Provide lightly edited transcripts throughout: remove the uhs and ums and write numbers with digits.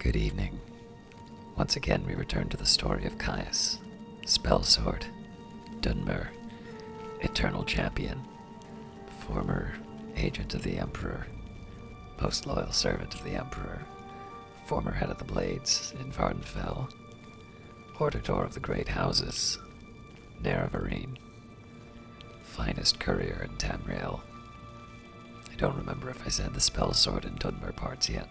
Good evening. Once again, we return to the story of Caius, Spellsword, Dunmer, Eternal Champion, former agent of the Emperor, most loyal servant of the Emperor, former head of the Blades in Vardenfell, Hortator of the Great Houses, Naravarine, finest courier in Tamriel. I don't remember if I said the Spellsword and Dunmer parts yet.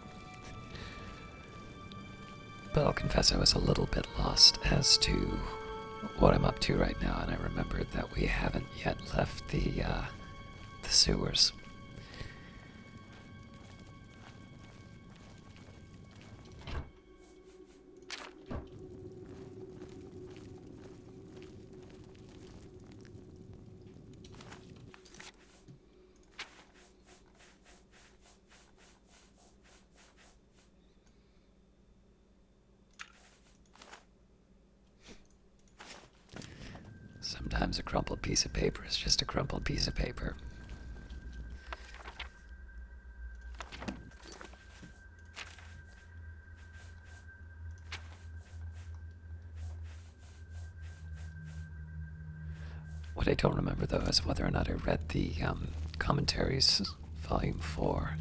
But I'll confess I was a little bit lost as to what I'm up to right now, and I remembered that we haven't yet left the sewers. Sometimes a crumpled piece of paper is just a crumpled piece of paper. What I don't remember, though, is whether or not I read the commentaries, Volume 4.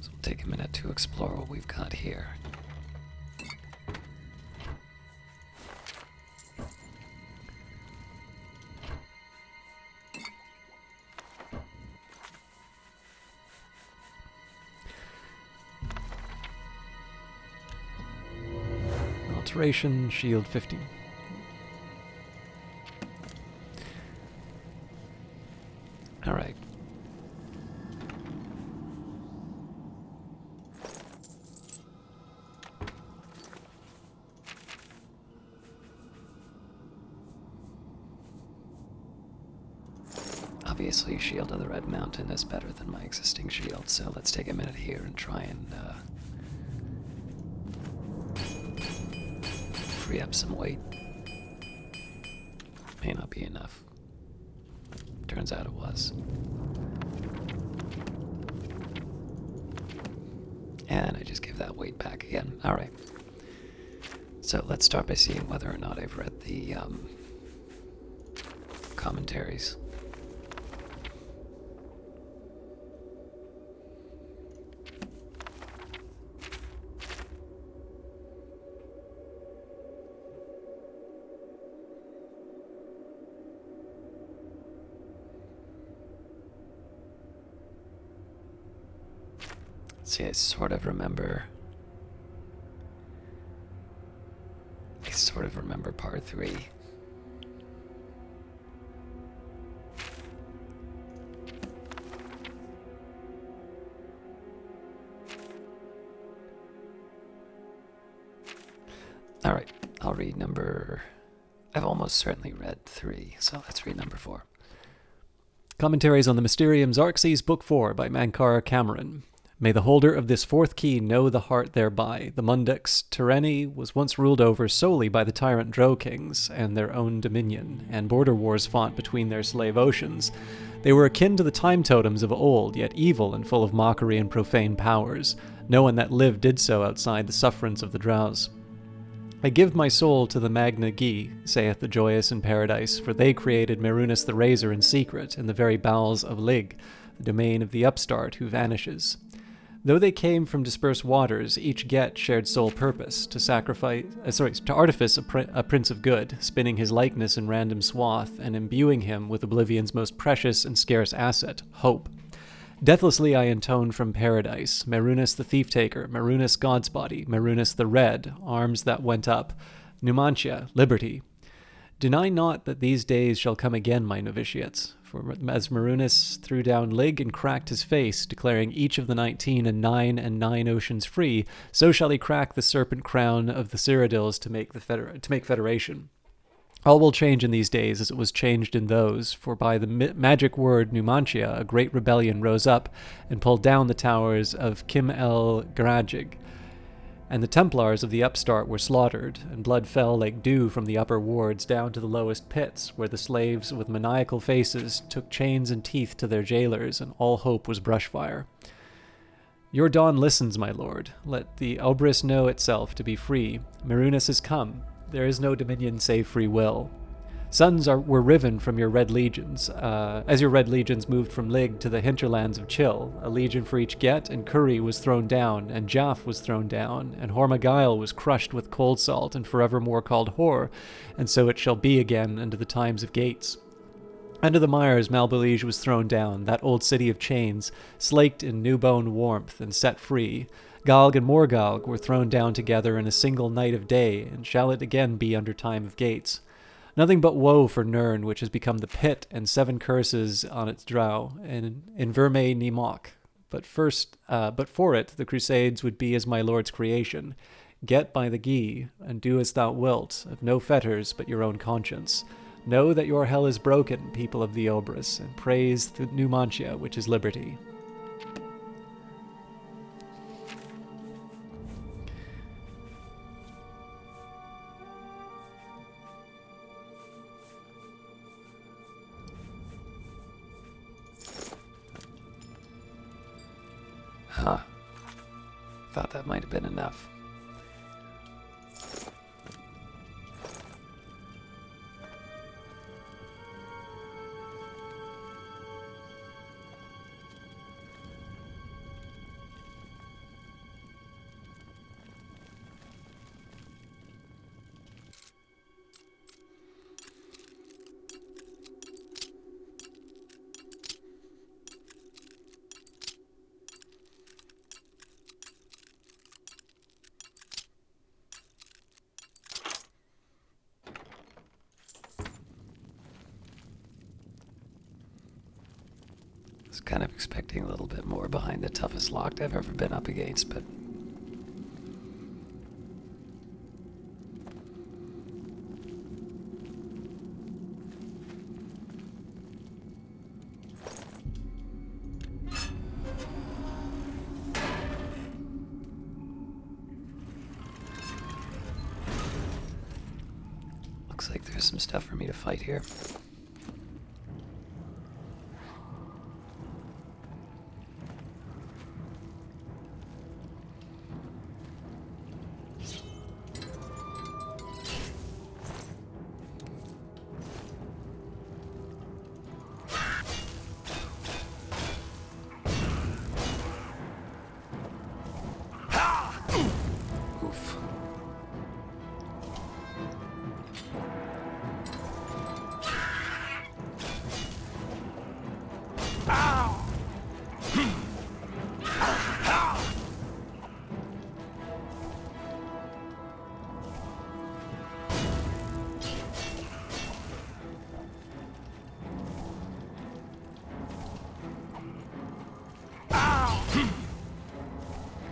So we'll take a minute to explore what we've got here. Alteration, shield 50. Alright. Obviously, Shield of the Red Mountain is better than my existing shield, so let's take a minute here and try and free up some weight. May not be enough. Turns out it was. And I just give that weight back again. Alright. So let's start by seeing whether or not I've read the commentaries. See, I sort of remember part 3. Alright, I'll read number... I've almost certainly read 3, so let's read number 4. Commentaries on the Mysterium Xarxes, Book 4 by Mankar Cameron. May the holder of this fourth key know the heart thereby. The Mundex tyranny was once ruled over solely by the tyrant Drow kings and their own dominion, and border wars fought between their slave oceans. They were akin to the time totems of old, yet evil and full of mockery and profane powers. No one that lived did so outside the sufferance of the Drows. I give my soul to the Magna Gi, saith the joyous in paradise, for they created Merunus the Razor in secret, in the very bowels of Lig, the domain of the upstart who vanishes. Though they came from dispersed waters, each get shared sole purpose, to artifice a prince of good, spinning his likeness in random swath, and imbuing him with Oblivion's most precious and scarce asset, hope. Deathlessly I intone from paradise, Merunus the thief-taker, Merunus God's body, Merunus the red, arms that went up, Numantia, liberty. Deny not that these days shall come again, my novitiates. For as Merunus threw down Lig and cracked his face, declaring each of the 19 and 9 oceans free, so shall he crack the serpent crown of the Cyrodiils to make federation. All will change in these days as it was changed in those, for by the magic word Numantia a great rebellion rose up and pulled down the towers of Kim el Garajig. And the Templars of the upstart were slaughtered, and blood fell like dew from the upper wards down to the lowest pits, where the slaves with maniacal faces took chains and teeth to their jailers, and all hope was brushfire. Your dawn listens, my lord. Let the Obris know itself to be free. Marunas has come. There is no dominion save free will. Suns were riven from your red legions, as your red legions moved from Lig to the hinterlands of Chill. A legion for each Get, and Curry was thrown down, and Jaff was thrown down, and Hormagail was crushed with cold salt, and forevermore called Hor, and so it shall be again unto the times of Gates. Under the mires Malbelige was thrown down, that old city of chains, slaked in new-bone warmth, and set free. Galg and Morgalg were thrown down together in a single night of day, and shall it again be under time of Gates. Nothing but woe for Nirn, which has become the pit, and 7 curses on its drow, and in Verme ni mock. But for it, the Crusades would be as my lord's creation. Get by the Gi, and do as thou wilt, of no fetters but your own conscience. Know that your hell is broken, people of the Obris, and praise the Numantia, which is liberty. Huh. Thought that might have been enough. Kind of expecting a little bit more behind the toughest locked I've ever been up against, but looks like there's some stuff for me to fight here.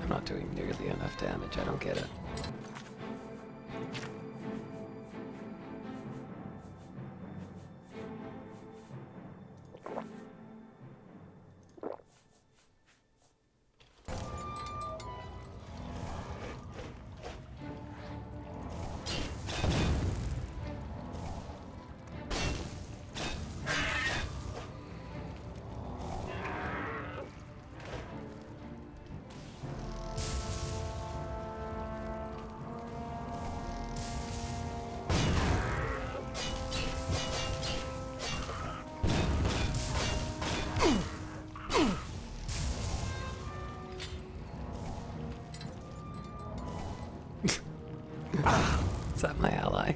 I'm not doing nearly enough damage, I don't get it. Is that my ally?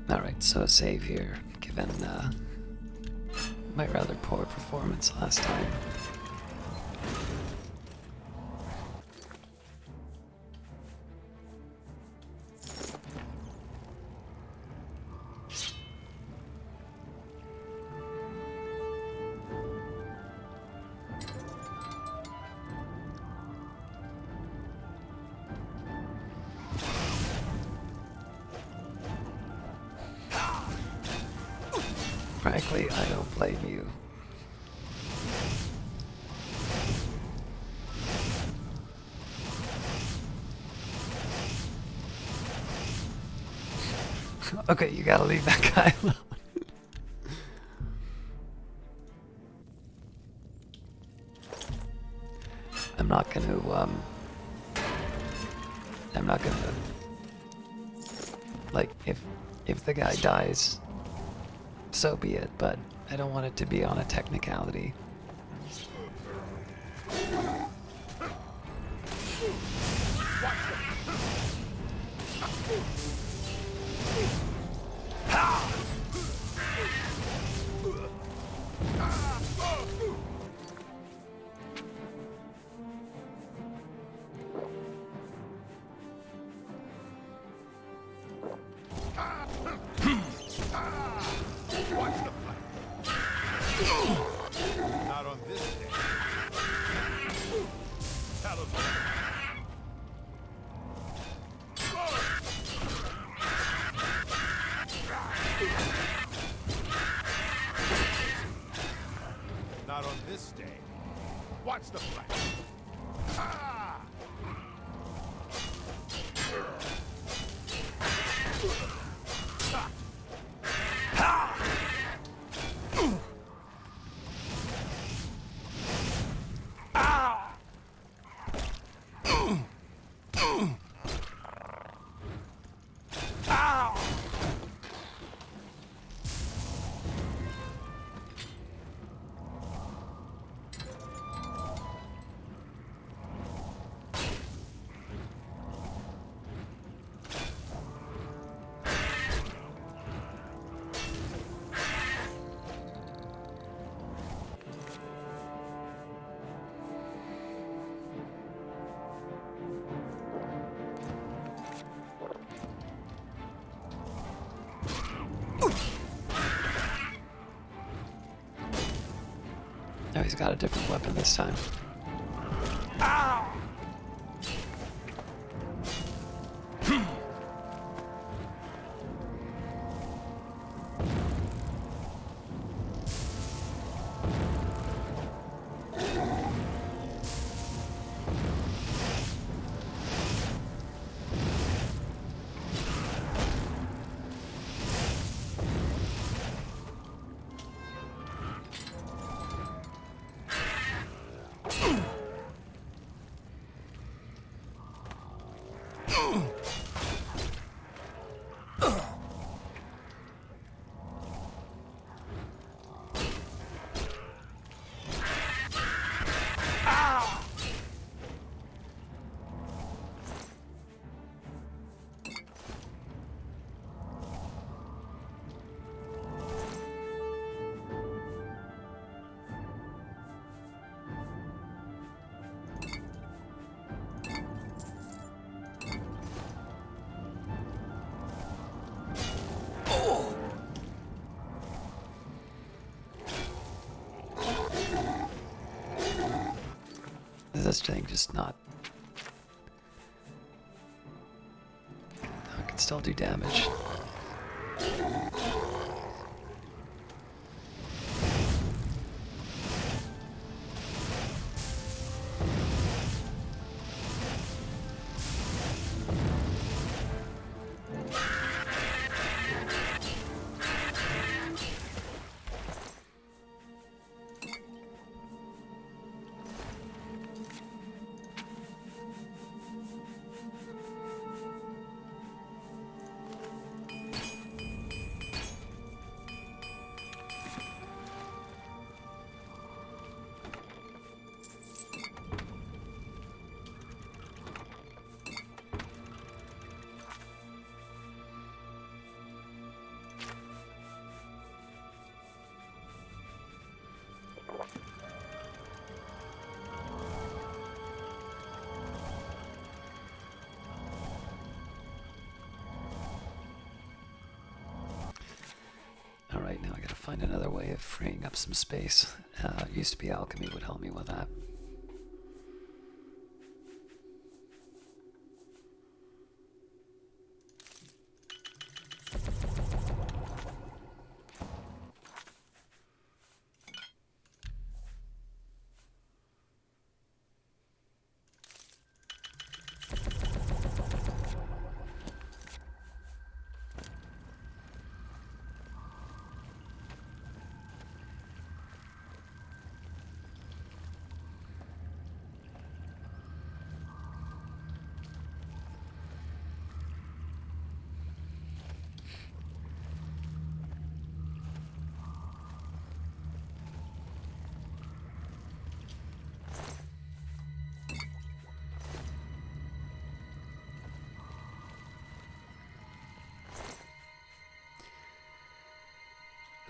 Alright, so a save here, given my rather poor performance last time. Frankly, I don't blame you. Okay, you gotta leave that guy alone. I'm not gonna, like, if the guy dies, so be it, but I don't want it to be on a technicality. Not on this day. Not on this day. Watch the flash. Ah! No, he's got a different weapon this time. This thing just not... I can still do damage. Alright, now I gotta find another way of freeing up some space. It used to be alchemy would help me with that.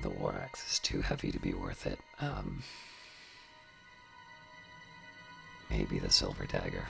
The war axe is too heavy to be worth it. Maybe the silver dagger.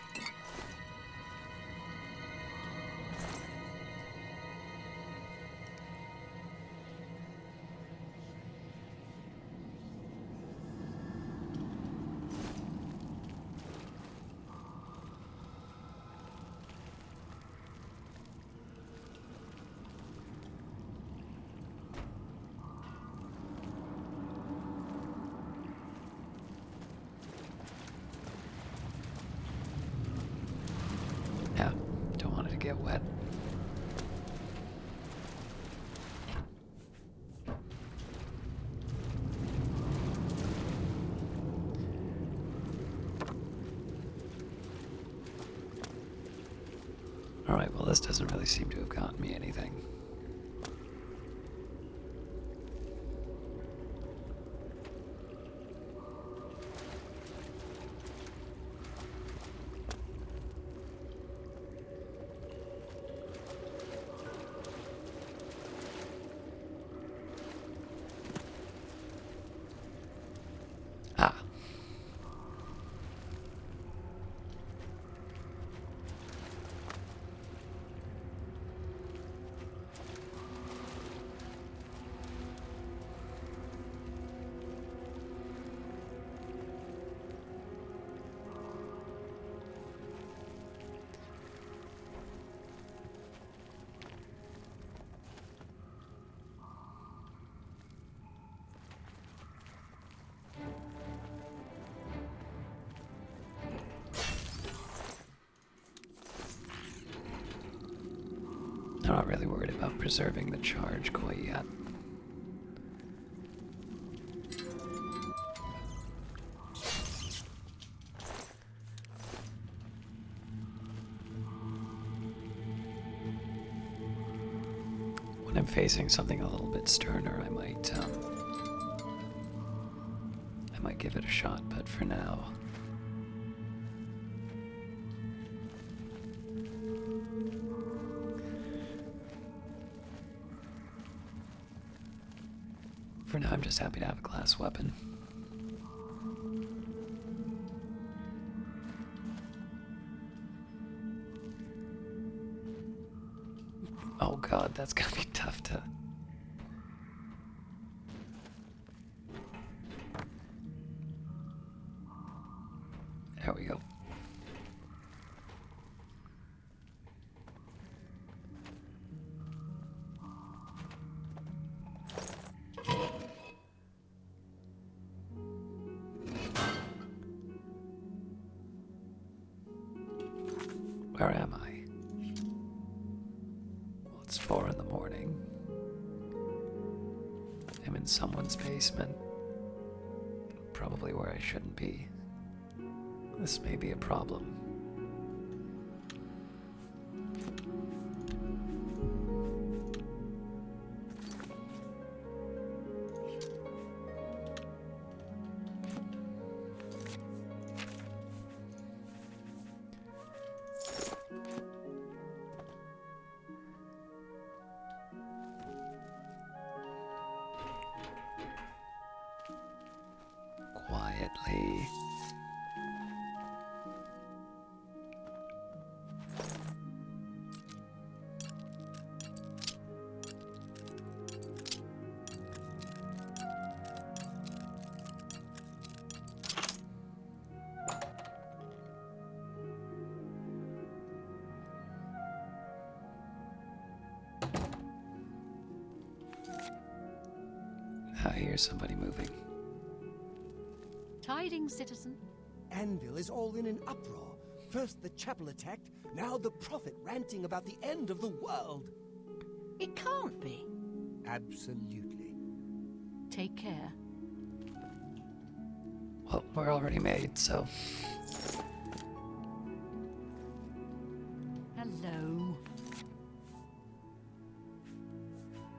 Yeah, don't want it to get wet. Alright, well this doesn't really seem to have gotten me anything. Ah. I'm not really worried about preserving the charge quite yet. When I'm facing something a little bit sterner, I might give it a shot, but for now, I'm just happy to have a glass weapon. Oh god, that's gonna be tough to... There we go. Where am I? Well, it's 4 in the morning. I'm in someone's basement. Probably where I shouldn't be. This may be a problem. Quietly. I hear somebody moving. Tidings, citizen. Anvil is all in an uproar. First the chapel attacked, now the prophet ranting about the end of the world. It can't be. Absolutely. Take care. Well, we're already made, so... Hello.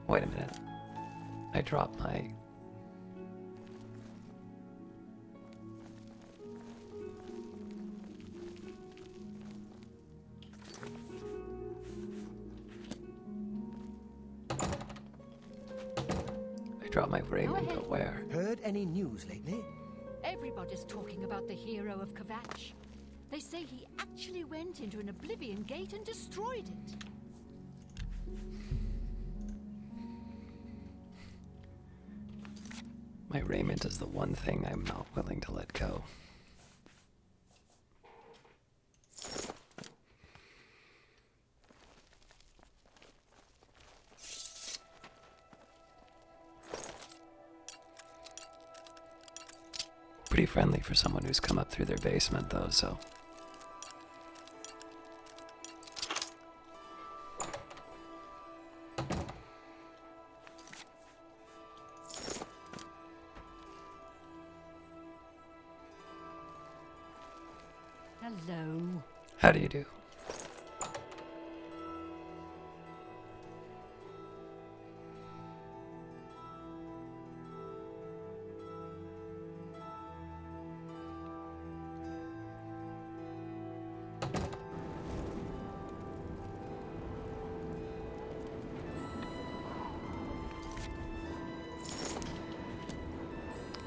Wait a minute. I dropped my... my raiment, but where? Heard any news lately? Everybody's talking about the hero of Kvatch. They say he actually went into an Oblivion gate and destroyed it. My raiment is the one thing I'm not willing to let go. Pretty friendly for someone who's come up through their basement, though, so... Hello. How do you do?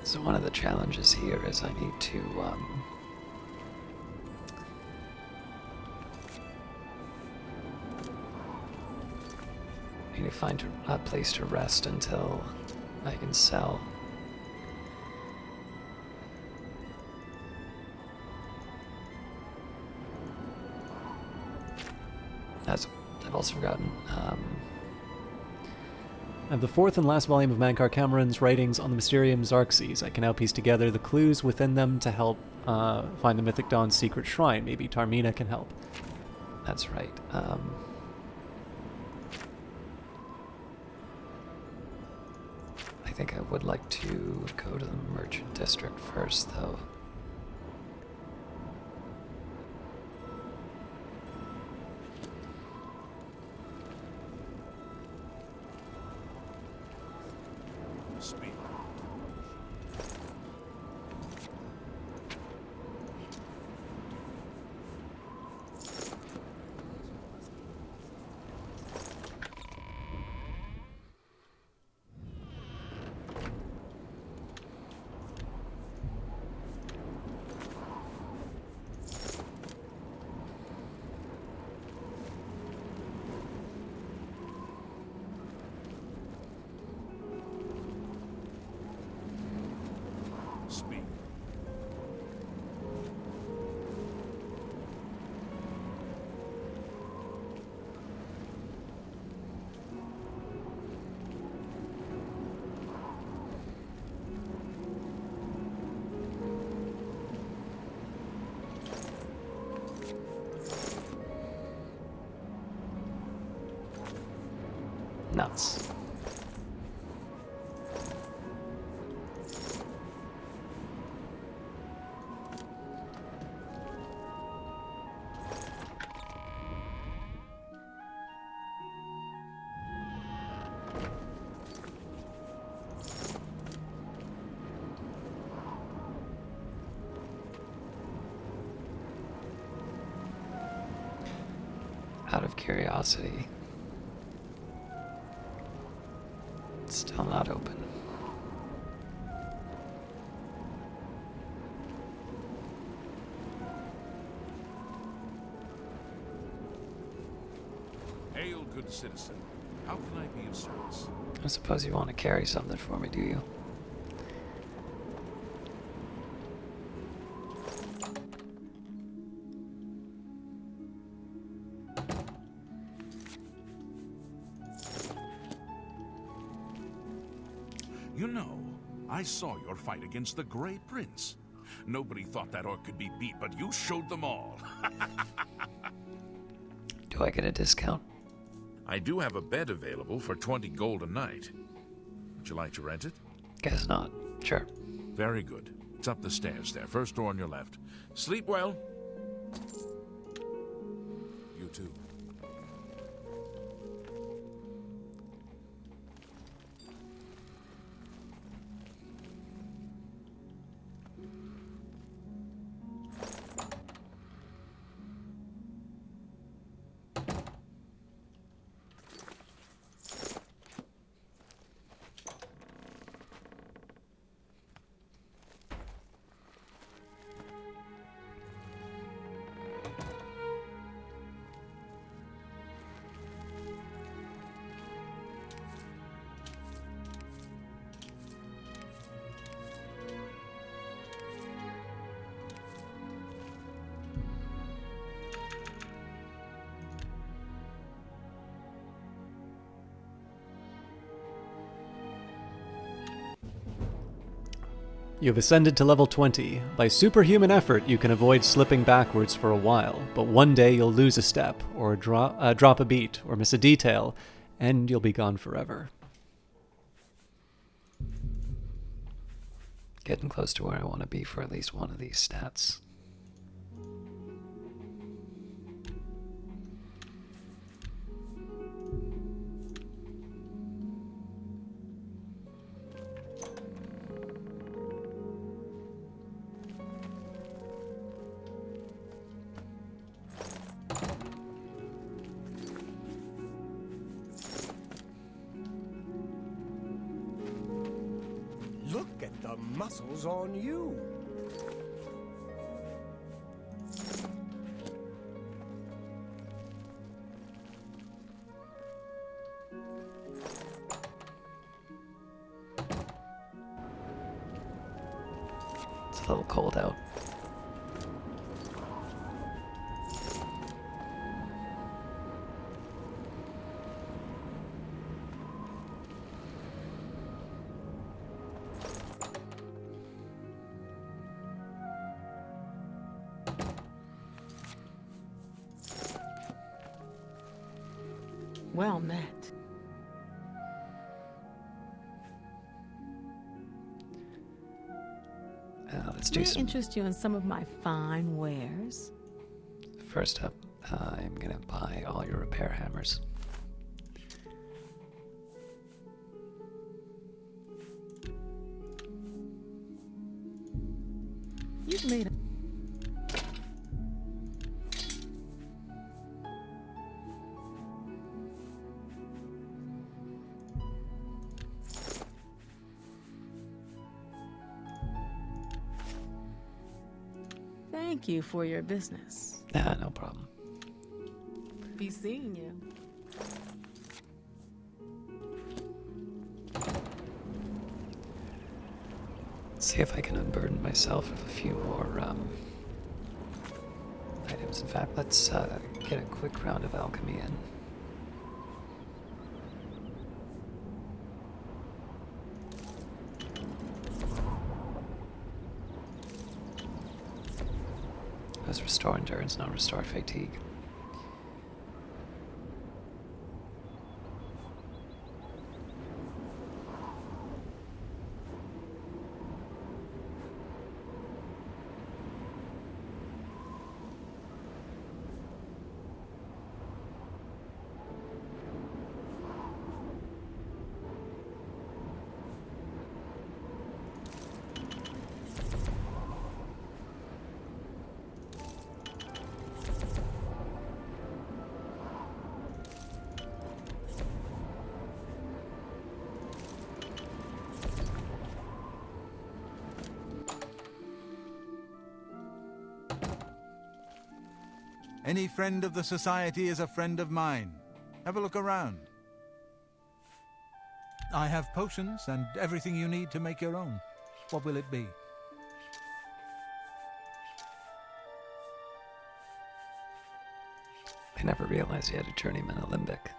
So one of the challenges here is I need to, find a place to rest until I can sell. I've also forgotten, I have the fourth and last volume of Mankar Cameron's writings on the Mysterium Xarxes. I can now piece together the clues within them to help find the Mythic Dawn's secret shrine. Maybe Tarmina can help. That's right. I think I would like to go to the Merchant District first, though. Speak. Speak. Nuts. Out of curiosity. It's still not open. Hail, good citizen. How can I be of service? I suppose you want to carry something for me, do you? You know, I saw your fight against the Grey Prince. Nobody thought that orc could be beat, but you showed them all. Do I get a discount? I do have a bed available for 20 gold a night. Would you like to rent it? Guess not. Sure. Very good. It's up the stairs there, first door on your left. Sleep well. You too. You've ascended to level 20. By superhuman effort, you can avoid slipping backwards for a while, but one day you'll lose a step, or drop a beat, or miss a detail, and you'll be gone forever. Getting close to where I want to be for at least one of these stats. Look at the muscles on you. It's a little cold out. Well met. Let's do May I some. interest you in some of my fine wares? First up, I'm gonna buy all your repair hammers. You've made a... Thank you for your business. Nah, no problem. Be seeing you. See if I can unburden myself of a few more items. In fact, let's get a quick round of alchemy in. Let's restore endurance, not restore fatigue. Any friend of the Society is a friend of mine. Have a look around. I have potions and everything you need to make your own. What will it be? I never realized you had a journeyman Alembic.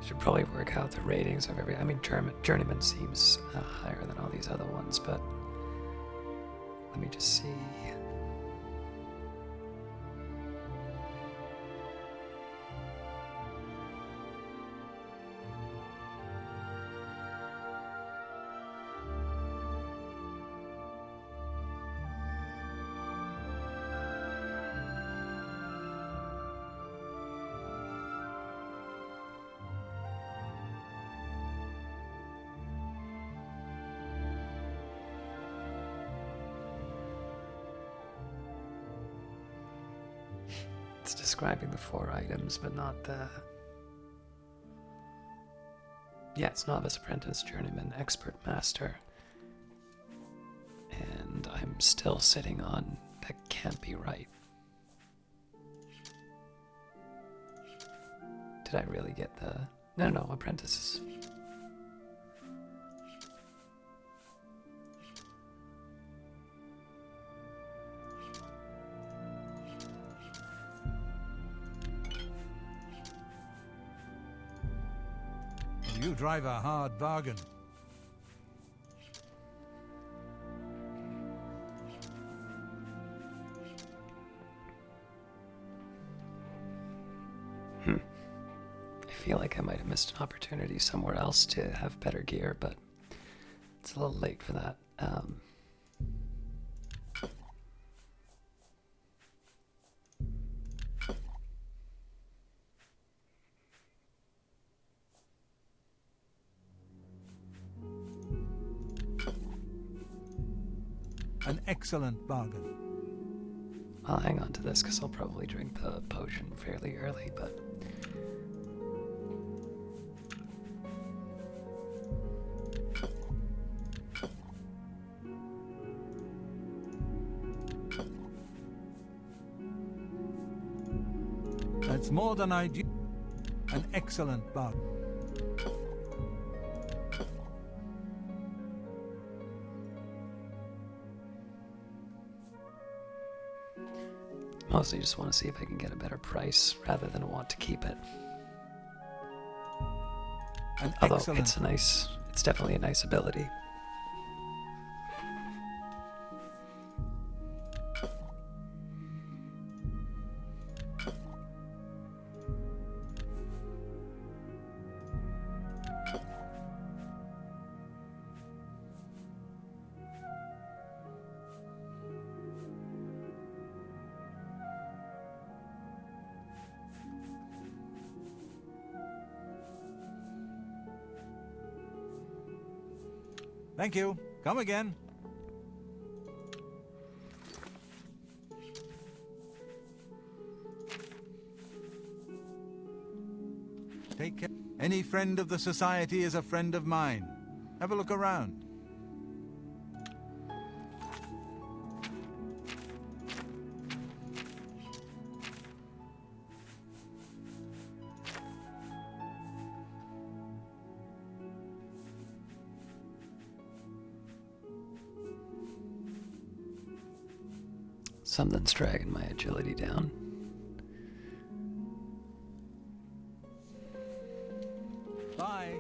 Should probably work out the ratings of every. I mean, Journeyman seems higher than all these other ones, but let me just see. It's describing the 4 items, but not the... Yeah, it's Novice, Apprentice, Journeyman, Expert, Master. And I'm still sitting on... That can't be right. Did I really get the... No, Apprentice is... You drive a hard bargain. I feel like I might have missed an opportunity somewhere else to have better gear, but it's a little late for that. An excellent bargain. I'll hang on to this because I'll probably drink the potion fairly early, but... That's more than I do. An excellent bargain. Mostly just want to see if I can get a better price rather than want to keep it. An Although excellent. it's definitely a nice ability. Thank you. Come again. Take care. Any friend of the society is a friend of mine. Have a look around. Something's dragging my agility down. Bye.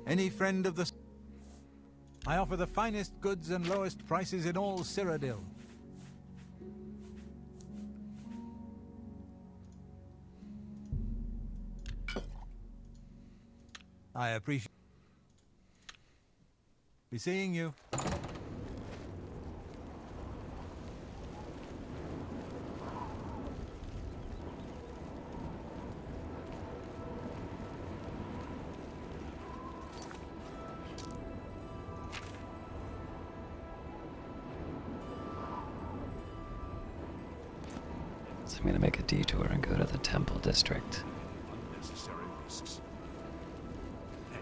Any friend of the... I offer the finest goods and lowest prices in all Cyrodiil. I appreciate... Be seeing you. So I'm going to make a detour and go to the Temple District. Unnecessary risks. Hey,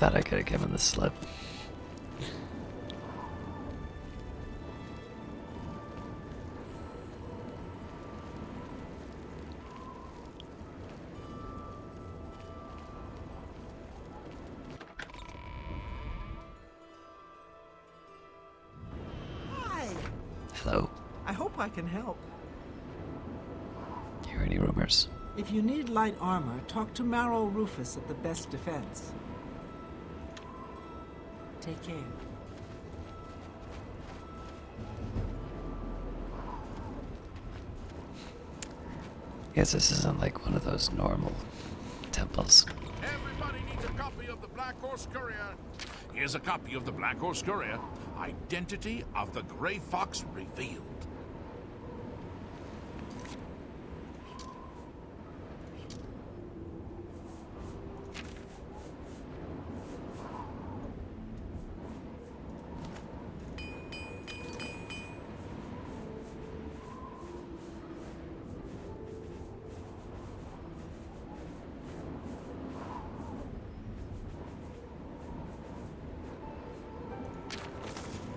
thought I could have given the slip. Hi! Hello. I hope I can help. Hear any rumors? If you need light armor, talk to Marrow Rufus at the Best Defense. Take care. Guess this isn't like one of those normal temples. Everybody needs a copy of the Black Horse Courier. Here's a copy of the Black Horse Courier. Identity of the Grey Fox revealed.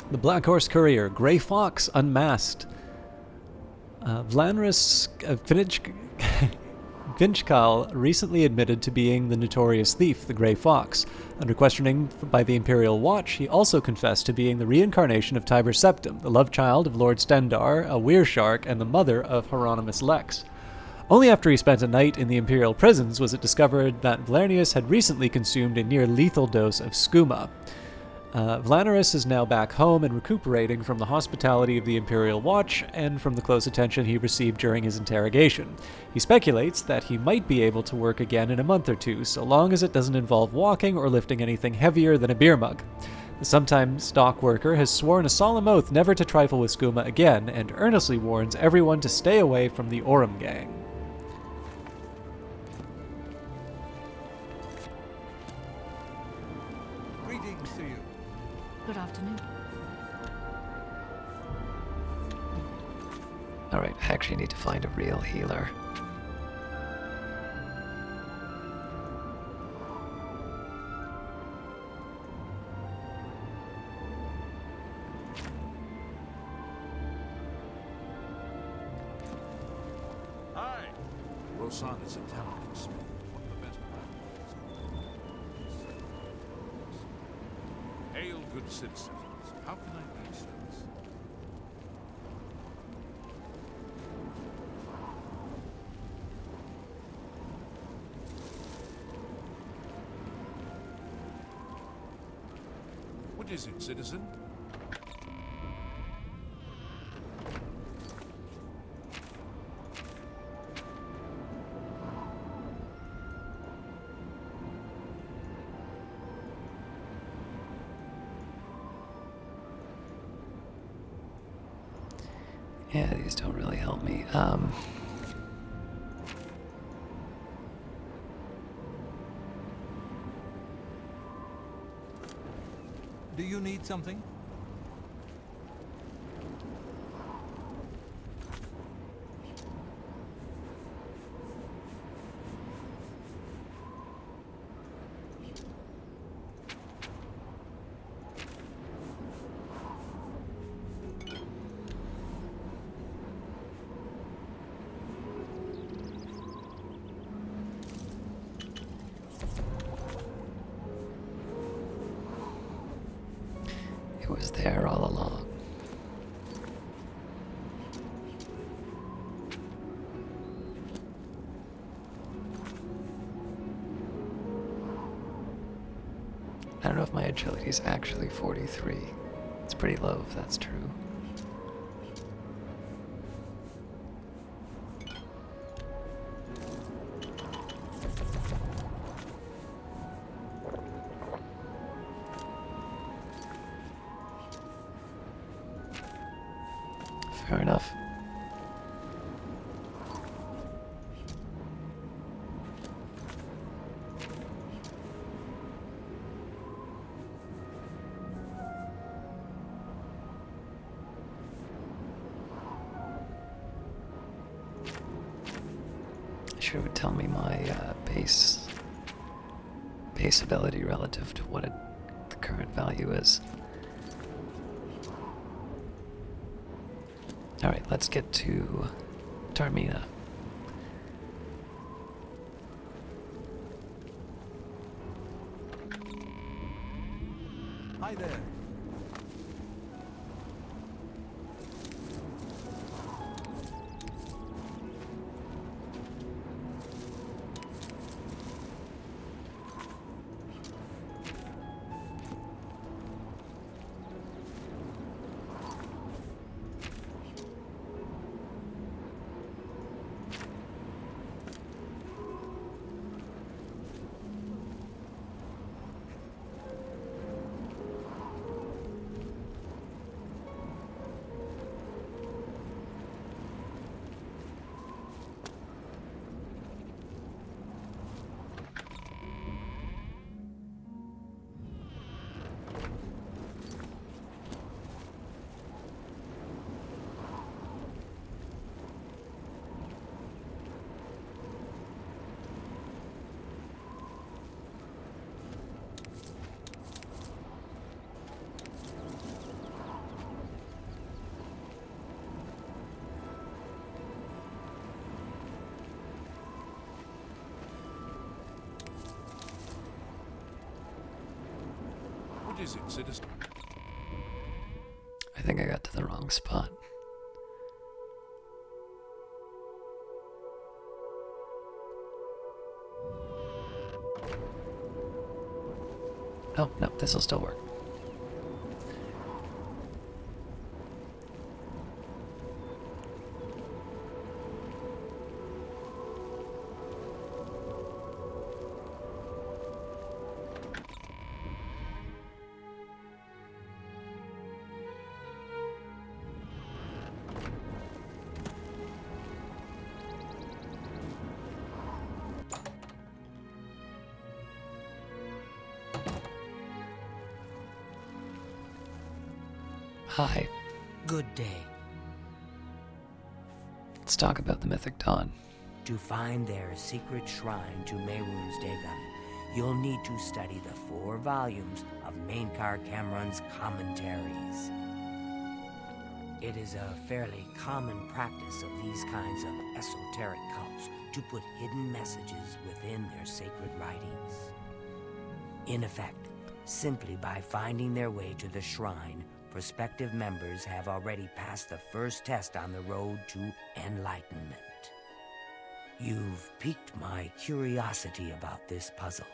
The Black Horse Courier, Grey Fox Unmasked. Vlanris Vinchkal recently admitted to being the notorious thief, the Grey Fox. Under questioning by the Imperial Watch, he also confessed to being the reincarnation of Tiber Septim, the love child of Lord Stendar, a Wereshark, and the mother of Hieronymus Lex. Only after he spent a night in the Imperial prisons was it discovered that Vlernius had recently consumed a near-lethal dose of skooma. Vlaneris is now back home and recuperating from the hospitality of the Imperial Watch and from the close attention he received during his interrogation. He speculates that he might be able to work again in a month or two, so long as it doesn't involve walking or lifting anything heavier than a beer mug. The sometime stock worker has sworn a solemn oath never to trifle with skooma again, and earnestly warns everyone to stay away from the Aurum gang. Greetings to you. Good afternoon. Alright, I actually need to find a real healer. Hi. Rosan is a talented smith. One of the best around. Hail, good citizens. How can I be of service? What is it, citizen? Yeah, these don't really help me. Do you need something? It was there all along. I don't know if my agility is actually 43. It's pretty low if that's true. Fair enough. Sure would tell me my base base ability relative to what the current value is. Alright, let's get to Tarmina. Hi there. What is it, citizen? I think I got to the wrong spot. Oh, no, this'll still work. Hi, Good day. let's talk about the Mythic Dawn. To find their secret shrine to Mehrunes Dagon, you'll need to study the 4 volumes of Mainkar Cameron's commentaries. It is a fairly common practice of these kinds of esoteric cults to put hidden messages within their sacred writings. In effect, simply by finding their way to the shrine, prospective members have already passed the first test on the road to enlightenment. You've piqued my curiosity about this puzzle.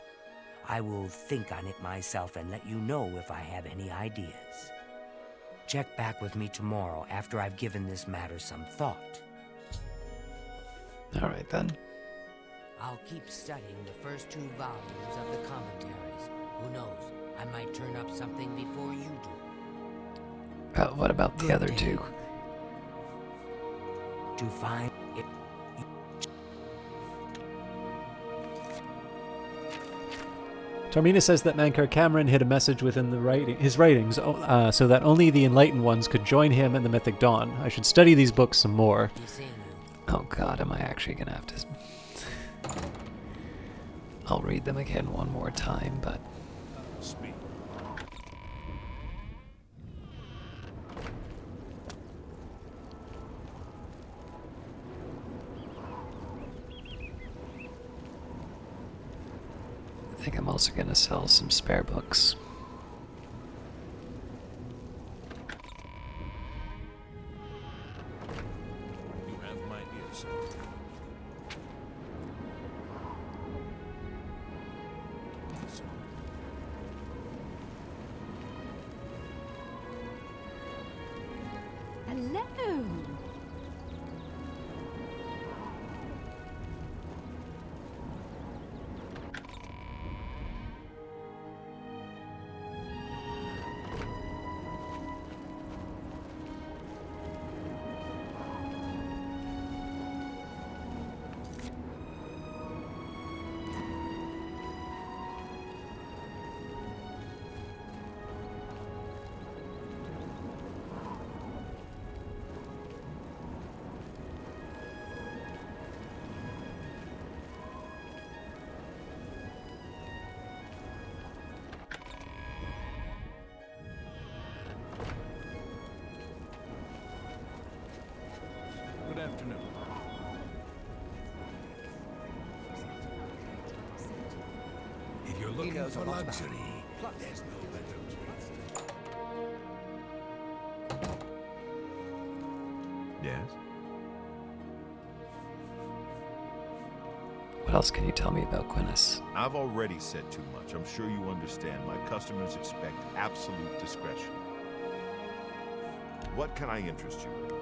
I will think on it myself and let you know if I have any ideas. Check back with me tomorrow after I've given this matter some thought. Alright then. I'll keep studying the first 2 volumes of the commentaries. Who knows, I might turn up something before you do. What about the Good other day. 2? To find it. Tarmina says that Mankar Cameron hid a message within his writings so that only the enlightened ones could join him in the Mythic Dawn. I should study these books some more. Be seeing you. Oh god, am I actually gonna have to... I'll read them again one more time, but... Speak. I think I'm also gonna sell some spare books. You have my ear, sir. Sir. Hello. looking for luxury. Yes? What else can you tell me about Quinnis? I've already said too much. I'm sure you understand. My customers expect absolute discretion. What can I interest you in?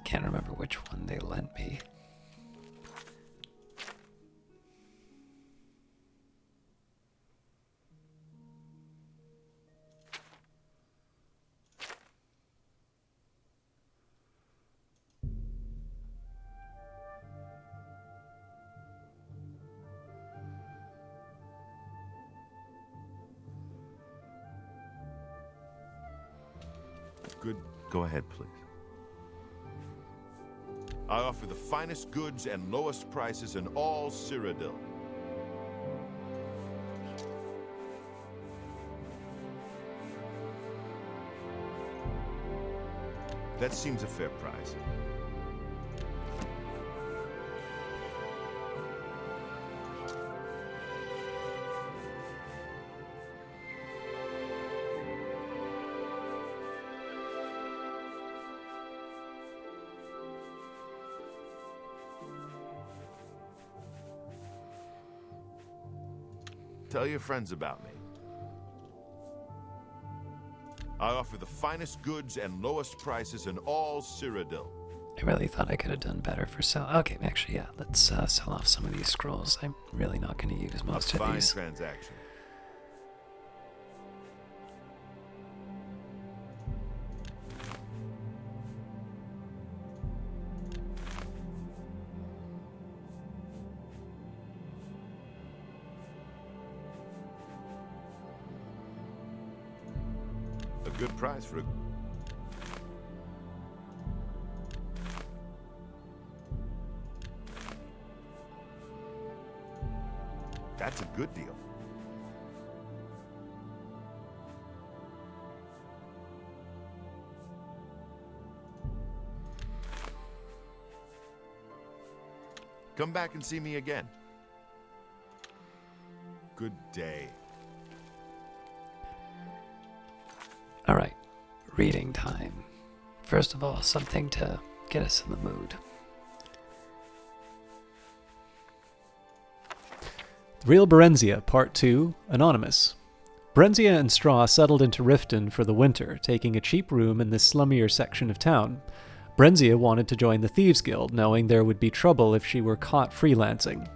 Can't remember which one they lent me. Good. Go ahead, please. I offer the finest goods and lowest prices in all Cyrodiil. That seems a fair price. Tell your friends about me. I offer the finest goods and lowest prices in all Cyrodiil. I really thought I could have done better for sale. Okay, actually, yeah, let's sell off some of these scrolls. I'm really not going to use most A of fine these. transaction. A good price for a... That's a good deal. Come back and see me again. Good day. All right, reading time. First of all, something to get us in the mood. Real Barenziah, Part 2, Anonymous. Barenziah and Straw settled into Riften for the winter, taking a cheap room in this slummier section of town. Barenziah wanted to join the Thieves Guild, knowing there would be trouble if she were caught freelancing.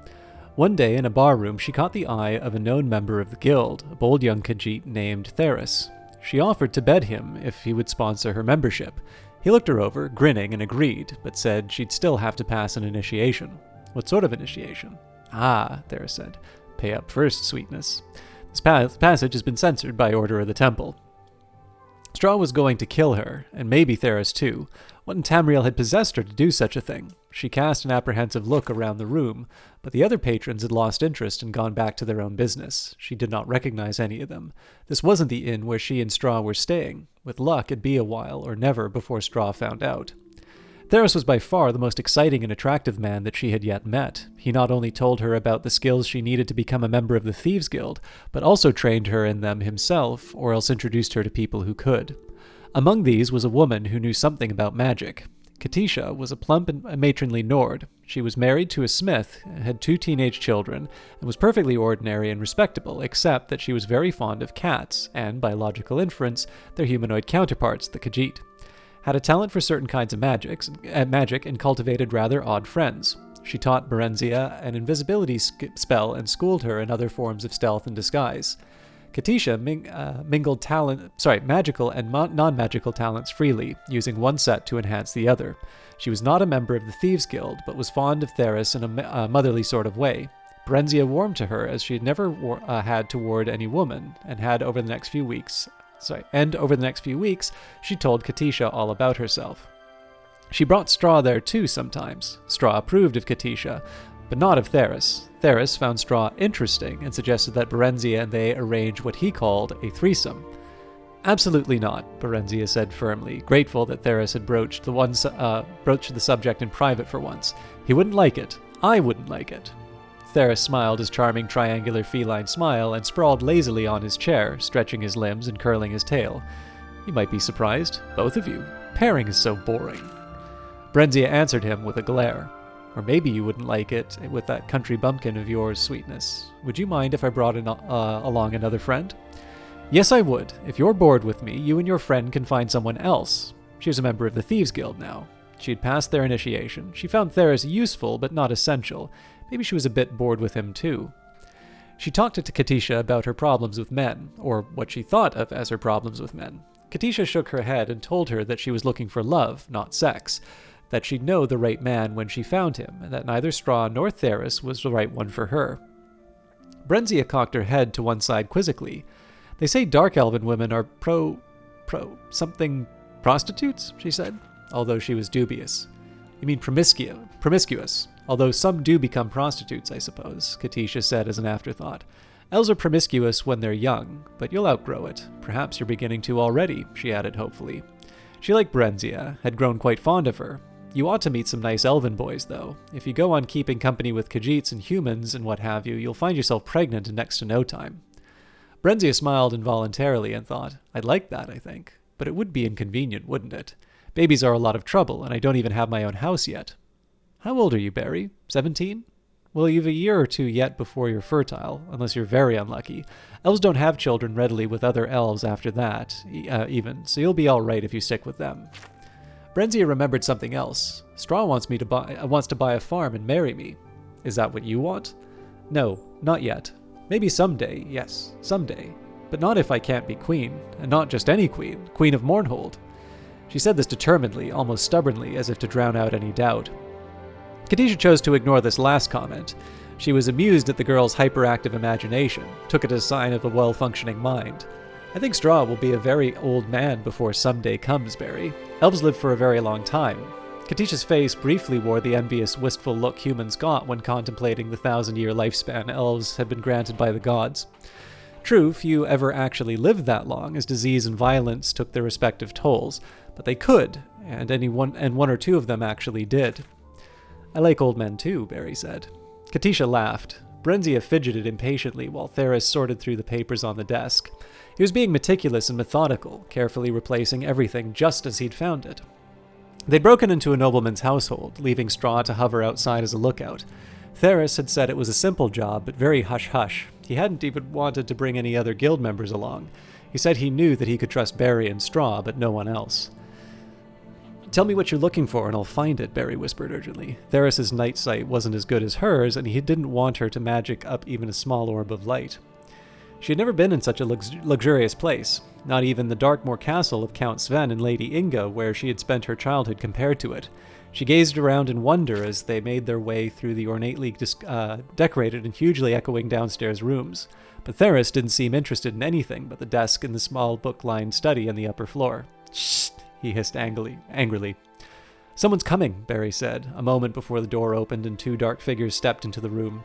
One day in a barroom, she caught the eye of a known member of the guild, a bold young Khajiit named Theris. She offered to bed him if he would sponsor her membership. He looked her over, grinning, and agreed, but said she'd still have to pass an initiation. What sort of initiation? Ah, Theris said. Pay up first, sweetness. This passage has been censored by order of the temple. Straw was going to kill her, and maybe Theris too. What in Tamriel had possessed her to do such a thing? She cast an apprehensive look around the room, but the other patrons had lost interest and gone back to their own business. She did not recognize any of them. This wasn't the inn where she and Straw were staying. With luck, it'd be a while, or never, before Straw found out. Theris was by far the most exciting and attractive man that she had yet met. He not only told her about the skills she needed to become a member of the Thieves Guild, but also trained her in them himself, or else introduced her to people who could. Among these was a woman who knew something about magic. Katisha was a plump and matronly Nord. She was married to a smith, had 2 teenage children, and was perfectly ordinary and respectable, except that she was very fond of cats, and, by logical inference, their humanoid counterparts, the Khajiit. Had a talent for certain kinds of magic and cultivated rather odd friends. She taught Barenziah an invisibility spell and schooled her in other forms of stealth and disguise. Katisha mingled magical and non-magical talents freely, using one set to enhance the other. She was not a member of the Thieves Guild, but was fond of Theris in a motherly sort of way. Barenziah warmed to her as she had never had toward any woman, and over the next few weeks, she told Katisha all about herself. She brought Straw there too sometimes. Straw approved of Katisha, but not of Theris. Theris found Straw interesting and suggested that Barenziah and they arrange what he called a threesome. Absolutely not, Barenziah said firmly, grateful that Theris had broached the subject in private for once. He wouldn't like it. I wouldn't like it. Theris smiled his charming triangular feline smile and sprawled lazily on his chair, stretching his limbs and curling his tail. You might be surprised, both of you. Pairing is so boring. Barenziah answered him with a glare. Or maybe you wouldn't like it with that country bumpkin of yours, sweetness. Would you mind if I brought along another friend? Yes, I would. If you're bored with me, you and your friend can find someone else. She was a member of the Thieves' Guild now. She had passed their initiation. She found Theris useful, but not essential. Maybe she was a bit bored with him, too. She talked to Katisha about her problems with men, or what she thought of as her problems with men. Katisha shook her head and told her that she was looking for love, not sex, that she'd know the right man when she found him, and that neither Straw nor Theris was the right one for her. Barenziah cocked her head to one side quizzically. They say dark elven women are something prostitutes, she said, although she was dubious. You mean promiscuous, although some do become prostitutes, I suppose, Katisha said as an afterthought. Elves are promiscuous when they're young, but you'll outgrow it. Perhaps you're beginning to already, she added hopefully. She liked Barenziah, had grown quite fond of her. You ought to meet some nice elven boys, though. If you go on keeping company with Khajiits and humans and what have you, you'll find yourself pregnant in next to no time. Barenziah smiled involuntarily and thought, I'd like that, I think. But it would be inconvenient, wouldn't it? Babies are a lot of trouble, and I don't even have my own house yet. How old are you, Barry? 17? Well, you've a year or two yet before you're fertile, unless you're very unlucky. Elves don't have children readily with other elves after that, even, so you'll be all right if you stick with them. Barenziah remembered something else. Straw wants to buy a farm and marry me. Is that what you want? No, not yet. Maybe someday, yes, someday. But not if I can't be queen, and not just any queen, Queen of Mournhold. She said this determinedly, almost stubbornly, as if to drown out any doubt. Katisha chose to ignore this last comment. She was amused at the girl's hyperactive imagination, took it as a sign of a well-functioning mind. I think Straw will be a very old man before someday comes, Barry. Elves live for a very long time. Katisha's face briefly wore the envious, wistful look humans got when contemplating the 1,000-year lifespan elves had been granted by the gods. True, few ever actually lived that long, as disease and violence took their respective tolls, but they could, and one or two of them actually did. I like old men too, Barry said. Katisha laughed. Barenziah fidgeted impatiently while Theris sorted through the papers on the desk. He was being meticulous and methodical, carefully replacing everything just as he'd found it. They'd broken into a nobleman's household, leaving Straw to hover outside as a lookout. Theris had said it was a simple job, but very hush-hush. He hadn't even wanted to bring any other guild members along. He said he knew that he could trust Barry and Straw, but no one else. Tell me what you're looking for and I'll find it, Barry whispered urgently. Theris's night sight wasn't as good as hers, and he didn't want her to magic up even a small orb of light. She had never been in such a luxurious place, not even the Darkmoor castle of Count Sven and Lady Inga, where she had spent her childhood, compared to it. She gazed around in wonder as they made their way through the ornately decorated and hugely echoing downstairs rooms. But Theris didn't seem interested in anything but the desk and the small book-lined study on the upper floor. Shh! He hissed angrily. Someone's coming, Barry said, a moment before the door opened and two dark figures stepped into the room.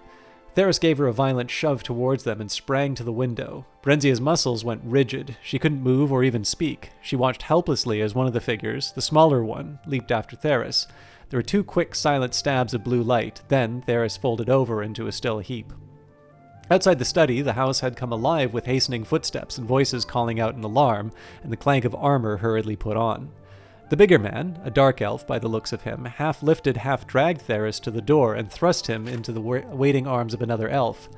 Theris gave her a violent shove towards them and sprang to the window. Barenziah's muscles went rigid. She couldn't move or even speak. She watched helplessly as one of the figures, the smaller one, leaped after Theris. There were two quick, silent stabs of blue light. Then Theris folded over into a still heap. Outside the study, the house had come alive with hastening footsteps and voices calling out in alarm, and the clank of armor hurriedly put on. The bigger man, a dark elf by the looks of him, half lifted, half dragged Theris to the door and thrust him into the waiting arms of another elf.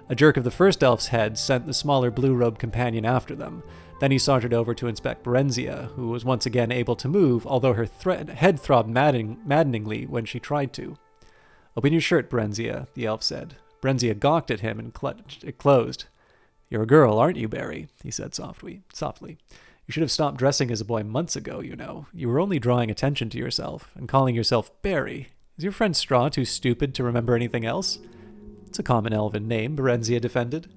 A jerk of the first elf's head sent the smaller blue-robed companion after them. Then he sauntered over to inspect Barenziah, who was once again able to move, although her head throbbed maddeningly when she tried to. Open your shirt, Barenziah, the elf said. Barenziah gawked at him and it closed. You're a girl, aren't you, Barry? He said softly. You should have stopped dressing as a boy months ago, you know. You were only drawing attention to yourself, and calling yourself Barry. Is your friend Straw too stupid to remember anything else? It's a common elven name, Barenziah defended.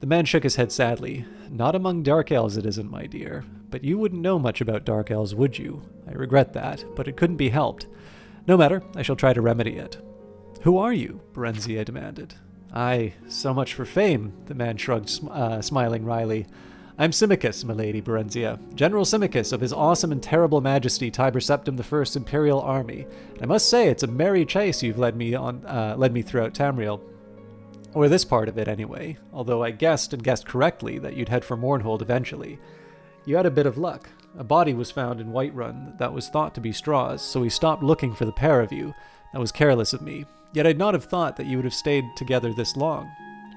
The man shook his head sadly. Not among dark elves it isn't, my dear. But you wouldn't know much about dark elves, would you? I regret that, but it couldn't be helped. No matter, I shall try to remedy it. Who are you? Barenziah demanded. Aye, so much for fame, the man shrugged, smiling wryly. I'm Symmachus, milady Barenziah, General Symmachus of His Awesome and Terrible Majesty Tiber Septim I's Imperial Army. And I must say, it's a merry chase you've led me throughout Tamriel. Or this part of it, anyway, although I guessed correctly that you'd head for Mournhold eventually. You had a bit of luck. A body was found in Whiterun that was thought to be Straw's, so we stopped looking for the pair of you. That was careless of me. Yet I'd not have thought that you would have stayed together this long.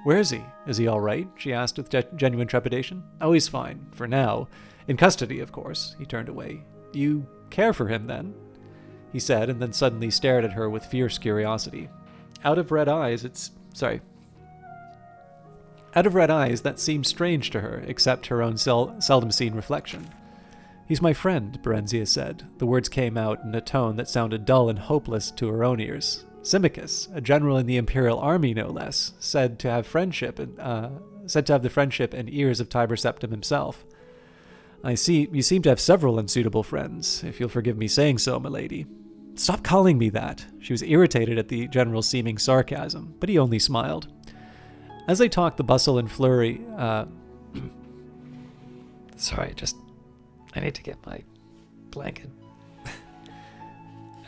Where is he? Is he all right? She asked with genuine trepidation. Oh, he's fine, for now. In custody, of course. He turned away. You care for him, then? He said, and then suddenly stared at her with fierce curiosity. Out of red eyes, that seemed strange to her, except her own seldom-seen reflection. He's my friend, Barenziah said. The words came out in a tone that sounded dull and hopeless to her own ears. Symmachus, a general in the Imperial Army no less, said to have the friendship and ears of Tiber Septim himself. I see you seem to have several unsuitable friends, if you'll forgive me saying so, milady. Stop calling me that. She was irritated at the general's seeming sarcasm, but he only smiled. As they talked, the bustle and flurry... Sorry, I need to get my blanket.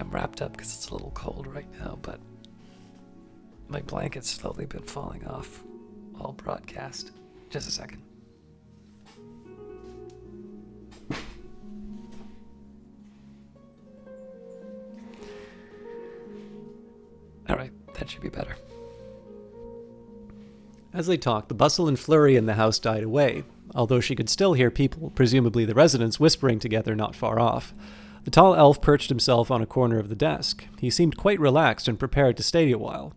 I'm wrapped up because it's a little cold right now, but my blanket's slowly been falling off all broadcast. Just a second. Alright, that should be better. As they talked, the bustle and flurry in the house died away, although she could still hear people, presumably the residents, whispering together not far off. The tall elf perched himself on a corner of the desk. He seemed quite relaxed and prepared to stay a while.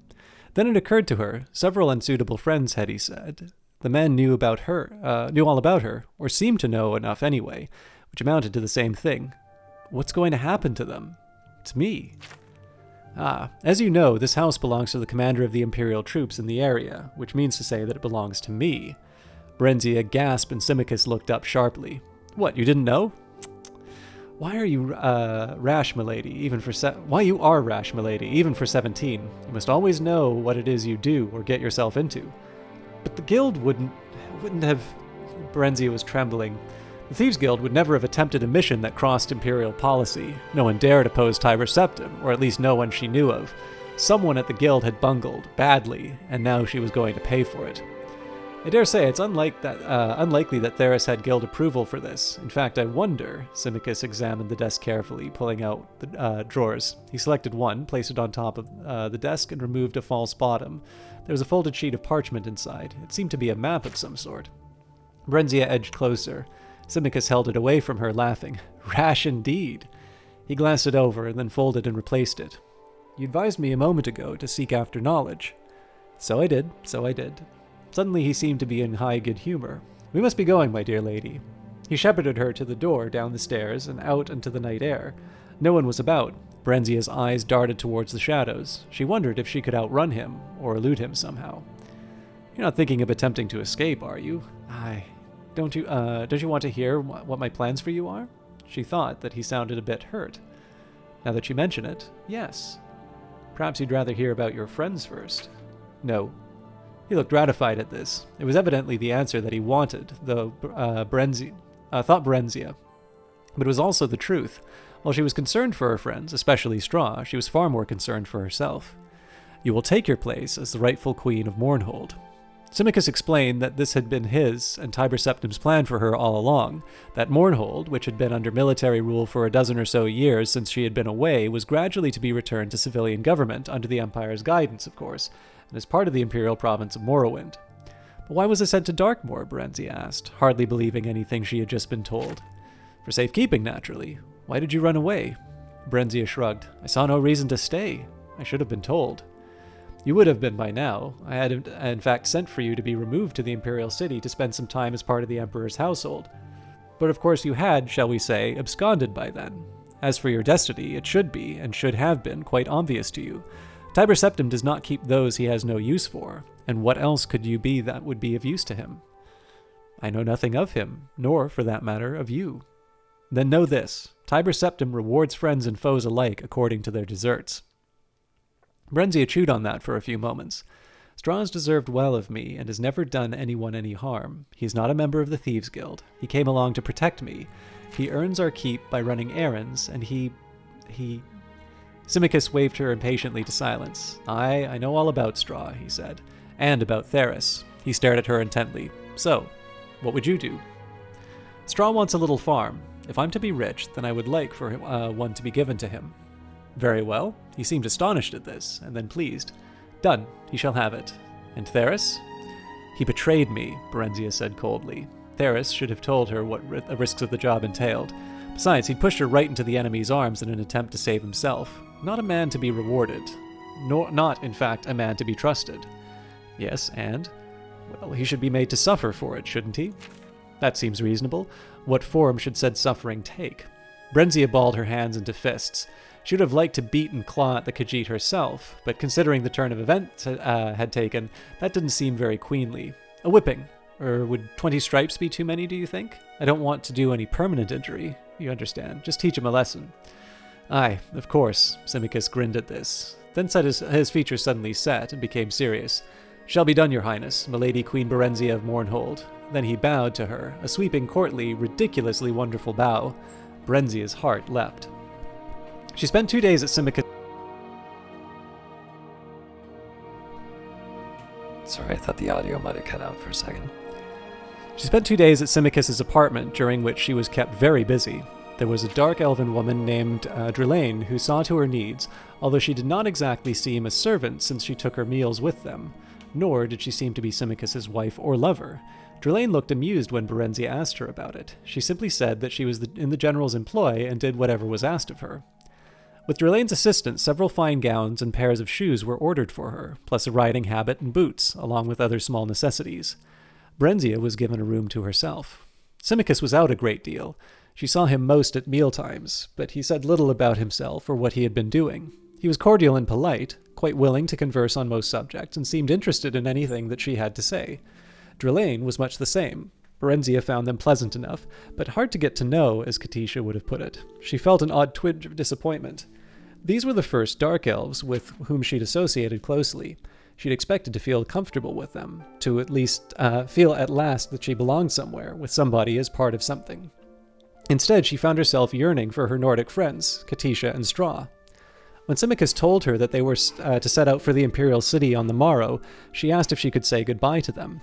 Then it occurred to her, several unsuitable friends had, he said. The men knew all about her, or seemed to know enough anyway, which amounted to the same thing. What's going to happen to them? It's me. As you know, this house belongs to the commander of the Imperial troops in the area, which means to say that it belongs to me. Barenziah gasped and Symmachus looked up sharply. What, you didn't know? Why are you rash, milady, even for 17? You must always know what it is you do or get yourself into. But the guild wouldn't have... Barenziah was trembling. The Thieves' Guild would never have attempted a mission that crossed Imperial policy. No one dared oppose Tiber Septim, or at least no one she knew of. Someone at the guild had bungled, badly, and now she was going to pay for it. I dare say it's unlikely that Theris had guild approval for this. In fact, I wonder... Symmachus examined the desk carefully, pulling out the drawers. He selected one, placed it on top of the desk, and removed a false bottom. There was a folded sheet of parchment inside. It seemed to be a map of some sort. Barenziah edged closer. Symmachus held it away from her, laughing. Rash indeed. He glanced it over, and then folded and replaced it. You advised me a moment ago to seek after knowledge. So I did. Suddenly he seemed to be in high good humor. We must be going, my dear lady. He shepherded her to the door, down the stairs, and out into the night air. No one was about. Barenziah's eyes darted towards the shadows. She wondered if she could outrun him, or elude him somehow. You're not thinking of attempting to escape, are you? Aye. Don't you want to hear what my plans for you are? She thought that he sounded a bit hurt. Now that you mention it, yes. Perhaps you'd rather hear about your friends first. No. He looked gratified at this. It was evidently the answer that he wanted, though thought Barenziah. But it was also the truth. While she was concerned for her friends, especially Straw, she was far more concerned for herself. You will take your place as the rightful queen of Mournhold. Symmachus explained that this had been his and Tiber Septim's plan for her all along, that Mournhold, which had been under military rule for a dozen or so years since she had been away, was gradually to be returned to civilian government, under the Empire's guidance, of course, and as part of the imperial province of Morrowind. But why was it sent to Darkmoor, Barenziah asked, hardly believing anything she had just been told. For safekeeping, naturally. Why did you run away? Barenziah shrugged. I saw no reason to stay. I should have been told. You would have been by now. I had, in fact, sent for you to be removed to the Imperial City to spend some time as part of the Emperor's household. But of course you had, shall we say, absconded by then. As for your destiny, it should be, and should have been, quite obvious to you. Tiber Septim does not keep those he has no use for, and what else could you be that would be of use to him? I know nothing of him, nor, for that matter, of you. Then know this, Tiber Septim rewards friends and foes alike according to their deserts. Barenziah chewed on that for a few moments. Straw has deserved well of me and has never done anyone any harm. He's not a member of the Thieves Guild. He came along to protect me. He earns our keep by running errands, and he... Symmachus waved her impatiently to silence. I know all about Straw, he said. And about Theris. He stared at her intently. So, what would you do? Straw wants a little farm. If I'm to be rich, then I would like for one to be given to him. Very well. He seemed astonished at this, and then pleased. Done. He shall have it. And Theris? He betrayed me, Barenziah said coldly. Theris should have told her what the risks of the job entailed. Besides, he'd pushed her right into the enemy's arms in an attempt to save himself. Not a man to be rewarded. Not, in fact, a man to be trusted. Yes, and? Well, he should be made to suffer for it, shouldn't he? That seems reasonable. What form should said suffering take? Barenziah balled her hands into fists. She would have liked to beat and claw at the Khajiit herself, but considering the turn of events had taken, that didn't seem very queenly. A whipping. Or would 20 stripes be too many, do you think? I don't want to do any permanent injury. You understand. Just teach him a lesson. Aye, of course. Symmachus grinned at this. Then his features suddenly set and became serious. Shall be done, your highness, milady Queen Barenziah of Mournhold. Then he bowed to her, a sweeping, courtly, ridiculously wonderful bow. Barenziah's heart leapt. She spent 2 days at Symmachus. Sorry, I thought the audio might have cut out for a second. She spent 2 days at Symmachus's apartment, during which she was kept very busy. There was a dark elven woman named Drillane who saw to her needs, although she did not exactly seem a servant since she took her meals with them, nor did she seem to be Symmachus's wife or lover. Drillane looked amused when Barenziah asked her about it. She simply said that she was in the general's employ and did whatever was asked of her. With Drillane's assistance, several fine gowns and pairs of shoes were ordered for her, plus a riding habit and boots, along with other small necessities. Barenziah was given a room to herself. Symmachus was out a great deal. She saw him most at mealtimes, but he said little about himself or what he had been doing. He was cordial and polite, quite willing to converse on most subjects, and seemed interested in anything that she had to say. Drillane was much the same. Barenziah found them pleasant enough, but hard to get to know, as Katisha would have put it. She felt an odd twinge of disappointment. These were the first dark elves with whom she'd associated closely. She'd expected to feel comfortable with them, to at least feel at last that she belonged somewhere, with somebody as part of something. Instead, she found herself yearning for her Nordic friends, Katisha and Straw. When Symmachus told her that they were to set out for the Imperial City on the morrow, she asked if she could say goodbye to them.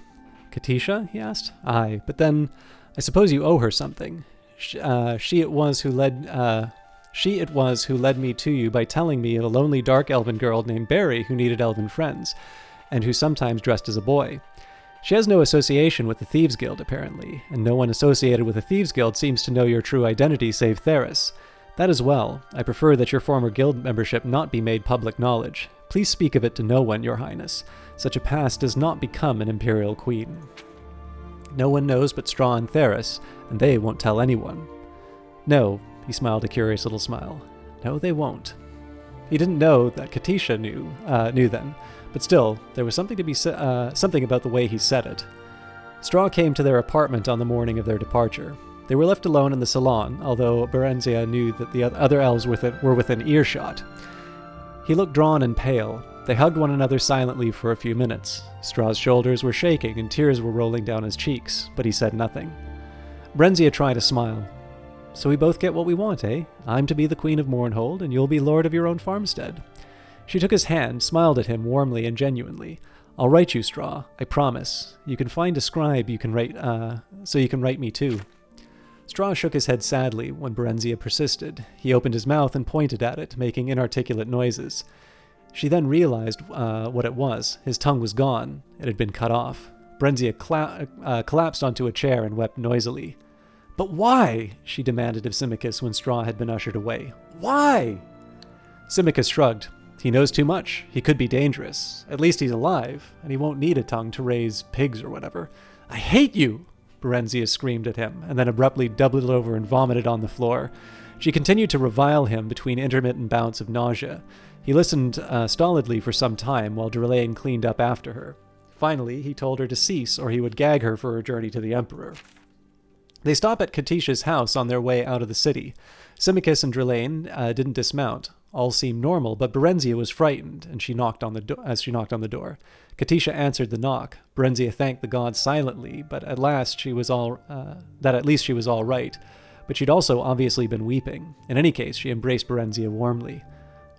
Katisha? He asked. Aye, but then I suppose you owe her something. She it was who led me to you by telling me of a lonely dark elven girl named Barry who needed elven friends, and who sometimes dressed as a boy. She has no association with the Thieves Guild, apparently, and no one associated with the Thieves Guild seems to know your true identity save Theris. That as well. I prefer that your former guild membership not be made public knowledge. Please speak of it to no one, your highness. Such a past does not become an imperial queen. No one knows but Straw and Theris, and they won't tell anyone. No, he smiled a curious little smile. No, they won't. He didn't know that Katisha knew then, but still, there was something about the way he said it. Straw came to their apartment on the morning of their departure. They were left alone in the salon, although Barenziah knew that the other elves were within earshot. He looked drawn and pale. They hugged one another silently for a few minutes. Straw's shoulders were shaking and tears were rolling down his cheeks, but he said nothing. Barenziah tried a smile. So we both get what we want, eh? I'm to be the Queen of Mournhold, and you'll be lord of your own farmstead. She took his hand, smiled at him warmly and genuinely. I'll write you, Straw, I promise. You can find a scribe you can write, so you can write me too. Straw shook his head sadly when Barenziah persisted. He opened his mouth and pointed at it, making inarticulate noises. She then realized what it was. His tongue was gone. It had been cut off. Barenziah collapsed onto a chair and wept noisily. But why? She demanded of Symmachus when Straw had been ushered away. Why? Symmachus shrugged. He knows too much. He could be dangerous. At least he's alive, and he won't need a tongue to raise pigs or whatever. I hate you! Barenziah screamed at him, and then abruptly doubled over and vomited on the floor. She continued to revile him between intermittent bouts of nausea. He listened stolidly for some time while Drillane cleaned up after her. Finally, he told her to cease, or he would gag her for her journey to the Emperor. They stopped at Katisha's house on their way out of the city. Symmachus and Drillane didn't dismount. All seemed normal, but Barenziah was frightened, and she knocked on the as she knocked on the door. Katisha answered the knock. Barenziah thanked the gods silently, but at least she was all right. But she'd also obviously been weeping. In any case, she embraced Barenziah warmly.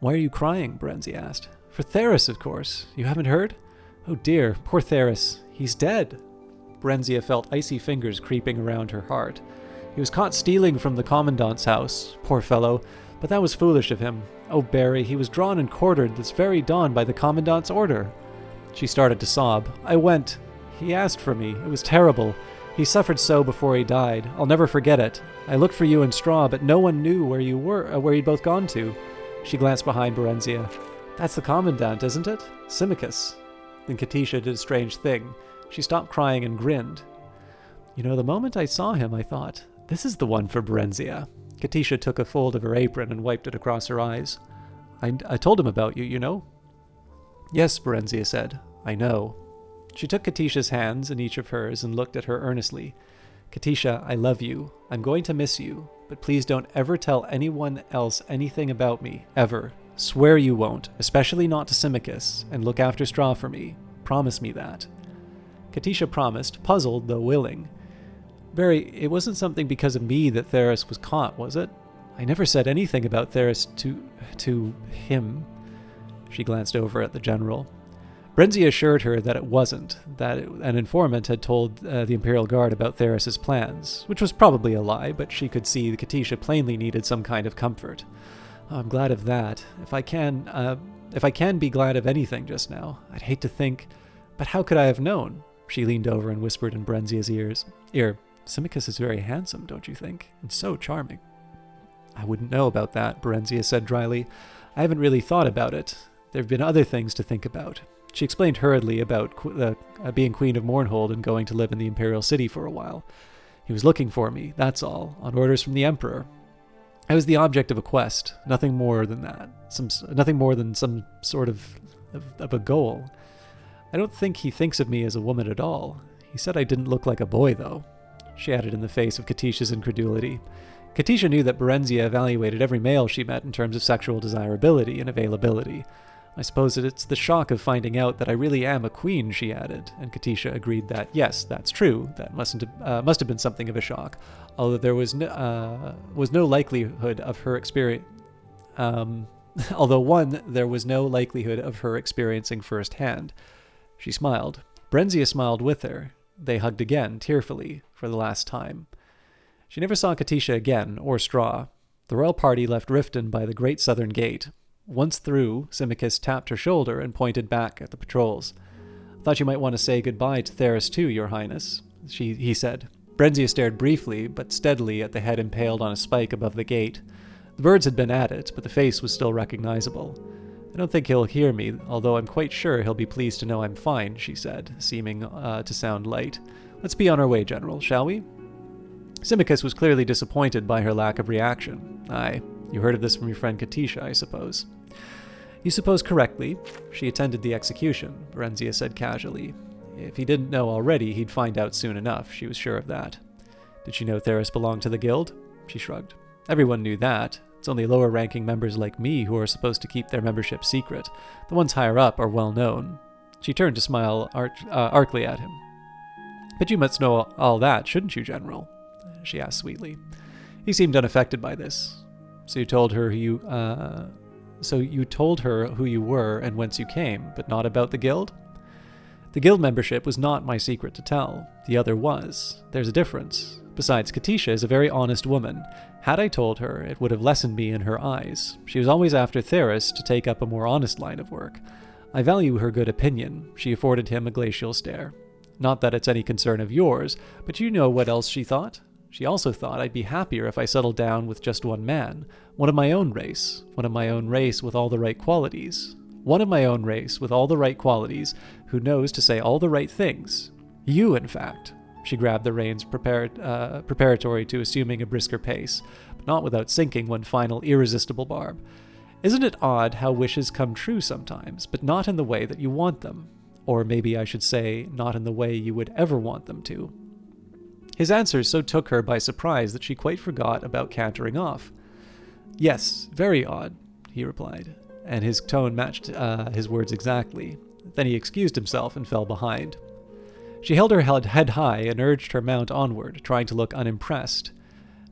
"Why are you crying?" Barenziah asked. "For Theris, of course. You haven't heard? Oh dear, poor Theris. He's dead." Barenziah felt icy fingers creeping around her heart. He was caught stealing from the commandant's house, poor fellow, but that was foolish of him. Oh, Barry, he was drawn and quartered this very dawn by the commandant's order. She started to sob. "I went. He asked for me. It was terrible. He suffered so before he died. I'll never forget it. I looked for you and Straw, but no one knew where you were, where you'd both gone to." She glanced behind Barenziah. "That's the commandant, isn't it? Symmachus." Then Katisha did a strange thing. She stopped crying and grinned. "You know, the moment I saw him, I thought, this is the one for Barenziah." Katisha took a fold of her apron and wiped it across her eyes. I told him about you, you know?" "Yes," Barenziah said. "I know." She took Katisha's hands in each of hers and looked at her earnestly. "Katisha, I love you. I'm going to miss you, but please don't ever tell anyone else anything about me, ever. Swear you won't, especially not to Symmachus, and look after Straw for me. Promise me that." Katisha promised, puzzled though willing. "Barry, it wasn't something because of me that Theris was caught, was it? I never said anything about Theris to him." She glanced over at the general. Barenziah assured her that it wasn't, that an informant had told the Imperial Guard about Theris's plans, which was probably a lie, but she could see that Katisha plainly needed some kind of comfort. "Oh, I'm glad of that. If I can be glad of anything just now, I'd hate to think, but how could I have known?" She leaned over and whispered in Barenziah's ear, "Symmachus is very handsome, don't you think? And so charming." "I wouldn't know about that," Barenziah said dryly. "I haven't really thought about it. There have been other things to think about." She explained hurriedly about being Queen of Mournhold and going to live in the Imperial City for a while. "He was looking for me, that's all, on orders from the Emperor. I was the object of a quest, nothing more than that, nothing more than some sort of a goal. I don't think he thinks of me as a woman at all. He said I didn't look like a boy, though." She added in the face of Katisha's incredulity. Katisha knew that Barenziah evaluated every male she met in terms of sexual desirability and availability. "I suppose it's the shock of finding out that I really am a queen," she added, and Katisha agreed that, yes, that's true, that must have been something of a shock, although there was no likelihood of her experience. There was no likelihood of her experiencing firsthand. She smiled. Barenziah smiled with her. They hugged again, tearfully, for the last time. She never saw Katisha again, or Straw. The royal party left Riften by the Great Southern Gate. Once through, Symmachus tapped her shoulder and pointed back at the patrols. "Thought you might want to say goodbye to Theris too, Your Highness," he said. Barenziah stared briefly, but steadily at the head impaled on a spike above the gate. The birds had been at it, but the face was still recognizable. "I don't think he'll hear me, although I'm quite sure he'll be pleased to know I'm fine," she said, seeming to sound light. "Let's be on our way, General, shall we?" Symmachus was clearly disappointed by her lack of reaction. "Aye, you heard of this from your friend Katisha, I suppose." "You suppose correctly. She attended the execution," Barenziah said casually. If he didn't know already, he'd find out soon enough, she was sure of that. "Did she know Theris belonged to the guild?" She shrugged. "Everyone knew that. It's only lower-ranking members like me who are supposed to keep their membership secret. The ones higher up are well known." She turned to smile archly at him. "But you must know all that, shouldn't you, General?" she asked sweetly. He seemed unaffected by this. So you told her who you were and whence you came, but not about the guild?" "The guild membership was not my secret to tell. The other was. There's a difference. Besides, Katisha is a very honest woman. Had I told her, it would have lessened me in her eyes. She was always after Theris to take up a more honest line of work. I value her good opinion." She afforded him a glacial stare. "Not that it's any concern of yours, but you know what else she thought? She also thought I'd be happier if I settled down with just one man. One of my own race. One of my own race with all the right qualities. One of my own race with all the right qualities, who knows to say all the right things. You, in fact." She grabbed the reins preparatory to assuming a brisker pace, but not without sinking one final irresistible barb. "Isn't it odd how wishes come true sometimes, but not in the way that you want them? Or maybe I should say, not in the way you would ever want them to." His answer so took her by surprise that she quite forgot about cantering off. "Yes, very odd." he replied, and his tone matched his words exactly. Then he excused himself and fell behind. She held her head high and urged her mount onward, trying to look unimpressed.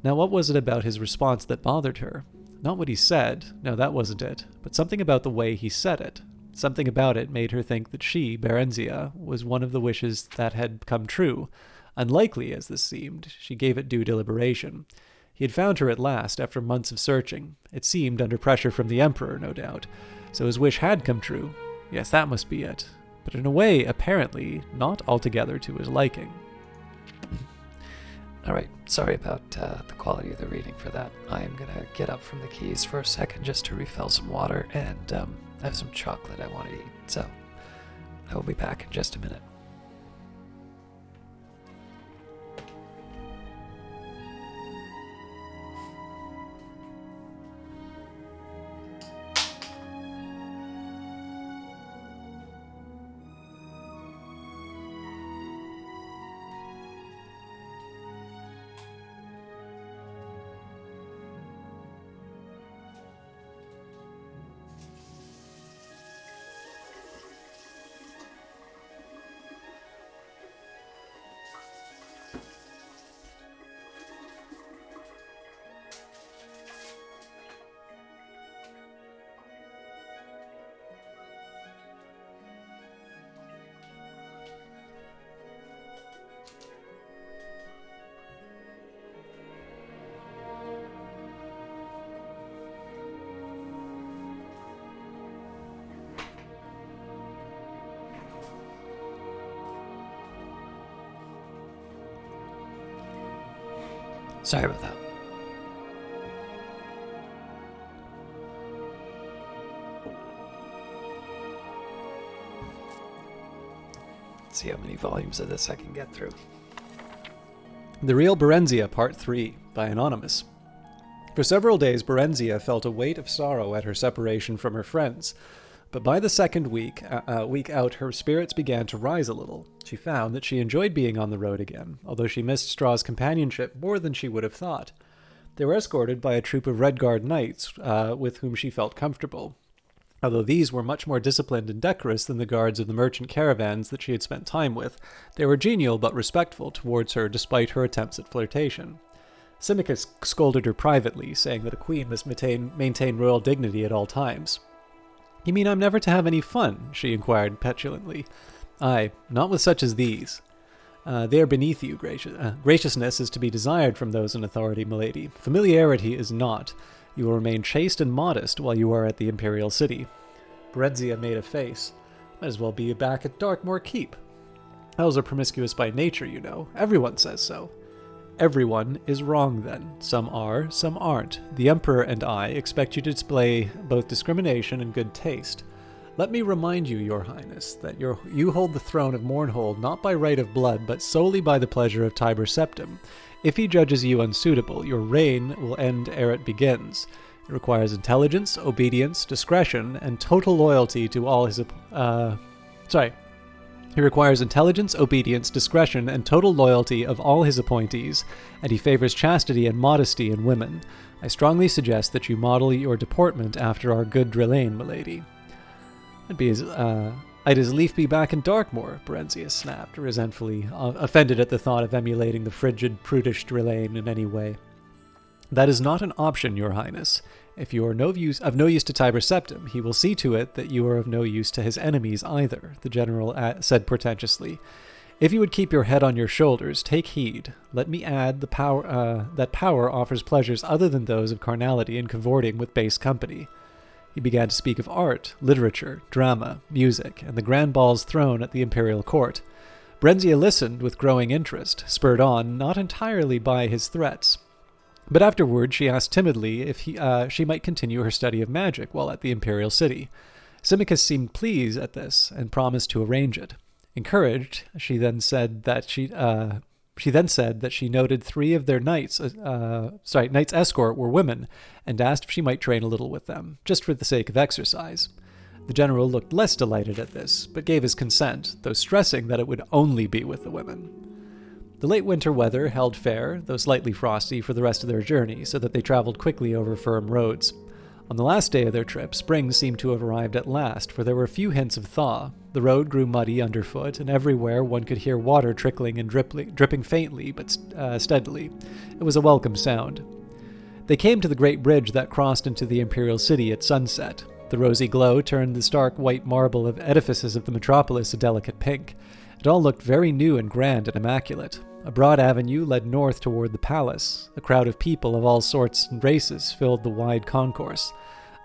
Now what was it about his response that bothered her? Not what he said, no, that wasn't it, but something about the way he said it. Something about it made her think that she, Barenziah, was one of the wishes that had come true. Unlikely as this seemed, she gave it due deliberation. He had found her at last, after months of searching. It seemed under pressure from the Emperor, no doubt. So his wish had come true. Yes, that must be it. But in a way, apparently, not altogether to his liking. Alright, sorry about the quality of the reading for that. I am going to get up from the keys for a second just to refill some water, and I have some chocolate I want to eat. So, I will be back in just a minute. Sorry about that. Let's see how many volumes of this I can get through. The Real Barenziah, Part 3, by Anonymous. For several days, Barenziah felt a weight of sorrow at her separation from her friends. But by the second week out, her spirits began to rise a little. She found that she enjoyed being on the road again, although she missed Straw's companionship more than she would have thought. They were escorted by a troop of Red Guard knights with whom she felt comfortable, although these were much more disciplined and decorous than the guards of the merchant caravans that she had spent time with. They were genial but respectful towards her despite her attempts at flirtation. Symmachus scolded her privately, saying that a queen must maintain royal dignity at all times. "You mean I'm never to have any fun?" she inquired petulantly. "Aye, not with such as these. They are beneath you. Graciousness is to be desired from those in authority, milady. Familiarity is not. You will remain chaste and modest while you are at the Imperial City." Barenziah made a face. "Might as well be back at Darkmoor Keep. Elves are promiscuous by nature, you know. Everyone says so." "Everyone is wrong, then. Some are, some aren't. The Emperor and I expect you to display both discrimination and good taste. Let me remind you, Your Highness, that you hold the throne of Mournhold not by right of blood, but solely by the pleasure of Tiber Septim. If he judges you unsuitable, your reign will end ere it begins. It requires intelligence, obedience, discretion, and total loyalty to all his... He requires intelligence, obedience, discretion, and total loyalty of all his appointees, and he favors chastity and modesty in women. I strongly suggest that you model your deportment after our good Drillane, milady." I'd as lief be back in Darkmoor," Barenziah snapped, resentfully, offended at the thought of emulating the frigid, prudish Drillane in any way. "That is not an option, Your Highness. If you are of no use to Tiber Septim, he will see to it that you are of no use to his enemies either," the general said portentously. "If you would keep your head on your shoulders, take heed. Let me add that power offers pleasures other than those of carnality and cavorting with base company." He began to speak of art, literature, drama, music, and the grand balls thrown at the imperial court. Barenziah listened with growing interest, spurred on not entirely by his threats. But afterward she asked timidly if she might continue her study of magic while at the Imperial City. Symmachus seemed pleased at this and promised to arrange it. Encouraged, she then said that she noted 3 of their knights escort were women, and asked if she might train a little with them, just for the sake of exercise. The general looked less delighted at this, but gave his consent, though stressing that it would only be with the women. The late winter weather held fair, though slightly frosty, for the rest of their journey, so that they traveled quickly over firm roads. On the last day of their trip, spring seemed to have arrived at last, for there were few hints of thaw. The road grew muddy underfoot, and everywhere one could hear water trickling and dripping faintly but steadily. It was a welcome sound. They came to the great bridge that crossed into the Imperial City at sunset. The rosy glow turned the stark white marble of edifices of the metropolis a delicate pink. It all looked very new and grand and immaculate. A broad avenue led north toward the palace. A crowd of people of all sorts and races filled the wide concourse.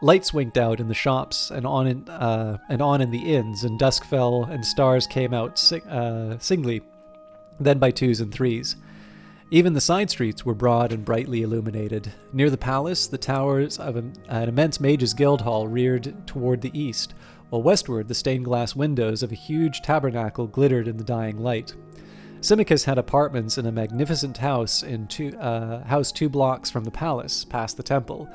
Lights winked out in the shops and on in the inns, and dusk fell and stars came out singly, then by twos and threes. Even the side streets were broad and brightly illuminated. Near the palace, the towers of an immense Mage's Guild Hall reared toward the east, while westward the stained glass windows of a huge tabernacle glittered in the dying light. Symmachus had apartments in a magnificent house two blocks from the palace, past the Temple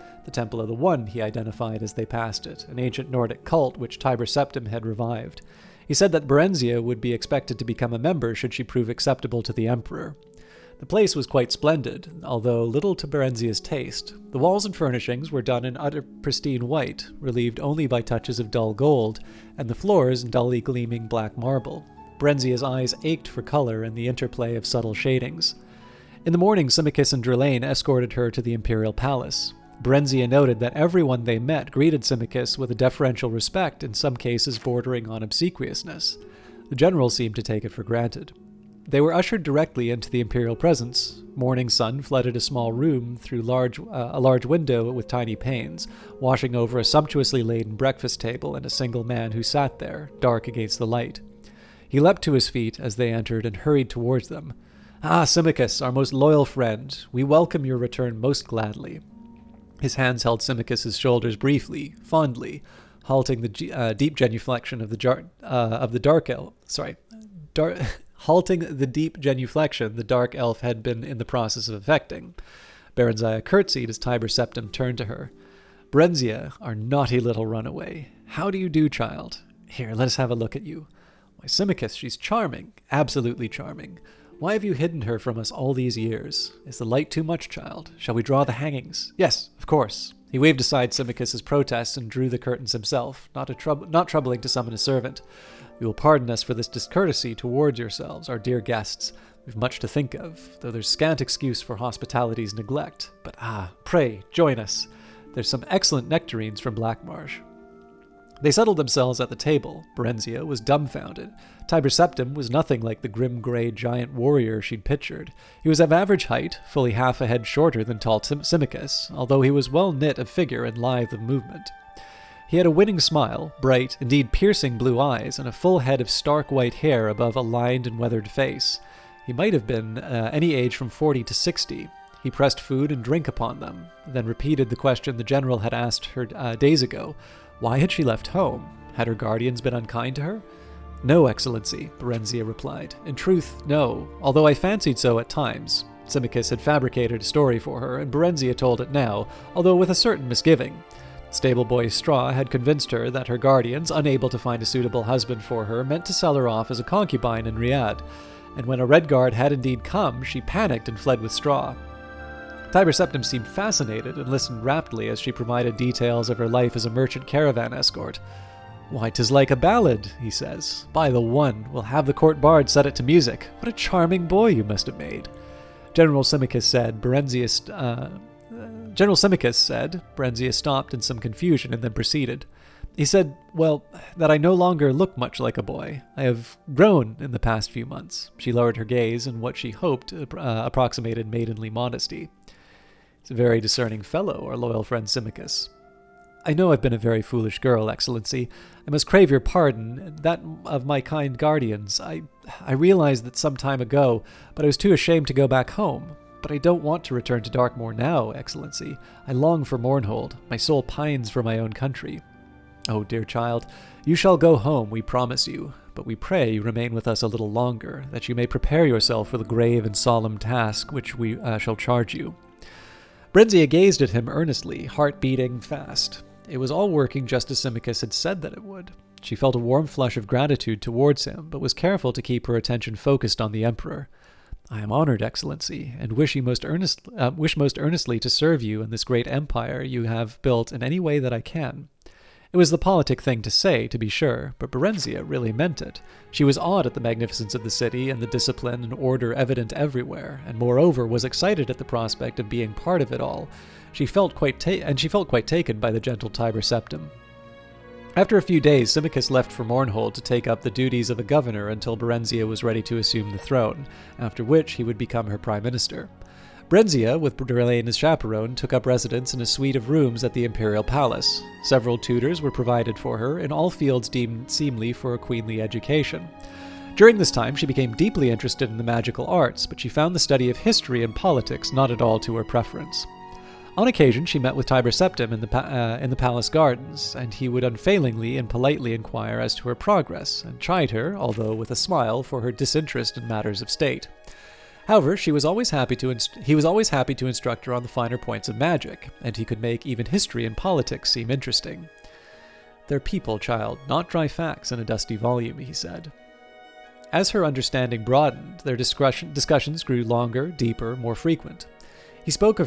of the One he identified as they passed it, an ancient Nordic cult which Tiber Septim had revived. He said that Barenziah would be expected to become a member should she prove acceptable to the Emperor. The place was quite splendid, although little to Barenziah's taste. The walls and furnishings were done in utter pristine white, relieved only by touches of dull gold, and the floors in dully gleaming black marble. Barenziah's eyes ached for color and the interplay of subtle shadings. In the morning, Symmachus and Drelane escorted her to the imperial palace. Barenziah noted that everyone they met greeted Symmachus with a deferential respect, in some cases bordering on obsequiousness. The general seemed to take it for granted. They were ushered directly into the imperial presence. Morning sun flooded a small room through a large window with tiny panes, washing over a sumptuously laden breakfast table and a single man who sat there, dark against the light. He leapt to his feet as they entered and hurried towards them. "Ah, Symmachus, our most loyal friend, we welcome your return most gladly." His hands held Symmachus's shoulders briefly, fondly, halting the deep genuflection of the dark elf. Halting the deep genuflection the dark elf had been in the process of effecting. Barenziah curtsied as Tiber Septim turned to her. "Barenziah, our naughty little runaway. How do you do, child? Here, let us have a look at you. Why, Symmachus, she's charming, absolutely charming. Why have you hidden her from us all these years? Is the light too much, child? Shall we draw the hangings? Yes, of course." He waved aside Symmachus's protests and drew the curtains himself, not troubling to summon a servant. "You will pardon us for this discourtesy towards yourselves, our dear guests. We've much to think of, though there's scant excuse for hospitality's neglect. But pray, join us. There's some excellent nectarines from Blackmarsh." They settled themselves at the table. Barenziah was dumbfounded. Tiber Septim was nothing like the grim grey giant warrior she'd pictured. He was of average height, fully half a head shorter than tall Symmachus, although he was well knit of figure and lithe of movement. He had a winning smile, bright, indeed piercing blue eyes, and a full head of stark white hair above a lined and weathered face. He might have been any age from 40 to 60. He pressed food and drink upon them, then repeated the question the general had asked her days ago. Why had she left home? Had her guardians been unkind to her? "No, Excellency," Barenziah replied. "In truth, no, although I fancied so at times." Symmachus had fabricated a story for her, and Barenziah told it now, although with a certain misgiving. Stable boy Straw had convinced her that her guardians, unable to find a suitable husband for her, meant to sell her off as a concubine in Riyadh, and when a red guard had indeed come, she panicked and fled with Straw. Tiber Septim seemed fascinated and listened raptly as she provided details of her life as a merchant caravan escort. "Why, 'tis like a ballad," he says. "By the One, we'll have the court bard set it to music. What a charming boy you must have made." General Symmachus said. Barenziah stopped in some confusion and then proceeded. He said, "Well, that I no longer look much like a boy. I have grown in the past few months." She lowered her gaze in what she hoped approximated maidenly modesty. "He's a very discerning fellow, our loyal friend Symmachus." "I know I've been a very foolish girl, Excellency. I must crave your pardon, that of my kind guardians. I realized that some time ago, but I was too ashamed to go back home. But I don't want to return to Darkmoor now, Excellency. I long for Mournhold. My soul pines for my own country." "Oh, dear child, you shall go home, we promise you. But we pray you remain with us a little longer, that you may prepare yourself for the grave and solemn task which we shall charge you." Barenziah gazed at him earnestly, heart beating fast. It was all working just as Symmachus had said that it would. She felt a warm flush of gratitude towards him, but was careful to keep her attention focused on the Emperor. I am honored, Excellency, and wish most earnestly to serve you and this great empire you have built in any way that I can. It was the politic thing to say, to be sure, but Barenziah really meant it. She was awed at the magnificence of the city and the discipline and order evident everywhere, and moreover was excited at the prospect of being part of it all. She felt quite taken by the gentle Tiber Septim. After a few days, Symmachus left for Mournhold to take up the duties of a governor until Barenziah was ready to assume the throne, after which he would become her prime minister. Barenziah, with Durlane as chaperone, took up residence in a suite of rooms at the Imperial Palace. Several tutors were provided for her in all fields deemed seemly for a queenly education. During this time, she became deeply interested in the magical arts, but she found the study of history and politics not at all to her preference. On occasion, she met with Tiber Septim in the palace gardens, and he would unfailingly and politely inquire as to her progress, and chide her, although with a smile, for her disinterest in matters of state. However, he was always happy to instruct her on the finer points of magic, and he could make even history and politics seem interesting. "They're people, child, not dry facts in a dusty volume," he said. As her understanding broadened, their discussions grew longer, deeper, more frequent. He spoke to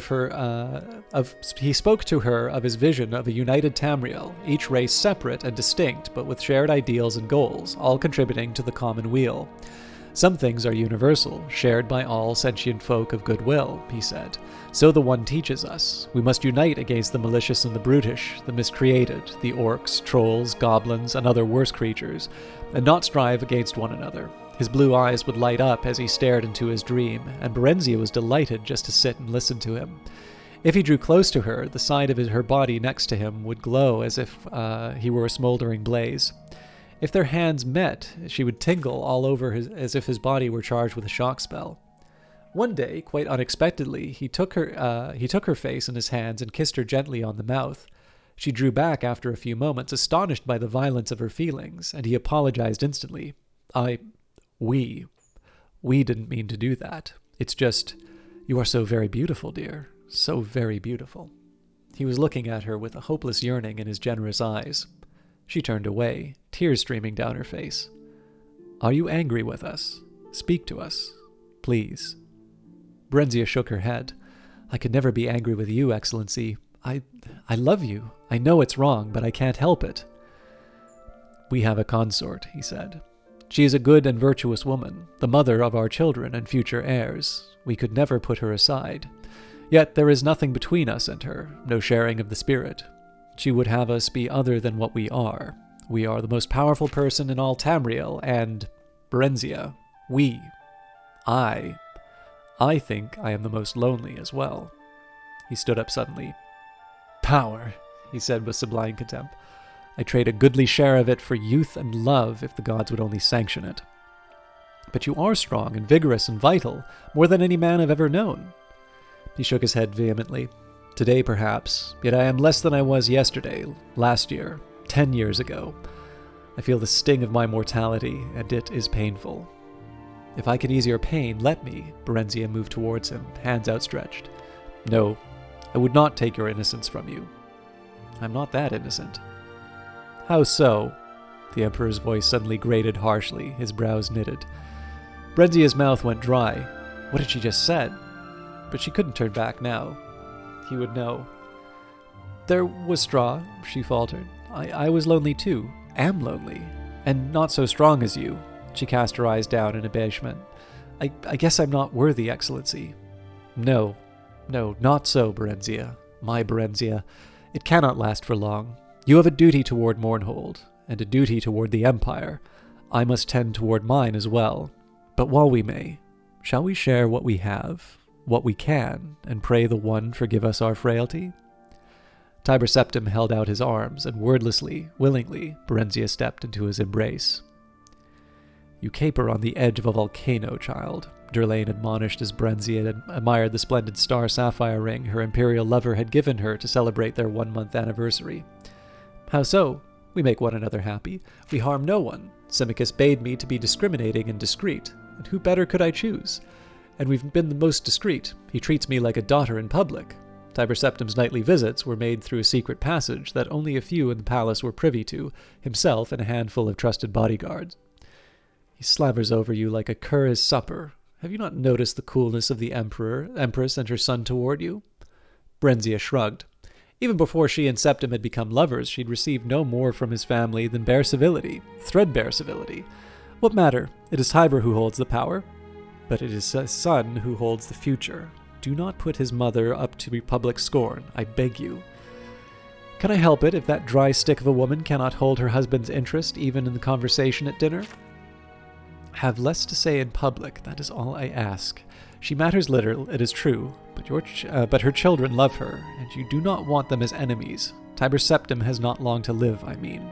her of his vision of a united Tamriel, each race separate and distinct, but with shared ideals and goals, all contributing to the common weal. "Some things are universal, shared by all sentient folk of goodwill," he said. "So the One teaches us. We must unite against the malicious and the brutish, the miscreated, the orcs, trolls, goblins, and other worse creatures, and not strive against one another." His blue eyes would light up as he stared into his dream, and Barenziah was delighted just to sit and listen to him. If he drew close to her, the side of her body next to him would glow as if he were a smoldering blaze. If their hands met, she would tingle all over as if his body were charged with a shock spell. One day, quite unexpectedly, he took her face in his hands and kissed her gently on the mouth. She drew back after a few moments, astonished by the violence of her feelings, and he apologized instantly. We didn't mean to do that. It's just, you are so very beautiful, dear. So very beautiful." He was looking at her with a hopeless yearning in his generous eyes. She turned away, tears streaming down her face. "Are you angry with us? Speak to us, please." Barenziah shook her head. "I could never be angry with you, Excellency. I love you. I know it's wrong, but I can't help it." "We have a consort," he said. "She is a good and virtuous woman, the mother of our children and future heirs. We could never put her aside. Yet there is nothing between us and her, no sharing of the spirit. She would have us be other than what we are. We are the most powerful person in all Tamriel, and Barenziah, I think I am the most lonely as well." He stood up suddenly. "Power," he said with sublime contempt. "I trade a goodly share of it for youth and love if the gods would only sanction it." "But you are strong and vigorous and vital, more than any man I've ever known." He shook his head vehemently. "Today, perhaps, yet I am less than I was yesterday, last year, 10 years ago. I feel the sting of my mortality, and it is painful." "If I can ease your pain, let me." Barenziah moved towards him, hands outstretched. "No, I would not take your innocence from you. I'm not that innocent." "How so?" The Emperor's voice suddenly grated harshly, his brows knitted. Barenziah's mouth went dry. What had she just said? But she couldn't turn back now. He would know. "There was straw," she faltered. I was lonely too. Am lonely. And not so strong as you." She cast her eyes down in abasement. I guess I'm not worthy, Excellency." No, not so, Barenziah. My Barenziah. It cannot last for long. You have a duty toward Mournhold, and a duty toward the Empire. I must tend toward mine as well. But while we may, shall we share what we have, what we can, and pray the One forgive us our frailty?" Tiber Septim held out his arms, and wordlessly, willingly, Barenziah stepped into his embrace. "You caper on the edge of a volcano, child," Durlane admonished as Barenziah admired the splendid star sapphire ring her imperial lover had given her to celebrate their 1-month anniversary. "How so? We make one another happy. We harm no one. Symmachus bade me to be discriminating and discreet, and who better could I choose? And we've been the most discreet. He treats me like a daughter in public." Tiber Septim's nightly visits were made through a secret passage that only a few in the palace were privy to, himself and a handful of trusted bodyguards. "He slavers over you like a cur his supper, Have you not noticed the coolness of the Empress and her son toward you? Barenziah shrugged. Even before she and Septim had become lovers, she'd received no more from his family than bare civility, threadbare civility. What matter? It is Tiber who holds the power, but it is his son who holds the future. Do not put his mother up to public scorn, I beg you. Can I help it if that dry stick of a woman cannot hold her husband's interest even in the conversation at dinner? Have less to say in public, that is all I ask. She matters little, it is true, but her children love her, and you do not want them as enemies. Tiber Septim has not long to live, I mean.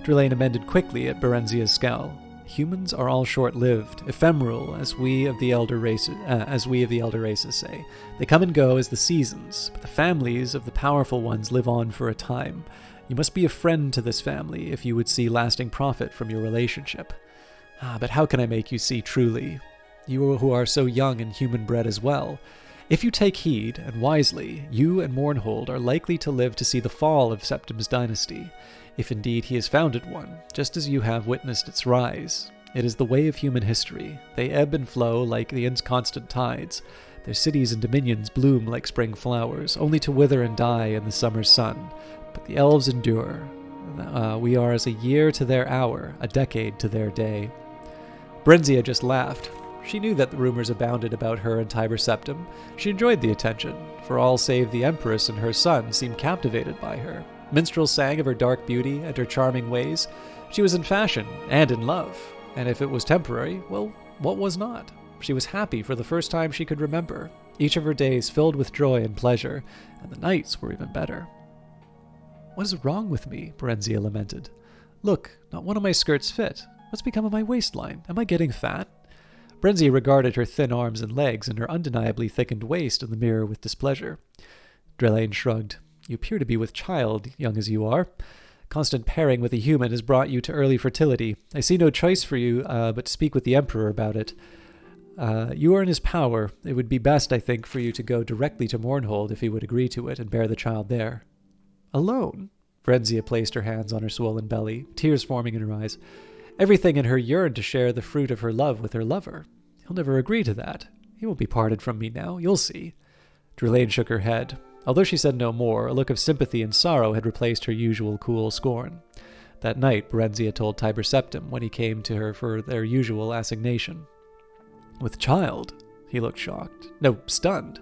Drelane amended quickly at Barenziah's scowl. Humans are all short-lived, ephemeral, as we of the elder races say. They come and go as the seasons, but the families of the powerful ones live on for a time. You must be a friend to this family if you would see lasting profit from your relationship. But how can I make you see truly? You who are so young and human-bred as well. If you take heed, and wisely, you and Mournhold are likely to live to see the fall of Septim's dynasty, if indeed he has founded one, just as you have witnessed its rise. It is the way of human history. They ebb and flow like the inconstant tides. Their cities and dominions bloom like spring flowers, only to wither and die in the summer's sun. But the elves endure. We are as a year to their hour, a decade to their day. Barenziah just laughed. She knew that the rumors abounded about her and Tiber Septim. She enjoyed the attention, for all save the Empress and her son seemed captivated by her. Minstrels sang of her dark beauty and her charming ways. She was in fashion and in love, and if it was temporary, well, what was not? She was happy for the first time she could remember, each of her days filled with joy and pleasure, and the nights were even better. What is wrong with me? Barenziah lamented. Look, not one of my skirts fit. What's become of my waistline? Am I getting fat? Barenziah regarded her thin arms and legs and her undeniably thickened waist in the mirror with displeasure. Drelane shrugged. You appear to be with child, young as you are. Constant pairing with a human has brought you to early fertility. I see no choice for you but to speak with the Emperor about it. You are in his power. It would be best, I think, for you to go directly to Mournhold if he would agree to it and bear the child there. Alone? Barenziah placed her hands on her swollen belly, tears forming in her eyes. Everything in her yearned to share the fruit of her love with her lover. He'll never agree to that. He won't be parted from me now, you'll see. Drelane shook her head. Although she said no more, a look of sympathy and sorrow had replaced her usual cool scorn. That night, Barenziah told Tiber Septim when he came to her for their usual assignation. With child? He looked shocked. No, stunned.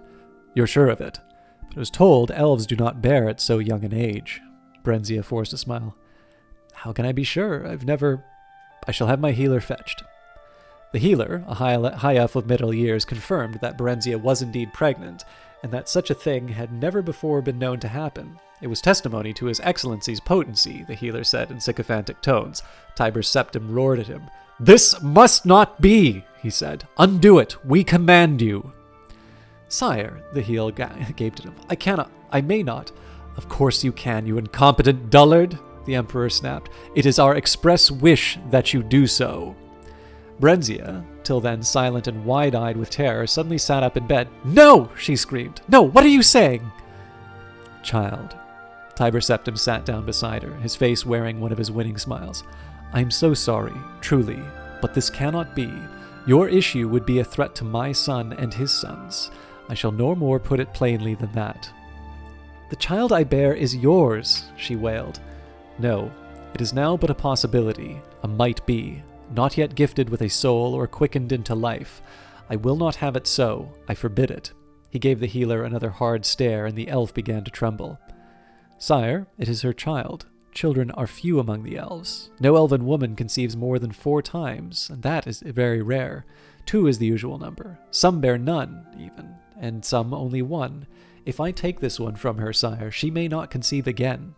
You're sure of it? But I was told elves do not bear at so young an age. Barenziah forced a smile. How can I be sure? I shall have my healer fetched. The healer, a high elf of middle years, confirmed that Barenziah was indeed pregnant, and that such a thing had never before been known to happen. It was testimony to his excellency's potency, the healer said in sycophantic tones. Tiber Septim roared at him. This must not be, he said. Undo it. We command you. Sire, the healer gaped at him. I may not. Of course you can, you incompetent dullard, the Emperor snapped. It is our express wish that you do so. Barenziah, till then silent and wide-eyed with terror, suddenly sat up in bed. No, she screamed. No, what are you saying? Child. Tiber Septim sat down beside her, his face wearing one of his winning smiles. I'm so sorry, truly, but this cannot be. Your issue would be a threat to my son and his sons. I shall no more put it plainly than that. The child I bear is yours, she wailed. No, it is now but a possibility, a might be, not yet gifted with a soul or quickened into life. I will not have it so. I forbid it. He gave the healer another hard stare, and the elf began to tremble. Sire, it is her child. Children are few among the elves. No elven woman conceives more than 4 times, and that is very rare. 2 is the usual number. Some bear none, even, and some only 1. If I take this one from her, sire, she may not conceive again.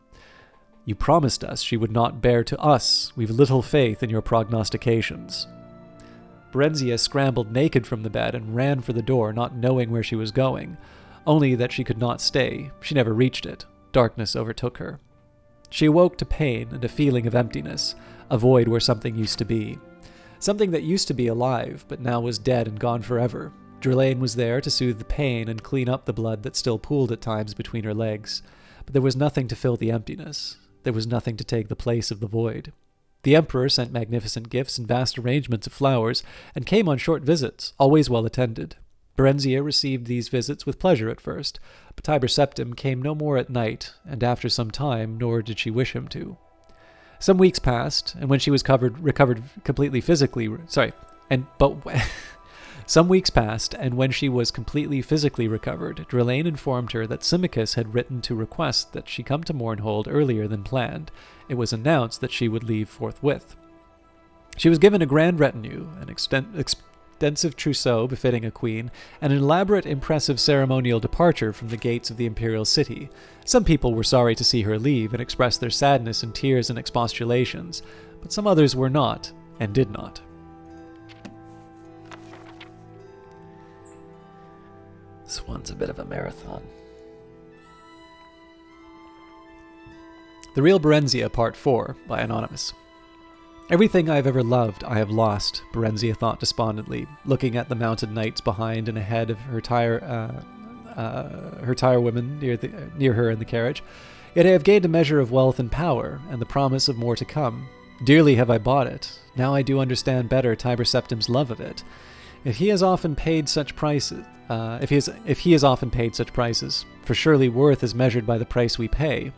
You promised us she would not bear to us. We've little faith in your prognostications. Barenziah scrambled naked from the bed and ran for the door, not knowing where she was going. Only that she could not stay. She never reached it. Darkness overtook her. She awoke to pain and a feeling of emptiness, a void where something used to be. Something that used to be alive, but now was dead and gone forever. Drelane was there to soothe the pain and clean up the blood that still pooled at times between her legs. But there was nothing to fill the emptiness. There was nothing to take the place of the void. The emperor sent magnificent gifts and vast arrangements of flowers, and came on short visits, always well attended. Barenziah received these visits with pleasure at first, but Tiber Septim came no more at night, and after some time, nor did she wish him to. Some weeks passed, and when she was recovered completely physically, some weeks passed, and when she was completely physically recovered, Drelane informed her that Symmachus had written to request that she come to Mournhold earlier than planned. It was announced that she would leave forthwith. She was given a grand retinue, an extensive trousseau befitting a queen, and an elaborate, impressive ceremonial departure from the gates of the Imperial City. Some people were sorry to see her leave and expressed their sadness in tears and expostulations, but some others were not, and did not. This one's a bit of a marathon. The Real Barenziah, Part 4, by Anonymous. Everything I have ever loved, I have lost, Barenziah thought despondently, looking at the mounted knights behind and ahead of her tirewomen near her in the carriage. Yet I have gained a measure of wealth and power, and the promise of more to come. Dearly have I bought it. Now I do understand better Tiber Septim's love of it. If he has often paid such prices, for surely worth is measured by the price we pay.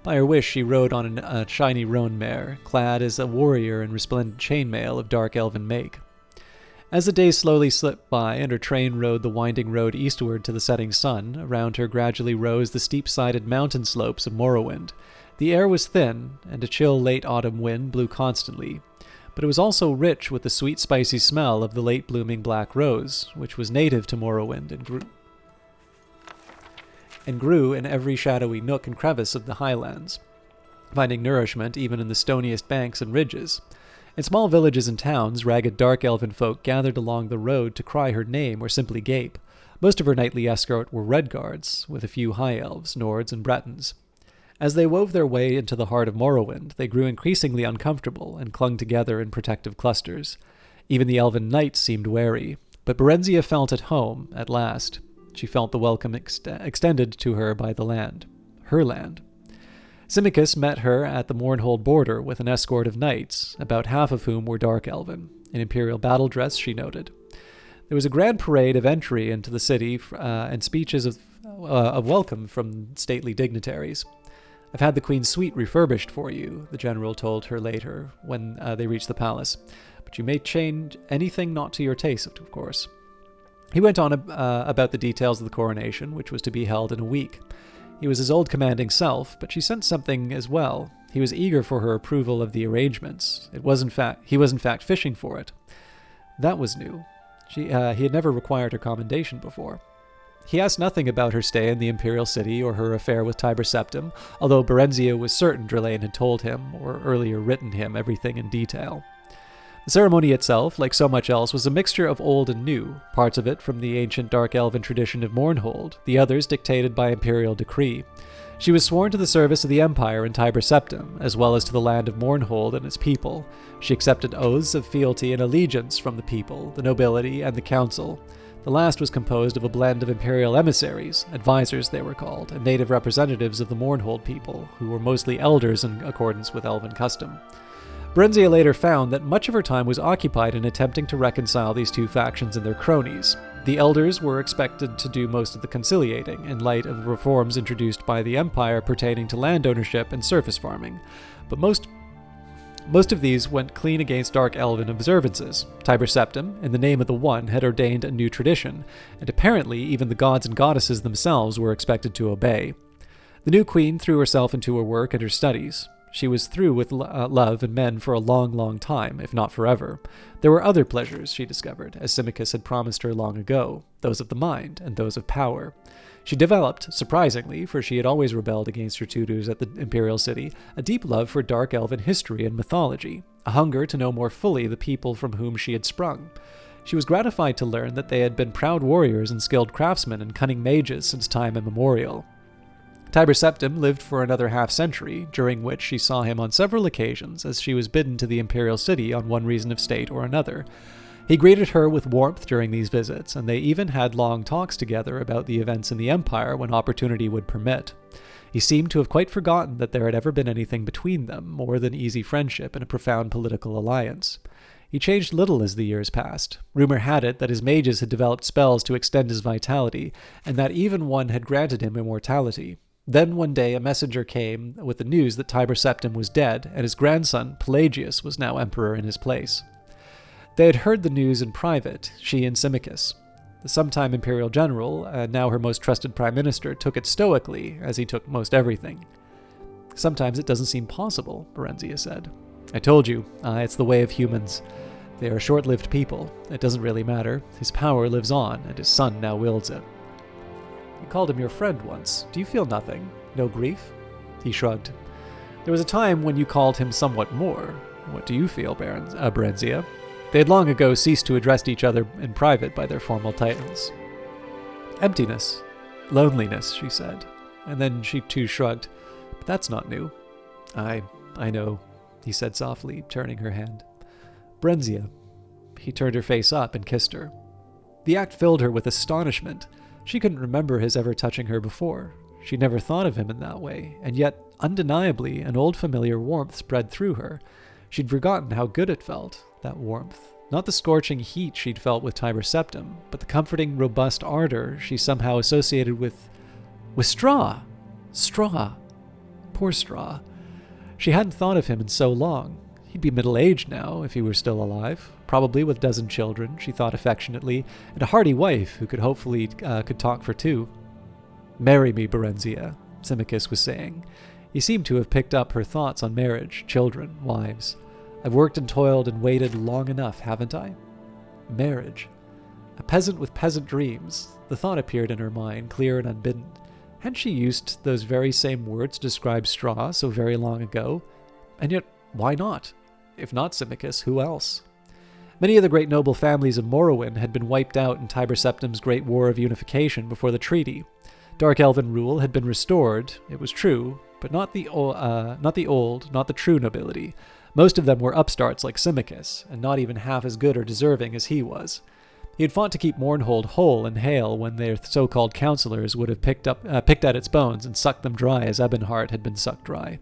By her wish, she rode on a shiny roan mare, clad as a warrior in resplendent chainmail of dark elven make. As the days slowly slipped by and her train rode the winding road eastward to the setting sun, around her gradually rose the steep-sided mountain slopes of Morrowind. The air was thin, and a chill late autumn wind blew constantly, but it was also rich with the sweet spicy smell of the late-blooming black rose, which was native to Morrowind and grew in every shadowy nook and crevice of the highlands, finding nourishment even in the stoniest banks and ridges. In small villages and towns, ragged dark elven folk gathered along the road to cry her name or simply gape. Most of her nightly escort were Redguards, with a few high elves, Nords, and Bretons. As they wove their way into the heart of Morrowind, they grew increasingly uncomfortable and clung together in protective clusters. Even the elven knights seemed wary, but Barenziah felt at home, at last. She felt the welcome extended to her by the land. Her land. Symmachus met her at the Mournhold border with an escort of knights, about half of whom were dark elven, in imperial battle dress, she noted. There was a grand parade of entry into the city and speeches of welcome from stately dignitaries. I've had the Queen's suite refurbished for you, the general told her later when they reached the palace. But you may change anything not to your taste, of course. He went on about the details of the coronation, which was to be held in a week. He was his old commanding self, but she sensed something as well. He was eager for her approval of the arrangements. He was in fact fishing for it. That was new. He had never required her commendation before. He asked nothing about her stay in the Imperial City or her affair with Tiber Septim, although Barenziah was certain Drelane had told him, or earlier written him, everything in detail. The ceremony itself, like so much else, was a mixture of old and new, parts of it from the ancient dark elven tradition of Mournhold, the others dictated by imperial decree. She was sworn to the service of the Empire in Tiber Septim, as well as to the land of Mournhold and its people. She accepted oaths of fealty and allegiance from the people, the nobility, and the council. The last was composed of a blend of imperial emissaries, advisors they were called, and native representatives of the Mournhold people, who were mostly elders in accordance with elven custom. Barenziah later found that much of her time was occupied in attempting to reconcile these two factions and their cronies. The elders were expected to do most of the conciliating, in light of the reforms introduced by the Empire pertaining to land ownership and surface farming, but most of these went clean against dark elven observances. Tiber Septim, in the name of the One, had ordained a new tradition, and apparently even the gods and goddesses themselves were expected to obey. The new queen threw herself into her work and her studies. She was through with love and men for a long, long time, if not forever. There were other pleasures, she discovered, as Symmachus had promised her long ago, those of the mind and those of power. She developed, surprisingly, for she had always rebelled against her tutors at the Imperial City, a deep love for dark elven history and mythology, a hunger to know more fully the people from whom she had sprung. She was gratified to learn that they had been proud warriors and skilled craftsmen and cunning mages since time immemorial. Tiber Septim lived for another half-century, during which she saw him on several occasions, as she was bidden to the Imperial City on one reason of state or another. He greeted her with warmth during these visits, and they even had long talks together about the events in the Empire when opportunity would permit. He seemed to have quite forgotten that there had ever been anything between them more than easy friendship and a profound political alliance. He changed little as the years passed. Rumor had it that his mages had developed spells to extend his vitality, and that even one had granted him immortality. Then one day a messenger came with the news that Tiber Septim was dead, and his grandson, Pelagius, was now emperor in his place. They had heard the news in private, she and Symmachus. The sometime imperial general, now her most trusted prime minister, took it stoically, as he took most everything. Sometimes it doesn't seem possible, Barenziah said. I told you, it's the way of humans. They are short-lived people. It doesn't really matter. His power lives on, and his son now wields it. You called him your friend once. Do you feel nothing? No grief? He shrugged. There was a time when you called him somewhat more. What do you feel, Barenziah? They had long ago ceased to address each other in private by their formal titles. Emptiness. Loneliness, she said. And then she too shrugged. But that's not new. I know, he said softly, turning her hand. Barenziah. He turned her face up and kissed her. The act filled her with astonishment. She couldn't remember his ever touching her before. She'd never thought of him in that way, and yet, undeniably, an old familiar warmth spread through her. She'd forgotten how good it felt, that warmth. Not the scorching heat she'd felt with Tiber Septim, but the comforting, robust ardor she somehow associated with Straw! Straw! Poor Straw. She hadn't thought of him in so long. He'd be middle-aged now, if he were still alive, probably with a dozen children, she thought affectionately, and a hearty wife who could hopefully could talk for two. Marry me, Barenziah, Symmachus was saying. He seemed to have picked up her thoughts on marriage, children, wives. I've worked and toiled and waited long enough, haven't I? Marriage. A peasant with peasant dreams. The thought appeared in her mind, clear and unbidden. Hadn't she used those very same words to describe straw so very long ago? And yet, why not? If not Symmachus, who else? Many of the great noble families of Morrowind had been wiped out in Tiber Septim's Great War of Unification before the treaty. Dark Elven rule had been restored, it was true, but not the true nobility. Most of them were upstarts like Symmachus, and not even half as good or deserving as he was. He had fought to keep Mournhold whole and hale when their so-called counselors would have picked at its bones and sucked them dry as Ebonheart had been sucked dry.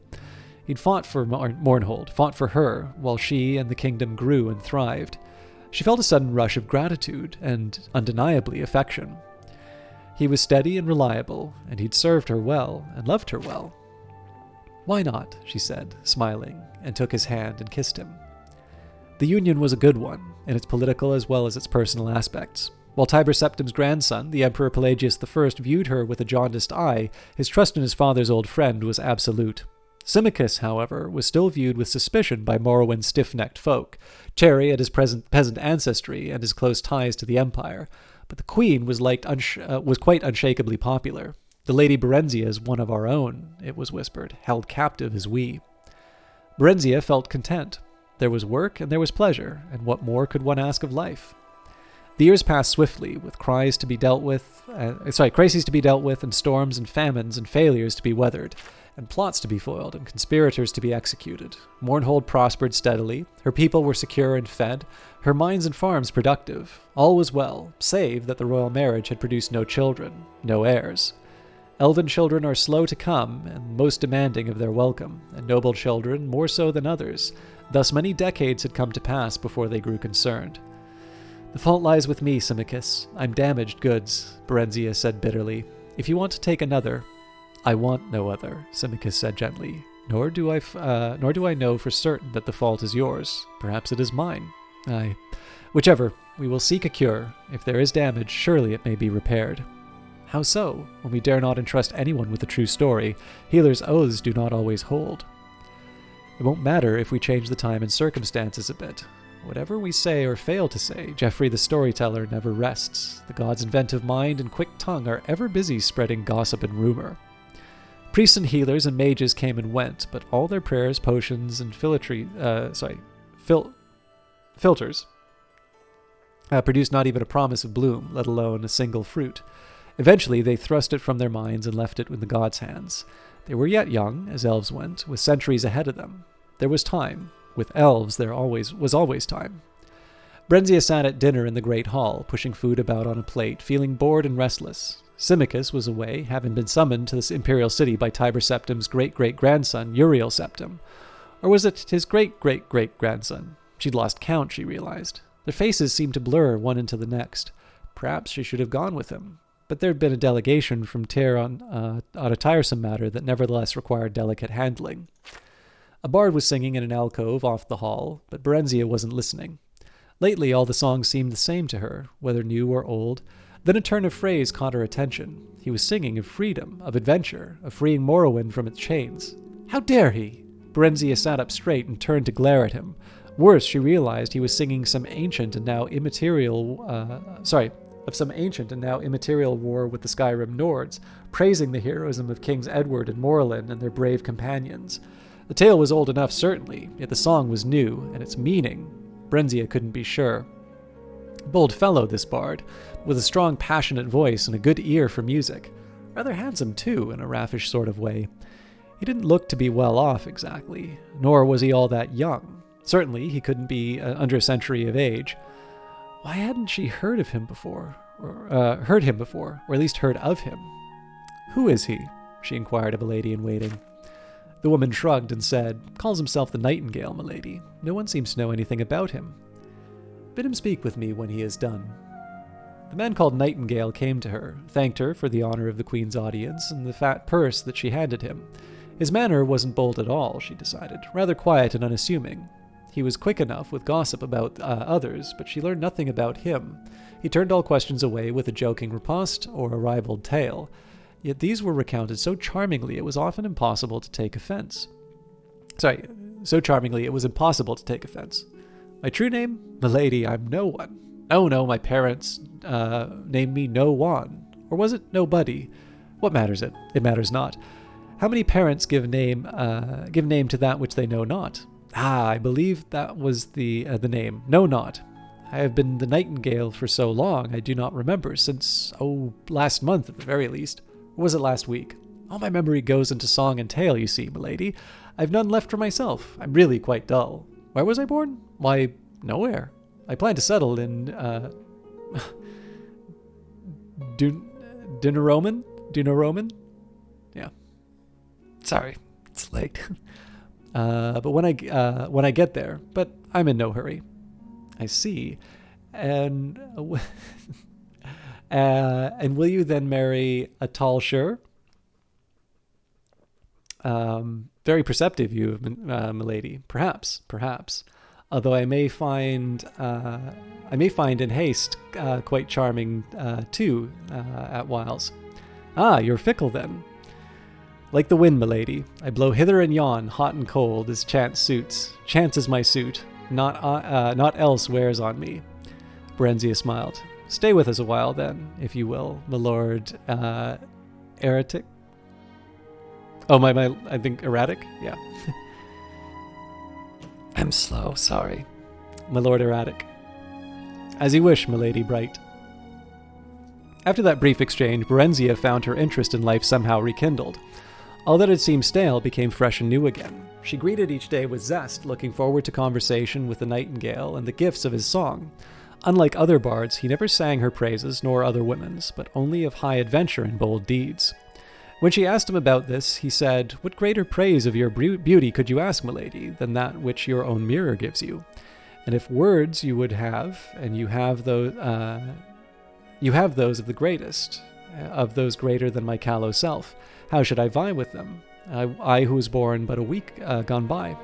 He'd fought for Mournhold, fought for her, while she and the kingdom grew and thrived. She felt a sudden rush of gratitude and, undeniably, affection. He was steady and reliable, and he'd served her well and loved her well. Why not, she said, smiling, and took his hand and kissed him. The union was a good one, in its political as well as its personal aspects. While Tiber Septim's grandson, the Emperor Pelagius I, viewed her with a jaundiced eye, his trust in his father's old friend was absolute. Symmachus, however, was still viewed with suspicion by Morrowind's stiff-necked folk, chary at his peasant ancestry and his close ties to the Empire, but the Queen was quite unshakably popular. The Lady Barenziah is one of our own, it was whispered, held captive as we. Barenziah felt content. There was work and there was pleasure, and what more could one ask of life? The years passed swiftly, with crises to be dealt with, and storms and famines and failures to be weathered, and plots to be foiled, and conspirators to be executed. Mournhold prospered steadily, her people were secure and fed, her mines and farms productive. All was well, save that the royal marriage had produced no children, no heirs. Elven children are slow to come, and most demanding of their welcome, and noble children more so than others. Thus many decades had come to pass before they grew concerned. The fault lies with me, Symmachus. I'm damaged goods, Barenziah said bitterly. If you want to take another... I want no other, Symmachus said gently. Nor do I know for certain that the fault is yours. Perhaps it is mine. Aye. Whichever, we will seek a cure. If there is damage, surely it may be repaired. How so? When we dare not entrust anyone with a true story, healers' oaths do not always hold. It won't matter if we change the time and circumstances a bit. Whatever we say or fail to say, Geoffrey the storyteller never rests. The god's inventive mind and quick tongue are ever busy spreading gossip and rumor. Priests and healers and mages came and went, but all their prayers, potions, and filters produced not even a promise of bloom, let alone a single fruit. Eventually, they thrust it from their minds and left it in the gods' hands. They were yet young, as elves went, with centuries ahead of them. There was time. With elves, there was always time. Barenziah sat at dinner in the great hall, pushing food about on a plate, feeling bored and restless. Symmachus was away, having been summoned to this Imperial City by Tiber Septim's great-great-grandson, Uriel Septim. Or was it his great-great-great-grandson? She'd lost count, she realized. Their faces seemed to blur one into the next. Perhaps she should have gone with him. But there had been a delegation from Tyr on a tiresome matter that nevertheless required delicate handling. A bard was singing in an alcove off the hall, but Barenziah wasn't listening. Lately, all the songs seemed the same to her, whether new or old. Then a turn of phrase caught her attention. He was singing of freedom, of adventure, of freeing Morrowind from its chains. How dare he? Barenziah sat up straight and turned to glare at him. Worse, she realized he was singing some ancient and now immaterial war with the Skyrim Nords, praising the heroism of Kings Edward and Morlin and their brave companions. The tale was old enough, certainly, yet the song was new, and its meaning, Barenziah couldn't be sure. Bold fellow, this bard, with a strong, passionate voice and a good ear for music. Rather handsome, too, in a raffish sort of way. He didn't look to be well off, exactly, nor was he all that young. Certainly, he couldn't be under a century of age. Why hadn't she heard of him before? Or at least heard of him? Who is he? She inquired of a lady in waiting. The woman shrugged and said, "Calls himself the Nightingale, milady. No one seems to know anything about him. Bid him speak with me when he is done." The man called Nightingale came to her, thanked her for the honor of the Queen's audience and the fat purse that she handed him. His manner wasn't bold at all, she decided, rather quiet and unassuming. He was quick enough with gossip about others, but she learned nothing about him. He turned all questions away with a joking riposte or a ribald tale. Yet these were recounted so charmingly it was impossible to take offense. "My true name? Milady, I'm no one. Oh no, my parents named me No One. Or was it Nobody? What matters it? It matters not. How many parents give name to that which they know not? Ah, I believe that was the name. Know not. I have been the Nightingale for so long, I do not remember, since, last month at the very least. Or was it last week? All my memory goes into song and tale, you see, milady. I've none left for myself. I'm really quite dull. Where was I born? Why, nowhere. I plan to settle in, Dunaroman? Yeah. Sorry, it's late. But when I get there, but I'm in no hurry. I see. And and will you then marry a tall sure? Very perceptive, you, milady. Perhaps. Although I may find in haste quite charming too at whiles. Ah, you're fickle then. Like the wind, milady, I blow hither and yon, hot and cold, as chance suits. Chance is my suit, not else wears on me. Barenziah smiled. Stay with us a while, then, if you will, my lord, Erratic? Oh, I think erratic? Yeah. I'm slow, sorry. My lord erratic. As you wish, milady bright. After that brief exchange, Barenziah found her interest in life somehow rekindled. All that had seemed stale became fresh and new again. She greeted each day with zest, looking forward to conversation with the Nightingale and the gifts of his song. Unlike other bards, he never sang her praises nor other women's, but only of high adventure and bold deeds. When she asked him about this, he said, "What greater praise of your beauty could you ask, milady, than that which your own mirror gives you? And if words you would have, and you have those of the greatest, of those greater than my callow self, how should I vie with them? I who was born but a week gone by."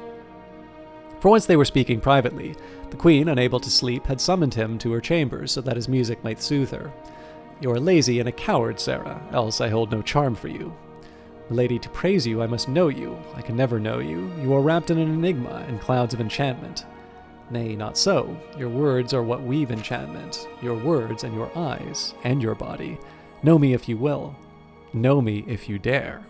For once they were speaking privately. The Queen, unable to sleep, had summoned him to her chambers so that his music might soothe her. "You are lazy and a coward, Sarah, else I hold no charm for you. Milady, to praise you, I must know you. I can never know you. You are wrapped in an enigma and clouds of enchantment. Nay, not so. Your words are what weave enchantment. Your words and your eyes, and your body. Know me if you will. Know me if you dare."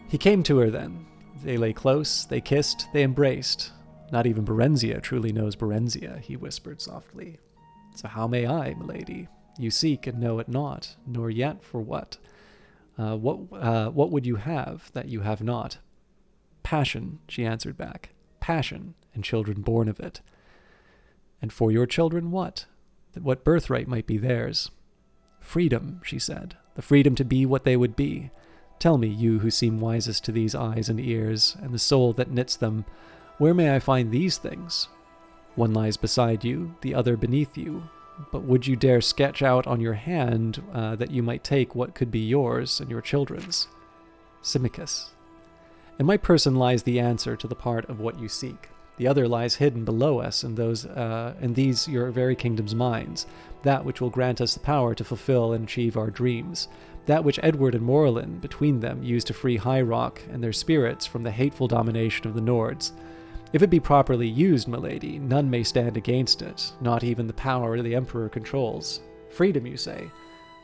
He came to her then. They lay close, they kissed, they embraced. "Not even Barenziah truly knows Barenziah," he whispered softly. "So how may I, milady? You seek and know it not, nor yet for what. What would you have that you have not?" "Passion," she answered back. "Passion, and children born of it." "And for your children what? What birthright might be theirs?" Freedom, she said, the freedom to be what they would be. Tell me, you who seem wisest to these eyes and ears, and the soul that knits them, where may I find these things? One lies beside you, the other beneath you. But would you dare sketch out on your hand that you might take what could be yours and your children's? Symmachus. In my person lies the answer to the part of what you seek. The other lies hidden below us in these your very kingdom's minds, that which will grant us the power to fulfill and achieve our dreams, that which Edward and Morlin between them used to free High Rock and their spirits from the hateful domination of the Nords. If it be properly used, milady, none may stand against it, not even the power the Emperor controls. Freedom, you say?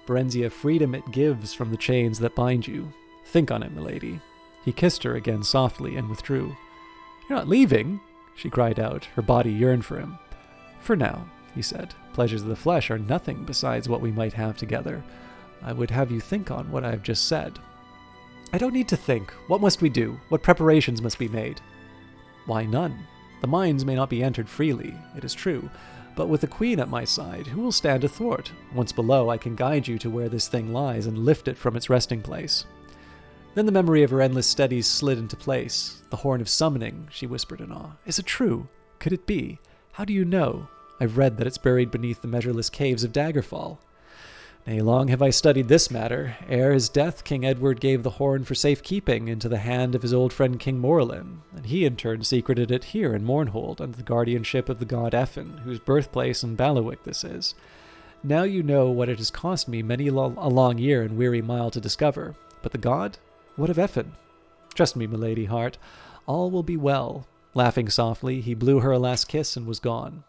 Barenziah, freedom it gives from the chains that bind you. Think on it, milady. He kissed her again softly and withdrew. You're not leaving? She cried out. Her body yearned for him. For now, he said. Pleasures of the flesh are nothing besides what we might have together. I would have you think on what I have just said. I don't need to think. What must we do? What preparations must be made? Why, none. The mines may not be entered freely, it is true, but with the queen at my side, who will stand athwart? Once below, I can guide you to where this thing lies and lift it from its resting place. Then the memory of her endless studies slid into place. The horn of summoning, she whispered in awe. Is it true? Could it be? How do you know? I've read that it's buried beneath the measureless caves of Daggerfall. Nay, long have I studied this matter. Ere his death, King Edward gave the horn for safekeeping into the hand of his old friend King Morlin, and he in turn secreted it here in Mournhold under the guardianship of the god Effin, whose birthplace in Bailiwick this is. Now you know what it has cost me many a long year and weary mile to discover. But the god? What of Effin? Trust me, milady heart, all will be well. Laughing softly, he blew her a last kiss and was gone.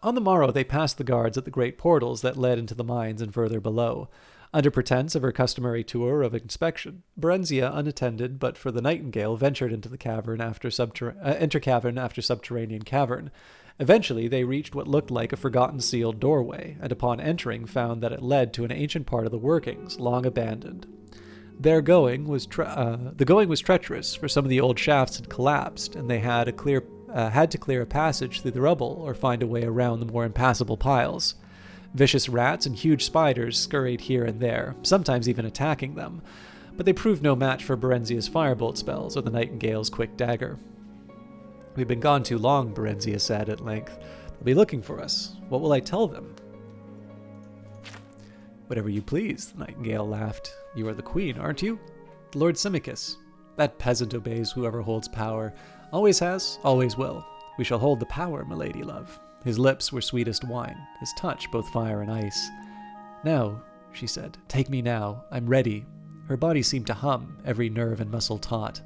On the morrow they passed the guards at the great portals that led into the mines and further below. Under pretense of her customary tour of inspection, Barenziah, unattended but for the Nightingale, ventured into the cavern after subterranean cavern. Eventually they reached what looked like a forgotten sealed doorway, and upon entering found that it led to an ancient part of the workings, long abandoned. The going was treacherous, for some of the old shafts had collapsed, and they had to clear a passage through the rubble or find a way around the more impassable piles. Vicious rats and huge spiders scurried here and there, sometimes even attacking them, but they proved no match for Barenziah's firebolt spells or the Nightingale's quick dagger. We've been gone too long, Barenziah said at length. They'll be looking for us. What will I tell them? Whatever you please, the Nightingale laughed. You are the queen, aren't you? Lord Symmachus. That peasant obeys whoever holds power. Always has, always will. We shall hold the power, milady love. His lips were sweetest wine, his touch both fire and ice. Now, she said, take me now. I'm ready. Her body seemed to hum, every nerve and muscle taut.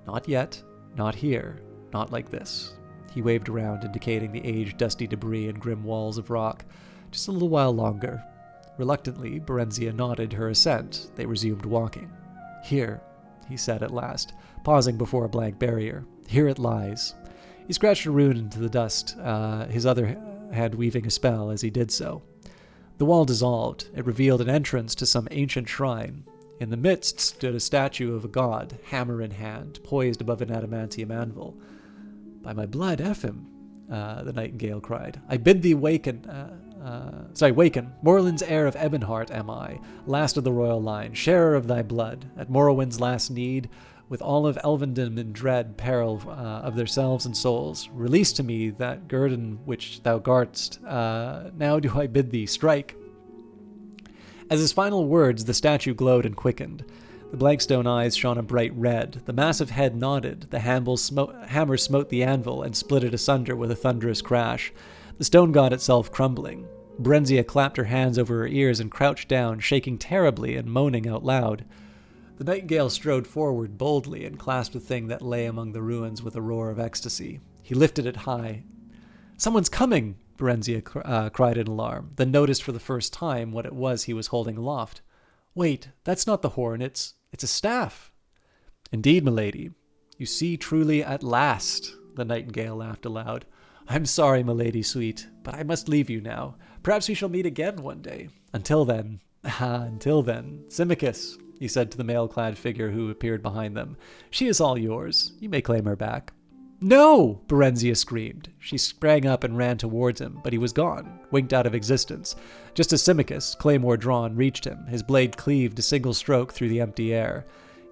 Not yet, not here, not like this. He waved around, indicating the aged, dusty debris and grim walls of rock. Just a little while longer. Reluctantly, Barenziah nodded her assent. They resumed walking. Here, he said at last, pausing before a blank barrier. Here it lies. He scratched a rune into the dust, his other hand weaving a spell as he did so. The wall dissolved. It revealed an entrance to some ancient shrine. In the midst stood a statue of a god, hammer in hand, poised above an adamantium anvil. By my blood, Ephim, the Nightingale cried, I bid thee waken. Morlin's heir of Ebonheart am I, last of the royal line, sharer of thy blood, at Morrowind's last need, with all of Elvendom in dread peril of their selves and souls. Release to me that guerdon which thou gardst. Now do I bid thee strike. As his final words, the statue glowed and quickened. The blank stone eyes shone a bright red. The massive head nodded. The hammer smote the anvil and split it asunder with a thunderous crash, the stone god itself crumbling. Barenziah clapped her hands over her ears and crouched down, shaking terribly and moaning out loud. The Nightingale strode forward boldly and clasped the thing that lay among the ruins with a roar of ecstasy. He lifted it high. Someone's coming, Barenziah cried in alarm, then noticed for the first time what it was he was holding aloft. Wait, that's not the horn, it's a staff. Indeed, milady, you see truly at last, the Nightingale laughed aloud. I'm sorry, milady sweet, but I must leave you now. Perhaps we shall meet again one day. Until then, Symmachus, he said to the mail-clad figure who appeared behind them. She is all yours. You may claim her back. No! Barenziah screamed. She sprang up and ran towards him, but he was gone, winked out of existence. Just as Symmachus, claymore drawn, reached him, his blade cleaved a single stroke through the empty air.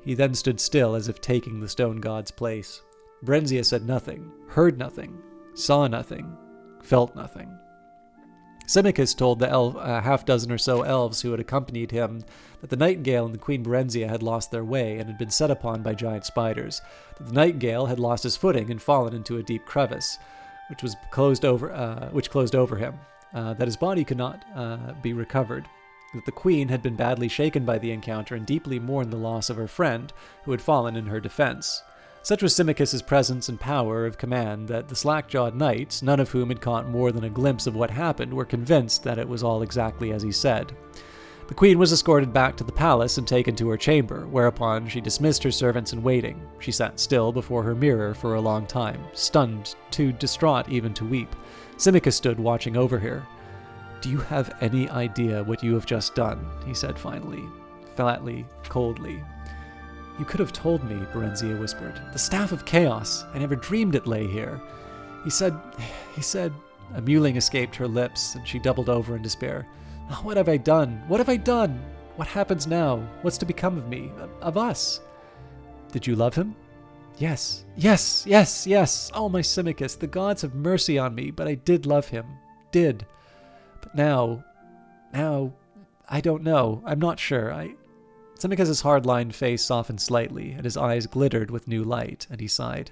He then stood still as if taking the stone god's place. Barenziah said nothing, heard nothing, saw nothing, felt nothing. Symmachus told the half dozen or so elves who had accompanied him that the Nightingale and the Queen Barenziah had lost their way and had been set upon by giant spiders, that the Nightingale had lost his footing and fallen into a deep crevice, which closed over him, that his body could not be recovered, that the Queen had been badly shaken by the encounter and deeply mourned the loss of her friend, who had fallen in her defense. Such was Symmachus's presence and power of command that the slack-jawed knights, none of whom had caught more than a glimpse of what happened, were convinced that it was all exactly as he said. The queen was escorted back to the palace and taken to her chamber, whereupon she dismissed her servants in waiting. She sat still before her mirror for a long time, stunned, too distraught even to weep. Symmachus stood watching over her. "Do you have any idea what you have just done?" he said finally, flatly, coldly. "You could have told me," Barenziah whispered. "The Staff of Chaos. I never dreamed it lay here." He said, a mewling escaped her lips, and she doubled over in despair. "Oh, what have I done? What have I done? What happens now? What's to become of me? Of us?" "Did you love him?" Yes. Oh, my Symmachus, the gods have mercy on me, but I did love him. Did. But now, I don't know. I'm not sure. Symmachus's hard-lined face softened slightly, and his eyes glittered with new light, and he sighed.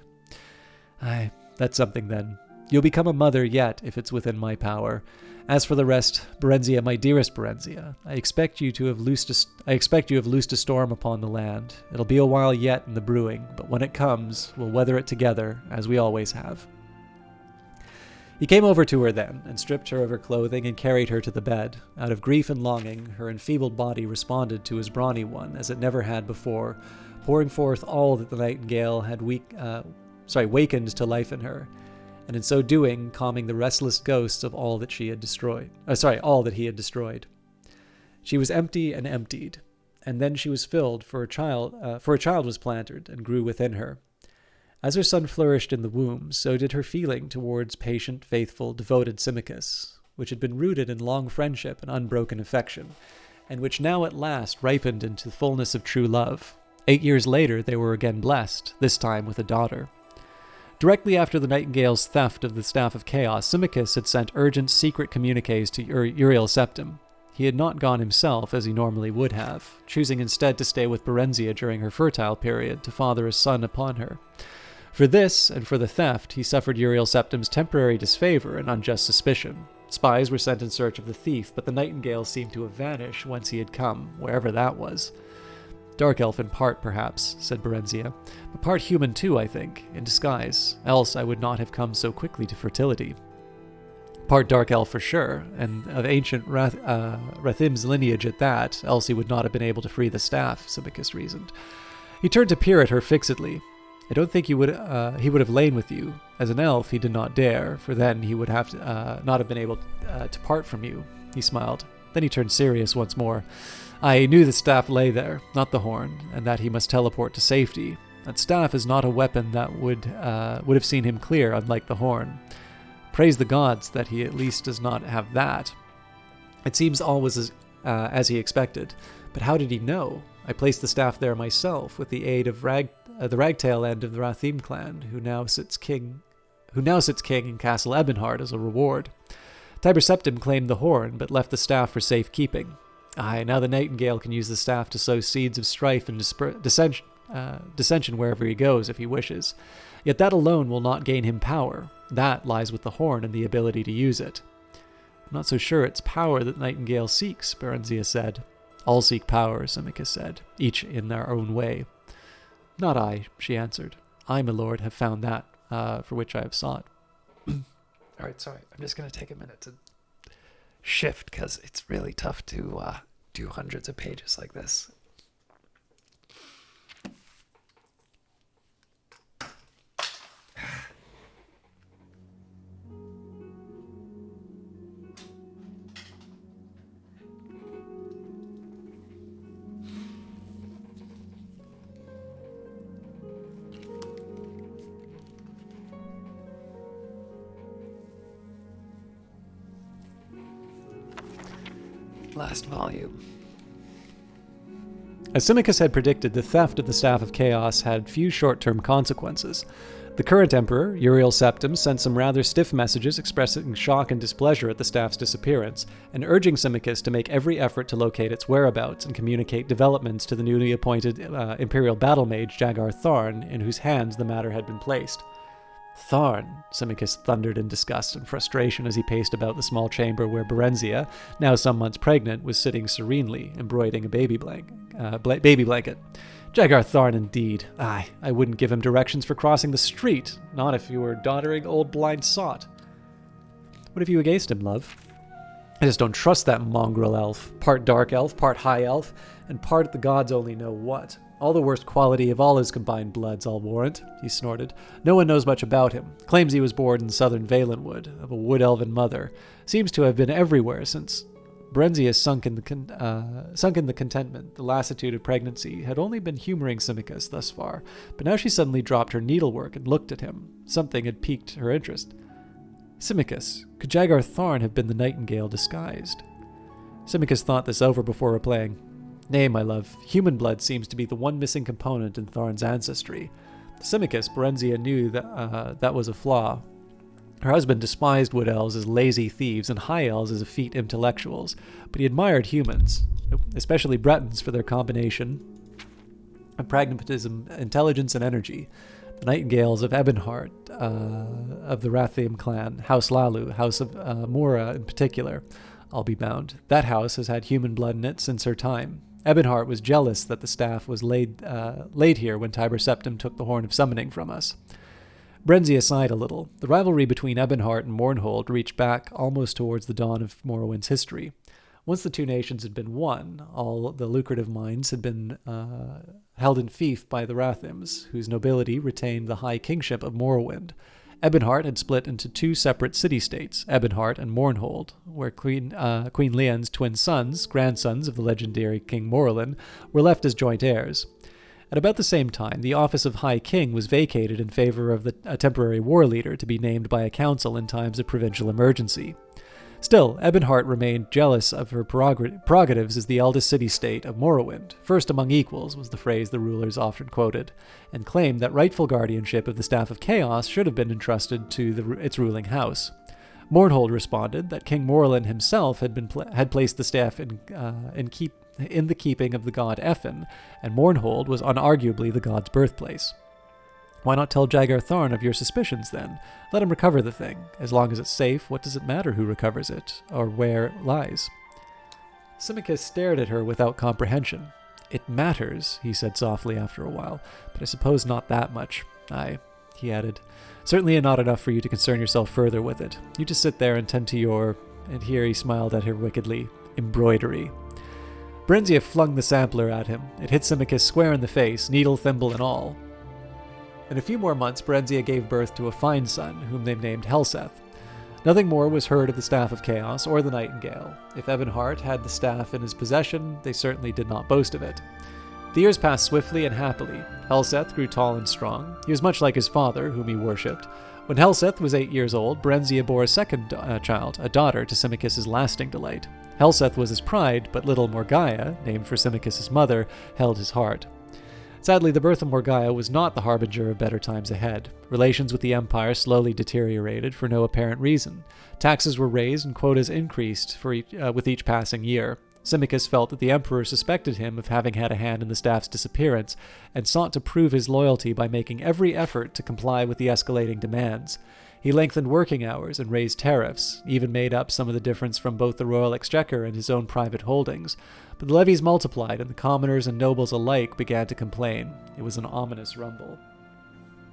That's something then. You'll become a mother yet, if it's within my power. As for the rest, Barenziah, my dearest Barenziah, I expect you have loosed a storm upon the land. It'll be a while yet in the brewing, but when it comes, we'll weather it together, as we always have. He came over to her then, and stripped her of her clothing and carried her to the bed. Out of grief and longing, her enfeebled body responded to his brawny one, as it never had before, pouring forth all that the nightingale had wakened to life in her, and in so doing, calming the restless ghosts of all that he had destroyed. She was empty and emptied, and then she was filled, for a child was planted and grew within her. As her son flourished in the womb, so did her feeling towards patient, faithful, devoted Symmachus, which had been rooted in long friendship and unbroken affection, and which now at last ripened into the fullness of true love. 8 years later, they were again blessed, this time with a daughter. Directly after the Nightingale's theft of the Staff of Chaos, Symmachus had sent urgent secret communiques to Uriel Septim. He had not gone himself, as he normally would have, choosing instead to stay with Barenziah during her fertile period to father a son upon her. For this, and for the theft, he suffered Uriel Septim's temporary disfavor and unjust suspicion. Spies were sent in search of the thief, but the Nightingale seemed to have vanished whence he had come, wherever that was. "Dark elf in part, perhaps," said Barenziah, "but part human too, I think, in disguise, else I would not have come so quickly to fertility." "Part dark elf for sure, and of ancient Rathim's lineage at that, else he would not have been able to free the staff," Symmachus reasoned. He turned to peer at her fixedly. "I don't think he would have lain with you. As an elf, he did not dare, for then he would have not have been able to part from you." He smiled. Then he turned serious once more. "I knew the staff lay there, not the horn, and that he must teleport to safety. That staff is not a weapon that would have seen him clear, unlike the horn. Praise the gods that he at least does not have that. It seems all was as he expected. But how did he know? I placed the staff there myself, with the aid of the ragtail end of the Rathim clan, who now sits king in Castle Ebonheart as a reward. Tiber Septim claimed the horn, but left the staff for safekeeping. Now the Nightingale can use the staff to sow seeds of strife and dissension wherever he goes, if he wishes. Yet that alone will not gain him power. That lies with the horn and the ability to use it." "I'm not so sure it's power that Nightingale seeks," Barenziah said. "All seek power," Symmachus said, "each in their own way." "Not I," she answered. "I, my lord, have found that for which I have sought." All right, sorry. I'm just going to take a minute to shift because it's really tough to do hundreds of pages like this. last volume. As Symmachus had predicted, the theft of the Staff of Chaos had few short-term consequences. The current emperor, Uriel Septim, sent some rather stiff messages expressing shock and displeasure at the staff's disappearance, and urging Symmachus to make every effort to locate its whereabouts and communicate developments to the newly appointed Imperial battle mage Jagar Tharn, in whose hands the matter had been placed. Tharn, Symmachus thundered in disgust and frustration as he paced about the small chamber where Barenziah, now some months pregnant, was sitting serenely, embroidering a baby blanket. Jagar Tharn, indeed. Aye, I wouldn't give him directions for crossing the street, not if you were a doddering old blind sot. What have you against him, love? I just don't trust that mongrel elf. Part dark elf, part high elf, and part the gods only know what. All the worst quality of all his combined bloods, I'll warrant, he snorted. No one knows much about him. Claims he was born in southern Valenwood, of a wood-elven mother. Seems to have been everywhere since Barenziah sunk in the contentment. The lassitude of pregnancy had only been humoring Symmachus thus far, but now she suddenly dropped her needlework and looked at him. Something had piqued her interest. Symmachus, could Jagar Tharn have been the nightingale disguised? Symmachus thought this over before replying. Nay, my love, human blood seems to be the one missing component in Tharn's ancestry. To Symmachus, Barenziah knew that that was a flaw. Her husband despised wood elves as lazy thieves and high elves as effete intellectuals, but he admired humans, especially Bretons, for their combination of pragmatism, intelligence, and energy. The Nightingales of Ebonheart, of the Rathiam clan, House Lalu, House of Mora in particular, I'll be bound. That house has had human blood in it since her time. Ebonheart was jealous that the staff was laid here when Tiber Septim took the Horn of Summoning from us. Barenziah sighed a little. The rivalry between Ebonheart and Mournhold reached back almost towards the dawn of Morrowind's history. Once the two nations had been won, all the lucrative mines had been held in fief by the Rathims, whose nobility retained the high kingship of Morrowind. Ebonheart had split into two separate city-states, Ebonheart and Mournhold, where Queen Leon's twin sons, grandsons of the legendary King Morlin, were left as joint heirs. At about the same time, the office of High King was vacated in favor of a temporary war leader to be named by a council in times of provincial emergency. Still, Ebonheart remained jealous of her prerogatives as the eldest city-state of Morrowind. First among equals was the phrase the rulers often quoted, and claimed that rightful guardianship of the Staff of Chaos should have been entrusted to its ruling house. Mournhold responded that King Morlin himself had placed the staff in the keeping of the god Effin, and Mournhold was unarguably the god's birthplace. Why not tell Jagar Tharn of your suspicions, then? Let him recover the thing. As long as it's safe, what does it matter who recovers it, or where it lies? Symmachus stared at her without comprehension. It matters, he said softly after a while, but I suppose not that much. Aye, he added. Certainly not enough for you to concern yourself further with it. You just sit there and tend to your, and here he smiled at her wickedly, embroidery. Barenziah flung the sampler at him. It hit Symmachus square in the face, needle, thimble, and all. In a few more months, Barenziah gave birth to a fine son, whom they named Helseth. Nothing more was heard of the Staff of Chaos or the Nightingale. If Ebonheart had the staff in his possession, they certainly did not boast of it. The years passed swiftly and happily. Helseth grew tall and strong. He was much like his father, whom he worshipped. When Helseth was 8 years old, Barenziah bore a second child, a daughter, to Symmachus' lasting delight. Helseth was his pride, but little Morgaiah, named for Symmachus' mother, held his heart. Sadly, the birth of Morgaiah was not the harbinger of better times ahead. Relations with the Empire slowly deteriorated for no apparent reason. Taxes were raised and quotas increased with each passing year. Symmachus felt that the Emperor suspected him of having had a hand in the staff's disappearance, and sought to prove his loyalty by making every effort to comply with the escalating demands. He lengthened working hours and raised tariffs, even made up some of the difference from both the royal exchequer and his own private holdings. But the levies multiplied, and the commoners and nobles alike began to complain. It was an ominous rumble.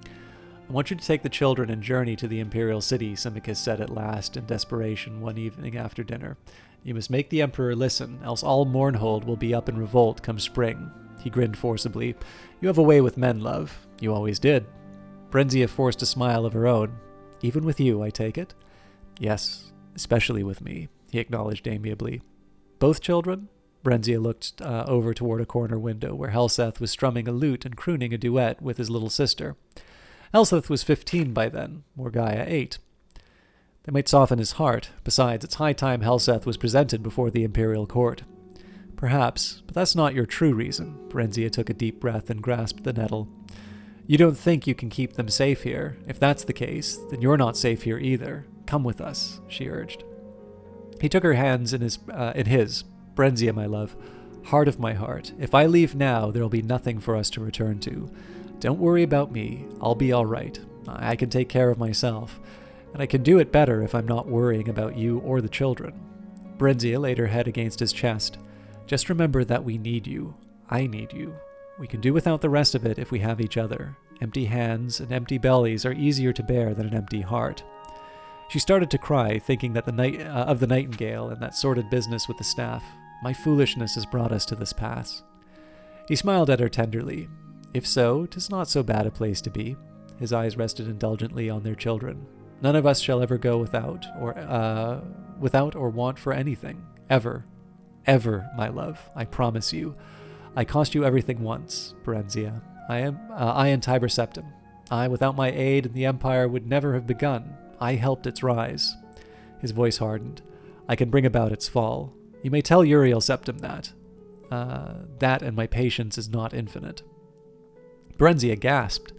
I want you to take the children and journey to the Imperial City, Symmachus said at last, in desperation, one evening after dinner. You must make the Emperor listen, else all Mournhold will be up in revolt come spring. He grinned forcibly. You have a way with men, love. You always did. Barenziah forced a smile of her own. Even with you, I take it? Yes, especially with me, he acknowledged amiably. Both children? Barenziah looked over toward a corner window where Helseth was strumming a lute and crooning a duet with his little sister. Helseth was 15 by then, Morgaiah 8. They might soften his heart. Besides, it's high time Helseth was presented before the Imperial Court. Perhaps, but that's not your true reason. Barenziah took a deep breath and grasped the nettle. You don't think you can keep them safe here. If that's the case, then you're not safe here either. Come with us, she urged. He took her hands in his. Barenziah, my love, heart of my heart, if I leave now, there'll be nothing for us to return to. Don't worry about me. I'll be all right. I can take care of myself. And I can do it better if I'm not worrying about you or the children. Barenziah laid her head against his chest. Just remember that we need you. I need you. We can do without the rest of it if we have each other. Empty hands and empty bellies are easier to bear than an empty heart. She started to cry, thinking that of the nightingale and that sordid business with the staff. My foolishness has brought us to this pass. He smiled at her tenderly. If so, 'tis not so bad a place to be. His eyes rested indulgently on their children. None of us shall ever go without or want for anything. Ever. Ever, my love. I promise you. I cost you everything once, Barenziah. I and Tiber Septim. Without my aid, the Empire would never have begun. I helped its rise. His voice hardened. I can bring about its fall. You may tell Uriel Septim that. That and my patience is not infinite. Barenziah gasped.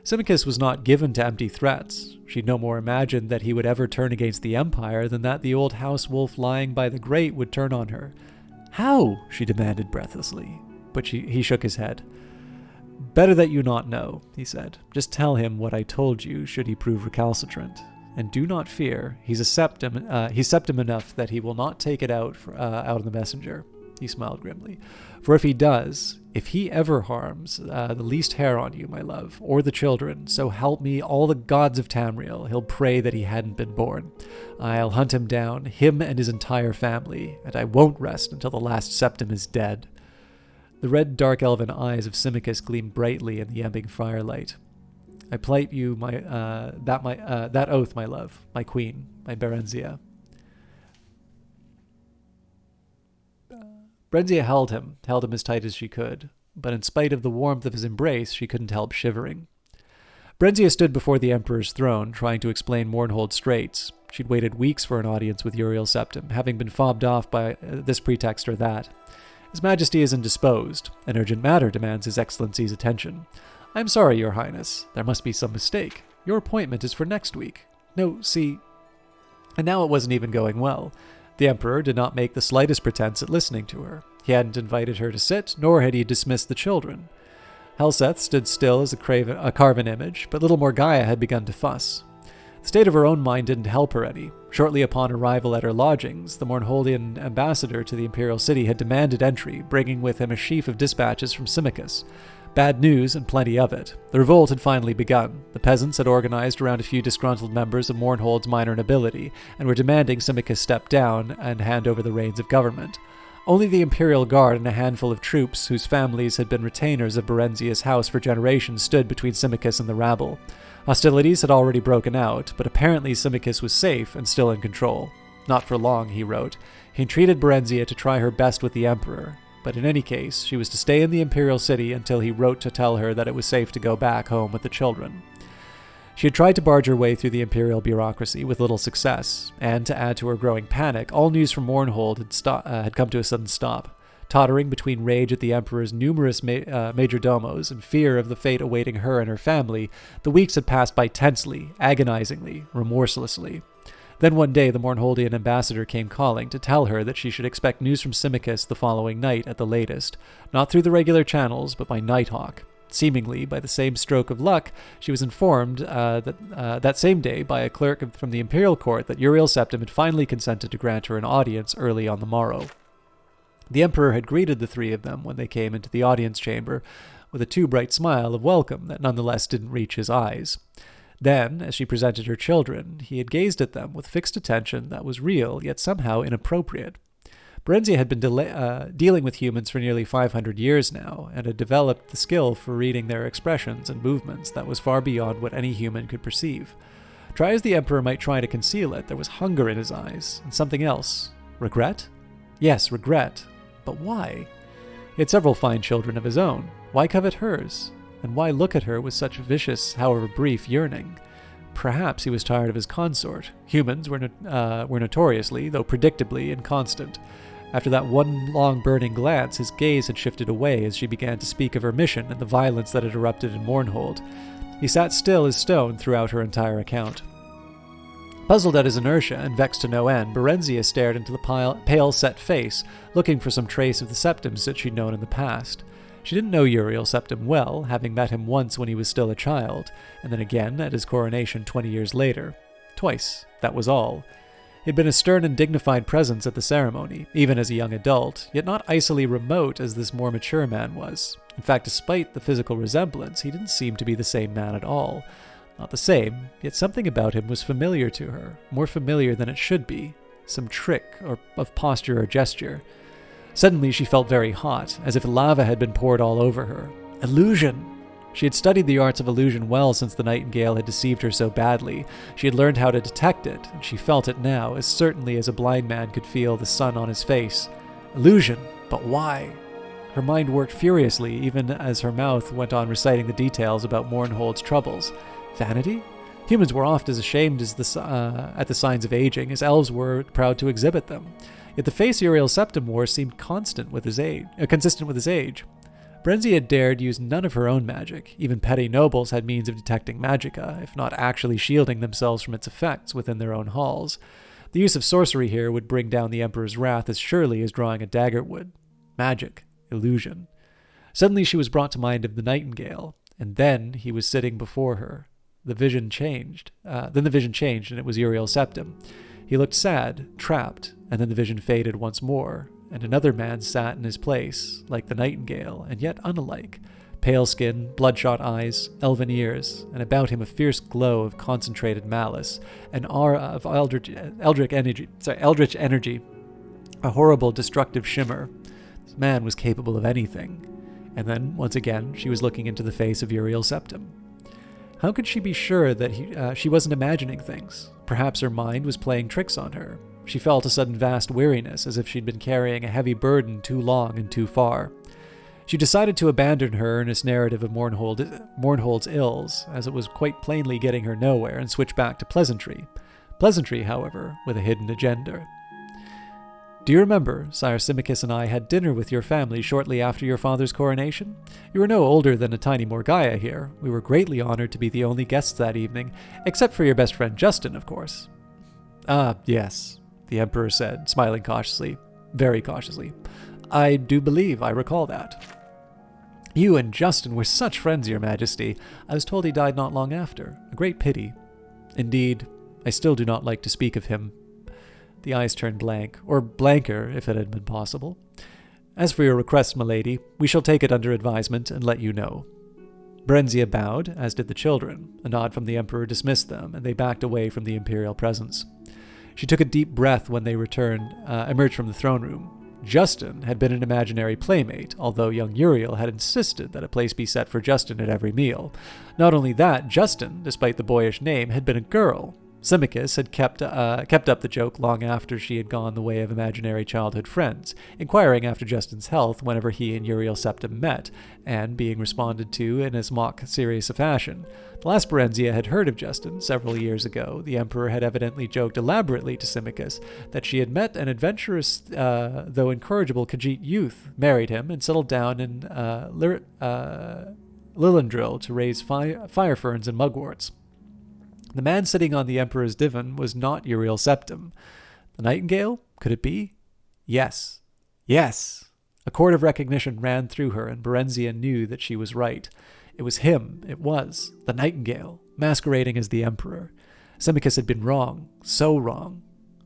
Symmachus was not given to empty threats. She'd no more imagined that he would ever turn against the Empire than that the old house wolf lying by the grate would turn on her. How? She demanded breathlessly. But he shook his head. Better that you not know, he said. Just tell him what I told you should he prove recalcitrant. And do not fear. He's septim enough that he will not take it out on the messenger. He smiled grimly. For if he does, if he ever harms the least hair on you, my love, or the children, so help me all the gods of Tamriel, he'll pray that he hadn't been born. I'll hunt him down, him and his entire family, and I won't rest until the last septim is dead. The red dark elven eyes of Symmachus gleamed brightly in the ebbing firelight. I plight you that oath, my love, my queen, my Barenziah. Barenziah held him as tight as she could, but in spite of the warmth of his embrace, she couldn't help shivering. Barenziah stood before the Emperor's throne, trying to explain Mournhold's straits. She'd waited weeks for an audience with Uriel Septim, having been fobbed off by this pretext or that. His Majesty is indisposed. An urgent matter demands His Excellency's attention. I'm sorry, Your Highness. There must be some mistake. Your appointment is for next week. No, see... And now it wasn't even going well. The Emperor did not make the slightest pretense at listening to her. He hadn't invited her to sit, nor had he dismissed the children. Helseth stood still as a carven image, but little Morgaya had begun to fuss. The state of her own mind didn't help her any. Shortly upon arrival at her lodgings, the Mournholdian ambassador to the Imperial City had demanded entry, bringing with him a sheaf of dispatches from Symmachus. Bad news, and plenty of it. The revolt had finally begun. The peasants had organized around a few disgruntled members of Mournhold's minor nobility, and were demanding Symmachus step down and hand over the reins of government. Only the Imperial Guard and a handful of troops, whose families had been retainers of Barenziah's house for generations, stood between Symmachus and the rabble. Hostilities had already broken out, but apparently Symmachus was safe and still in control. Not for long, he wrote. He entreated Barenziah to try her best with the Emperor. But in any case, she was to stay in the Imperial City until he wrote to tell her that it was safe to go back home with the children. She had tried to barge her way through the Imperial bureaucracy with little success, and to add to her growing panic, all news from Mournhold had come to a sudden stop. Tottering between rage at the Emperor's numerous majordomos and fear of the fate awaiting her and her family, the weeks had passed by tensely, agonizingly, remorselessly. Then one day the Mournholdian ambassador came calling to tell her that she should expect news from Symmachus the following night at the latest, not through the regular channels, but by Nighthawk. Seemingly, by the same stroke of luck, she was informed that same day by a clerk from the Imperial Court that Uriel Septim had finally consented to grant her an audience early on the morrow. The Emperor had greeted the three of them when they came into the audience chamber with a too bright smile of welcome that nonetheless didn't reach his eyes. Then, as she presented her children, he had gazed at them with fixed attention that was real, yet somehow inappropriate. Barenziah had been dealing with humans for nearly 500 years now, and had developed the skill for reading their expressions and movements that was far beyond what any human could perceive. Try as the Emperor might try to conceal it, there was hunger in his eyes, and something else. Regret? Yes, regret. But why? He had several fine children of his own. Why covet hers? And why look at her with such vicious, however brief, yearning? perhaps he was tired of his consort. Humans were notoriously, though predictably, inconstant. After that one long burning glance, his gaze had shifted away as she began to speak of her mission and the violence that had erupted in Mournhold. He sat still as stone throughout her entire account. Puzzled at his inertia and vexed to no end, Barenziah stared into the pale, set face, looking for some trace of the Septums that she'd known in the past. She didn't know Uriel Septim well, having met him once when he was still a child, and then again at his coronation 20 years later. Twice, that was all. He'd been a stern and dignified presence at the ceremony, even as a young adult, yet not icily remote as this more mature man was. In fact, despite the physical resemblance, he didn't seem to be the same man at all. Not the same, yet something about him was familiar to her, more familiar than it should be. Some trick of posture or gesture. Suddenly she felt very hot, as if lava had been poured all over her. Illusion! She had studied the arts of illusion well since the Nightingale had deceived her so badly. She had learned how to detect it, and she felt it now, as certainly as a blind man could feel the sun on his face. Illusion, but why? Her mind worked furiously, even as her mouth went on reciting the details about Mournhold's troubles. Vanity? Humans were oft as ashamed at the signs of aging as elves were proud to exhibit them. Yet the face Uriel Septim wore seemed consistent with his age. Barenziah dared use none of her own magic. Even petty nobles had means of detecting magicka, if not actually shielding themselves from its effects within their own halls. The use of sorcery here would bring down the Emperor's wrath as surely as drawing a dagger would. Magic. Illusion. Suddenly she was brought to mind of the Nightingale, and then he was sitting before her. The vision changed. Then the vision changed, and it was Uriel Septim. He looked sad, trapped, and then the vision faded once more, and another man sat in his place, like the Nightingale, and yet unalike. Pale skin, bloodshot eyes, elven ears, and about him a fierce glow of concentrated malice, an aura of eldritch energy, a horrible, destructive shimmer. This man was capable of anything. And then, once again, she was looking into the face of Uriel Septim. How could she be sure that she wasn't imagining things? Perhaps her mind was playing tricks on her. She felt a sudden vast weariness, as if she'd been carrying a heavy burden too long and too far. She decided to abandon her earnest narrative of Mournhold's ills, as it was quite plainly getting her nowhere, and switch back to pleasantry. Pleasantry, however, with a hidden agenda. Do you remember, Sire Symmachus and I had dinner with your family shortly after your father's coronation? You were no older than a tiny Morgaya here. We were greatly honored to be the only guests that evening, except for your best friend Justin, of course. Ah, yes, the Emperor said, smiling cautiously, very cautiously. I do believe I recall that. You and Justin were such friends, Your Majesty. I was told he died not long after. A great pity. Indeed, I still do not like to speak of him. The eyes turned blank, or blanker if it had been possible. As for your request, milady, we shall take it under advisement and let you know. Barenziah bowed, as did the children. A nod from the Emperor dismissed them, and they backed away from the Imperial presence. She took a deep breath when they emerged from the throne room. Justin had been an imaginary playmate, although young Uriel had insisted that a place be set for Justin at every meal. Not only that, Justin, despite the boyish name, had been a girl. Symmachus had kept up the joke long after she had gone the way of imaginary childhood friends, inquiring after Justin's health whenever he and Uriel Septim met, and being responded to in as mock-serious a fashion. The last Barenziah had heard of Justin several years ago. The Emperor had evidently joked elaborately to Symmachus that she had met an adventurous, though incorrigible Khajiit youth, married him, and settled down in Lilendril to raise fire ferns and mugworts. The man sitting on the Emperor's divan was not Uriel Septim. The Nightingale? Could it be? Yes. Yes! A chord of recognition ran through her, and Barenziah knew that she was right. It was him. It was. The Nightingale, masquerading as the Emperor. Symmachus had been wrong. So wrong.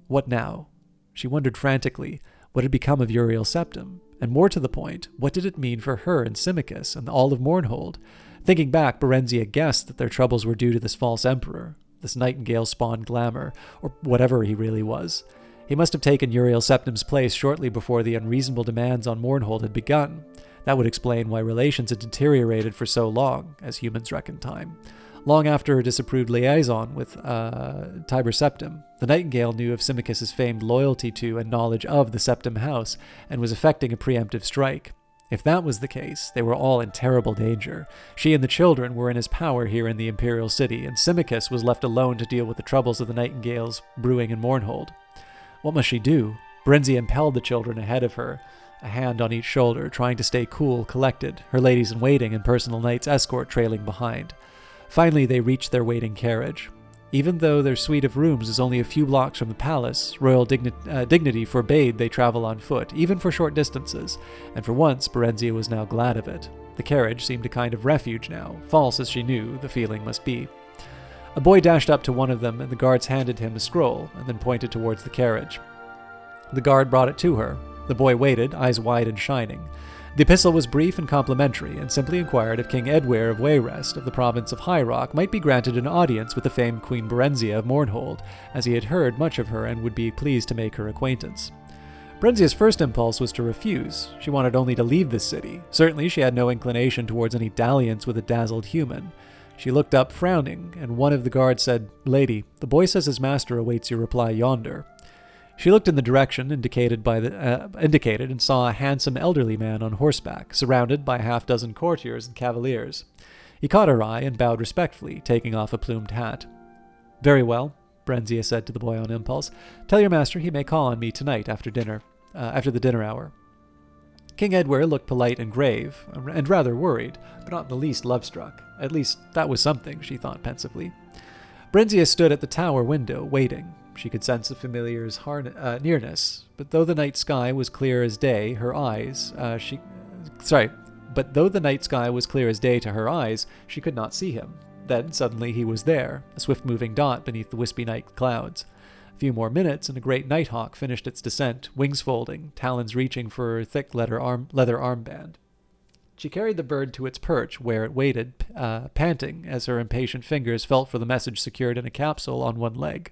What now? She wondered frantically. What had become of Uriel Septim? And more to the point, what did it mean for her and Symmachus and all of Mournhold? Thinking back, Barenziah guessed that their troubles were due to this false emperor, this Nightingale-spawned glamour, or whatever he really was. He must have taken Uriel Septim's place shortly before the unreasonable demands on Mournhold had begun. That would explain why relations had deteriorated for so long, as humans reckon time. Long after her disapproved liaison with Tiber Septim, the Nightingale knew of Symmachus's famed loyalty to and knowledge of the Septim house, and was effecting a preemptive strike. If that was the case, they were all in terrible danger. She and the children were in his power here in the Imperial City, and Symmachus was left alone to deal with the troubles of the Nightingales brewing in Mournhold. What must she do? Barenziah impelled the children ahead of her, a hand on each shoulder, trying to stay cool, collected, her ladies-in-waiting and personal knight's escort trailing behind. Finally, they reached their waiting carriage. Even though their suite of rooms is only a few blocks from the palace, royal dignity forbade they travel on foot, even for short distances, and for once Barenziah was now glad of it. The carriage seemed a kind of refuge now, false as she knew the feeling must be. A boy dashed up to one of them, and the guards handed him a scroll, and then pointed towards the carriage. The guard brought it to her. The boy waited, eyes wide and shining. The epistle was brief and complimentary, and simply inquired if King Edware of Wayrest of the province of High Rock might be granted an audience with the famed Queen Barenziah of Mournhold, as he had heard much of her and would be pleased to make her acquaintance. Barenziah's first impulse was to refuse. She wanted only to leave the city. Certainly she had no inclination towards any dalliance with a dazzled human. She looked up, frowning, and one of the guards said, "Lady, the boy says his master awaits your reply yonder." She looked in the direction indicated and saw a handsome elderly man on horseback, surrounded by a half-dozen courtiers and cavaliers. He caught her eye and bowed respectfully, taking off a plumed hat. "Very well," Barenziah said to the boy on impulse. "Tell your master he may call on me tonight after the dinner hour." King Edward looked polite and grave, and rather worried, but not in the least love-struck. At least that was something, she thought pensively. Barenziah stood at the tower window, waiting. She could sense the familiar's nearness, but though the night sky was clear as day, to her eyes, she could not see him. Then, suddenly, he was there, a swift-moving dot beneath the wispy night clouds. A few more minutes, and a great nighthawk finished its descent, wings folding, talons reaching for her thick leather armband. She carried the bird to its perch, where it waited, panting, as her impatient fingers felt for the message secured in a capsule on one leg.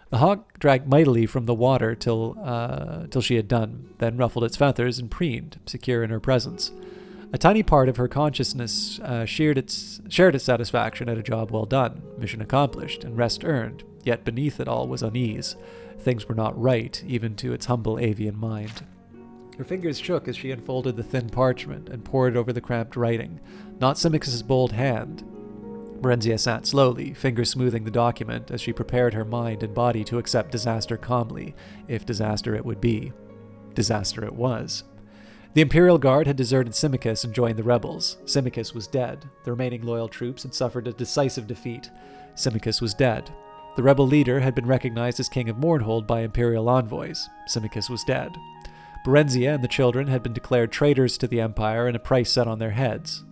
The hawk dragged mightily from the water till she had done, then ruffled its feathers and preened, secure in her presence. A tiny part of her consciousness shared its satisfaction at a job well done, mission accomplished, and rest earned, yet beneath it all was unease. Things were not right, even to its humble avian mind. Her fingers shook as she unfolded the thin parchment and pored over the cramped writing, not Symmachus's bold hand. Barenziah sat slowly, fingers smoothing the document as she prepared her mind and body to accept disaster calmly, if disaster it would be. Disaster it was. The Imperial Guard had deserted Symmachus and joined the rebels. Symmachus was dead. The remaining loyal troops had suffered a decisive defeat. Symmachus was dead. The rebel leader had been recognized as King of Mournhold by Imperial envoys. Symmachus was dead. Barenziah and the children had been declared traitors to the Empire and a price set on their heads.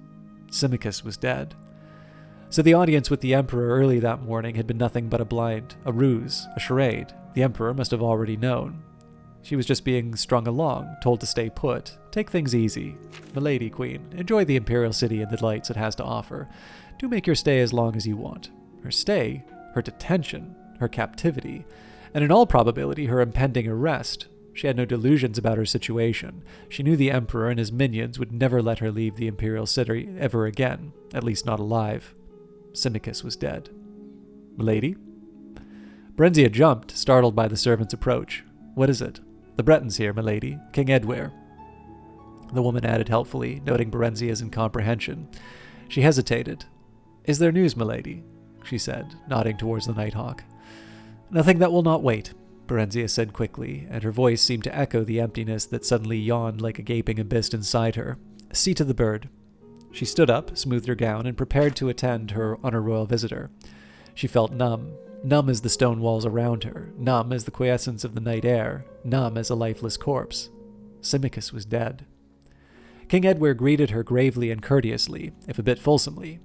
Symmachus was dead. So the audience with the Emperor early that morning had been nothing but a ruse, a charade. The Emperor must have already known. She was just being strung along, told to stay put. Take things easy. Milady, Queen, enjoy the Imperial City and the delights it has to offer. Do make your stay as long as you want. Her stay, her detention, her captivity, and in all probability her impending arrest. She had no delusions about her situation. She knew the Emperor and his minions would never let her leave the Imperial City ever again, at least not alive. Symmachus was dead. Milady? Barenziah jumped, startled by the servant's approach. What is it? The Bretons here, milady. King Edware. The woman added helpfully, noting Barenziah's incomprehension. She hesitated. Is there news, milady? She said, nodding towards the Nighthawk. Nothing that will not wait, Barenziah said quickly, and her voice seemed to echo the emptiness that suddenly yawned like a gaping abyss inside her. See to the bird. She stood up, smoothed her gown, and prepared to attend on her royal visitor. She felt numb as the stone walls around her, numb as the quiescence of the night air, numb as a lifeless corpse. Symmachus was dead. King Edward greeted her gravely and courteously, if a bit fulsomely.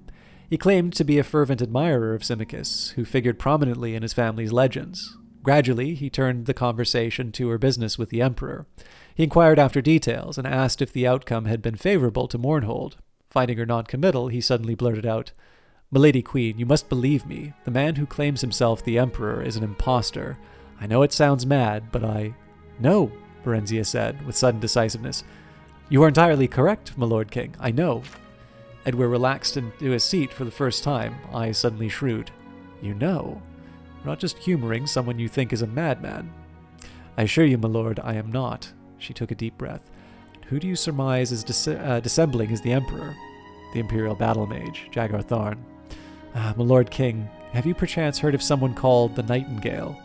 He claimed to be a fervent admirer of Symmachus, who figured prominently in his family's legends. Gradually, he turned the conversation to her business with the Emperor. He inquired after details and asked if the outcome had been favorable to Mournhold. Finding her non-committal, he suddenly blurted out, Milady Queen, you must believe me. The man who claims himself the Emperor is an impostor. I know it sounds mad, but No, Barenziah said, with sudden decisiveness. You are entirely correct, my Lord King. I know. Edward relaxed into his seat for the first time, eyes suddenly shrewd. You know? You're not just humoring someone you think is a madman. I assure you, my lord, I am not. She took a deep breath. Who do you surmise is dissembling as the Emperor? The Imperial Battle Mage, Jagar Tharn. My Lord King, have you perchance heard of someone called the Nightingale?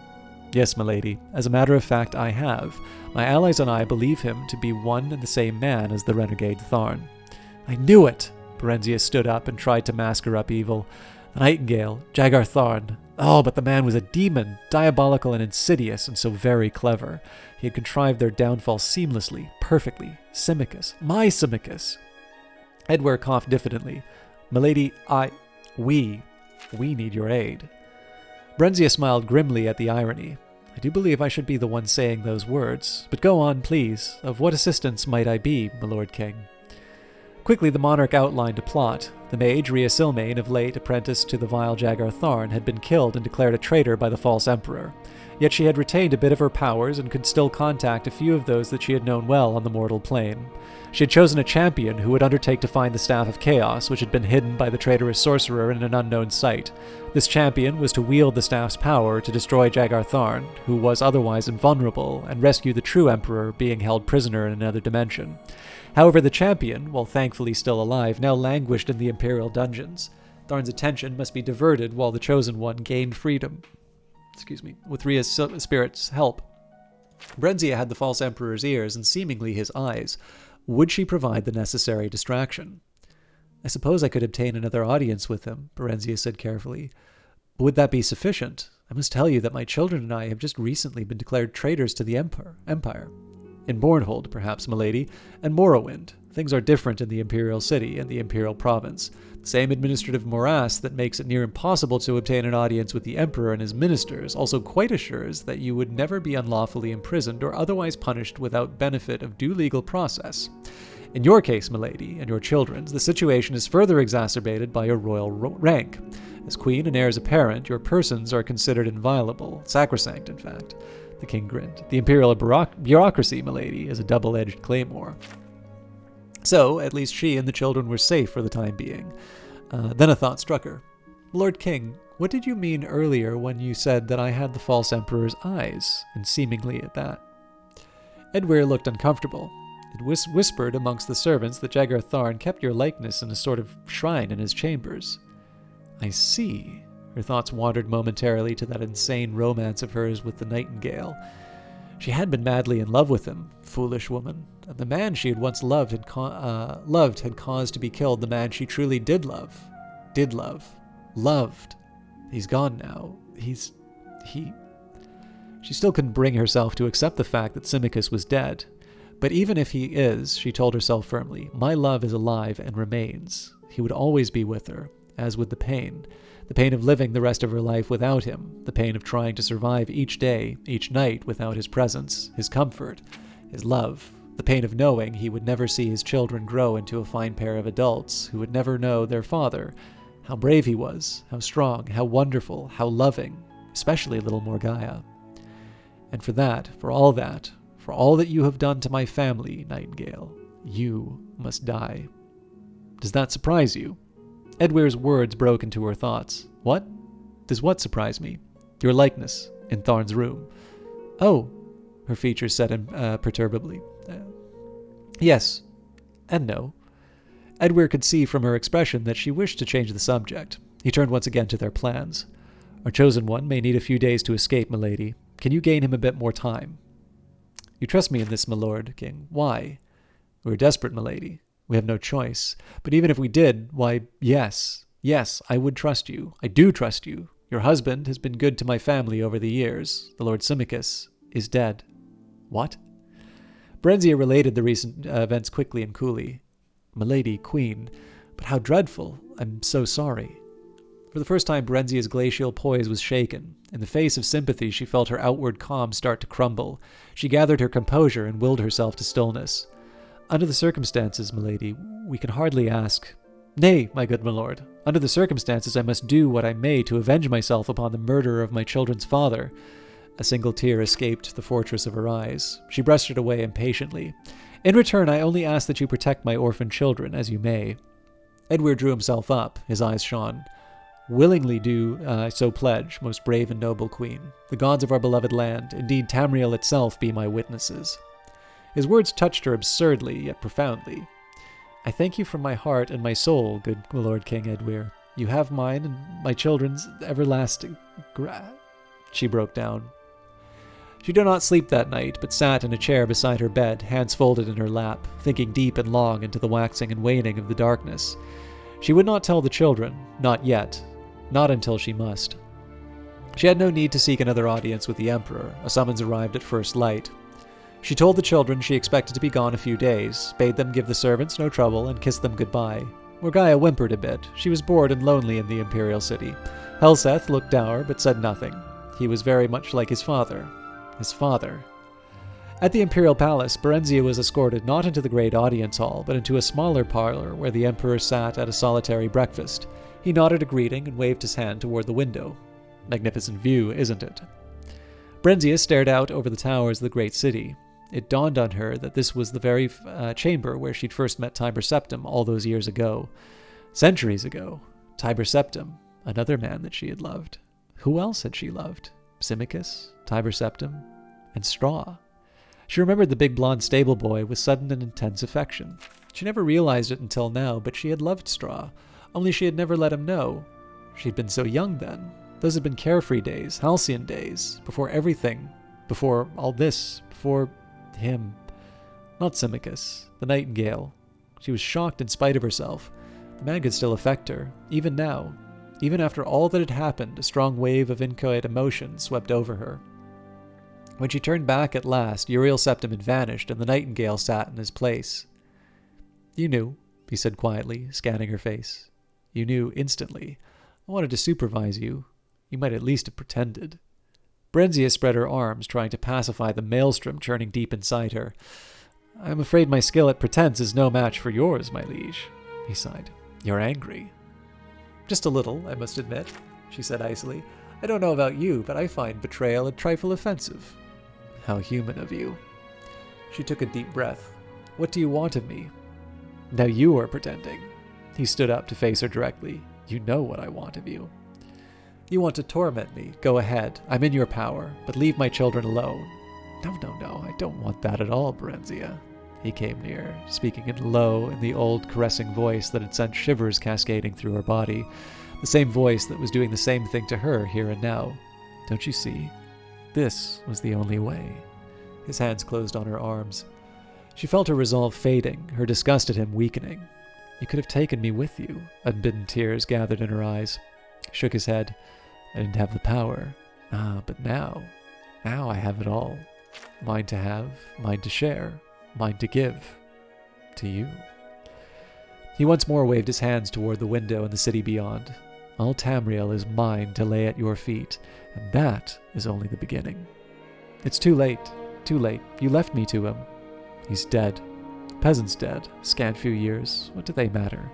Yes, milady. As a matter of fact, I have. My allies and I believe him to be one and the same man as the renegade Tharn. I knew it! Barenziah stood up and tried to masker up evil. The Nightingale, Jagar Tharn. Oh, but the man was a demon, diabolical and insidious, and so very clever. He had contrived their downfall seamlessly, perfectly. Simicus. My Simicus! Edward coughed diffidently. Milady, we need your aid. Barenziah smiled grimly at the irony. I do believe I should be the one saying those words, but go on, please. Of what assistance might I be, my Lord King? Quickly the monarch outlined a plot. The mage, Rhea Silmain, of late apprenticed to the vile Jagar Tharn, had been killed and declared a traitor by the false emperor. Yet she had retained a bit of her powers and could still contact a few of those that she had known well on the mortal plane. She had chosen a champion who would undertake to find the Staff of Chaos, which had been hidden by the traitorous sorcerer in an unknown site. This champion was to wield the staff's power to destroy Jagar Tharn, who was otherwise invulnerable, and rescue the true emperor being held prisoner in another dimension. However, the champion, while thankfully still alive, now languished in the Imperial dungeons. Tharn's attention must be diverted while the Chosen One gained freedom. With Rhea's spirit's help. Barenziah had the false emperor's ears and seemingly his eyes. Would she provide the necessary distraction? I suppose I could obtain another audience with him, Barenziah said carefully. But would that be sufficient? I must tell you that my children and I have just recently been declared traitors to the Empire. In Bornhold, perhaps, milady, and Morrowind. Things are different in the Imperial City and the Imperial Province. The same administrative morass that makes it near impossible to obtain an audience with the Emperor and his ministers also quite assures that you would never be unlawfully imprisoned or otherwise punished without benefit of due legal process. In your case, milady, and your children's, the situation is further exacerbated by your royal rank. As queen and heirs apparent, your persons are considered inviolable, sacrosanct, in fact. The king grinned. The imperial bureaucracy, milady, is a double-edged claymore. So, at least she and the children were safe for the time being. Then a thought struck her. Lord King, what did you mean earlier when you said that I had the false emperor's eyes, and seemingly at that? Edwir looked uncomfortable. It whispered amongst the servants that Jagar Tharn kept your likeness in a sort of shrine in his chambers. I see. Her thoughts wandered momentarily to that insane romance of hers with the Nightingale. She had been madly in love with him, foolish woman. And the man she had once loved had caused to be killed the man she truly did love. Loved. He's gone now. She still couldn't bring herself to accept the fact that Simicus was dead. But even if he is, she told herself firmly, my love is alive and remains. He would always be with her, as with the pain of living the rest of her life without him, the pain of trying to survive each day, each night without his presence, his comfort, his love, the pain of knowing he would never see his children grow into a fine pair of adults who would never know their father, how brave he was, how strong, how wonderful, how loving, especially little Morgaya. And for all that you have done to my family, Nightingale, you must die. Does that surprise you? Edwir's words broke into her thoughts. What? Does what surprise me? Your likeness in Tharn's room. Oh, her features set imperturbably. Yes, and no. Edwir could see from her expression that she wished to change the subject. He turned once again to their plans. Our chosen one may need a few days to escape, milady. Can you gain him a bit more time? You trust me in this, my lord, king. Why? We're desperate, milady. We have no choice. But even if we did, why, yes, I would trust you. I do trust you. Your husband has been good to my family over the years. The Lord Simicus is dead. What? Barenziah related the recent events quickly and coolly. Milady, queen, but how dreadful. I'm so sorry. For the first time, Barenziah's glacial poise was shaken. In the face of sympathy, she felt her outward calm start to crumble. She gathered her composure and willed herself to stillness. Under the circumstances, milady, we can hardly ask... Nay, my good my lord, under the circumstances I must do what I may to avenge myself upon the murderer of my children's father. A single tear escaped the fortress of her eyes. She brushed it away impatiently. In return, I only ask that you protect my orphan children, as you may. Edwir drew himself up. His eyes shone. Willingly do so pledge, most brave and noble queen. The gods of our beloved land, indeed Tamriel itself, be my witnesses. His words touched her absurdly, yet profoundly. "I thank you from my heart and my soul, good Lord King Edwir. You have mine and my children's everlasting She broke down. She did not sleep that night, but sat in a chair beside her bed, hands folded in her lap, thinking deep and long into the waxing and waning of the darkness. She would not tell the children, not yet, not until she must. She had no need to seek another audience with the Emperor. A summons arrived at first light. She told the children she expected to be gone a few days, bade them give the servants no trouble, and kissed them goodbye. Morgaya whimpered a bit. She was bored and lonely in the Imperial City. Helseth looked dour, but said nothing. He was very much like his father. His father. At the Imperial Palace, Barenziah was escorted not into the great audience hall, but into a smaller parlor where the Emperor sat at a solitary breakfast. He nodded a greeting and waved his hand toward the window. Magnificent view, isn't it? Barenziah stared out over the towers of the great city. It dawned on her that this was the very chamber where she'd first met Tiber Septim all those years ago. Centuries ago. Tiber Septim, another man that she had loved. Who else had she loved? Symmachus, Tiber Septim, and Straw. She remembered the big blonde stable boy with sudden and intense affection. She never realized it until now, but she had loved Straw, only she had never let him know. She'd been so young then. Those had been carefree days, halcyon days, before everything, before all this, before him. Not Symmachus, the nightingale. She was shocked in spite of herself. The man could still affect her, even now. Even after all that had happened, a strong wave of inchoate emotion swept over her. When she turned back at last, Uriel Septim had vanished, and the nightingale sat in his place. "You knew," he said quietly, scanning her face. "You knew instantly. I wanted to supervise you. You might at least have pretended." Barenziah spread her arms, trying to pacify the maelstrom churning deep inside her. "I'm afraid my skill at pretense is no match for yours, my liege," he sighed. "You're angry." "Just a little, I must admit," she said icily. "I don't know about you, but I find betrayal a trifle offensive." "How human of you." She took a deep breath. "What do you want of me?" "Now you are pretending." He stood up to face her directly. "You know what I want of you." "You want to torment me. Go ahead. I'm in your power, but leave my children alone." No, I don't want that at all, Barenziah." He came near, speaking low in the old caressing voice that had sent shivers cascading through her body, the same voice that was doing the same thing to her here and now. "Don't you see? This was the only way." His hands closed on her arms. She felt her resolve fading, her disgust at him weakening. "You could have taken me with you." Unbidden tears gathered in her eyes. He shook his head. "I didn't have the power. But now I have it all. Mine to have, mine to share, mine to give. To you." He once more waved his hands toward the window in the city beyond. "All Tamriel is mine to lay at your feet, and that is only the beginning." "It's too late, too late. You left me to him." "He's dead. Peasant's dead. Scant few years. What do they matter?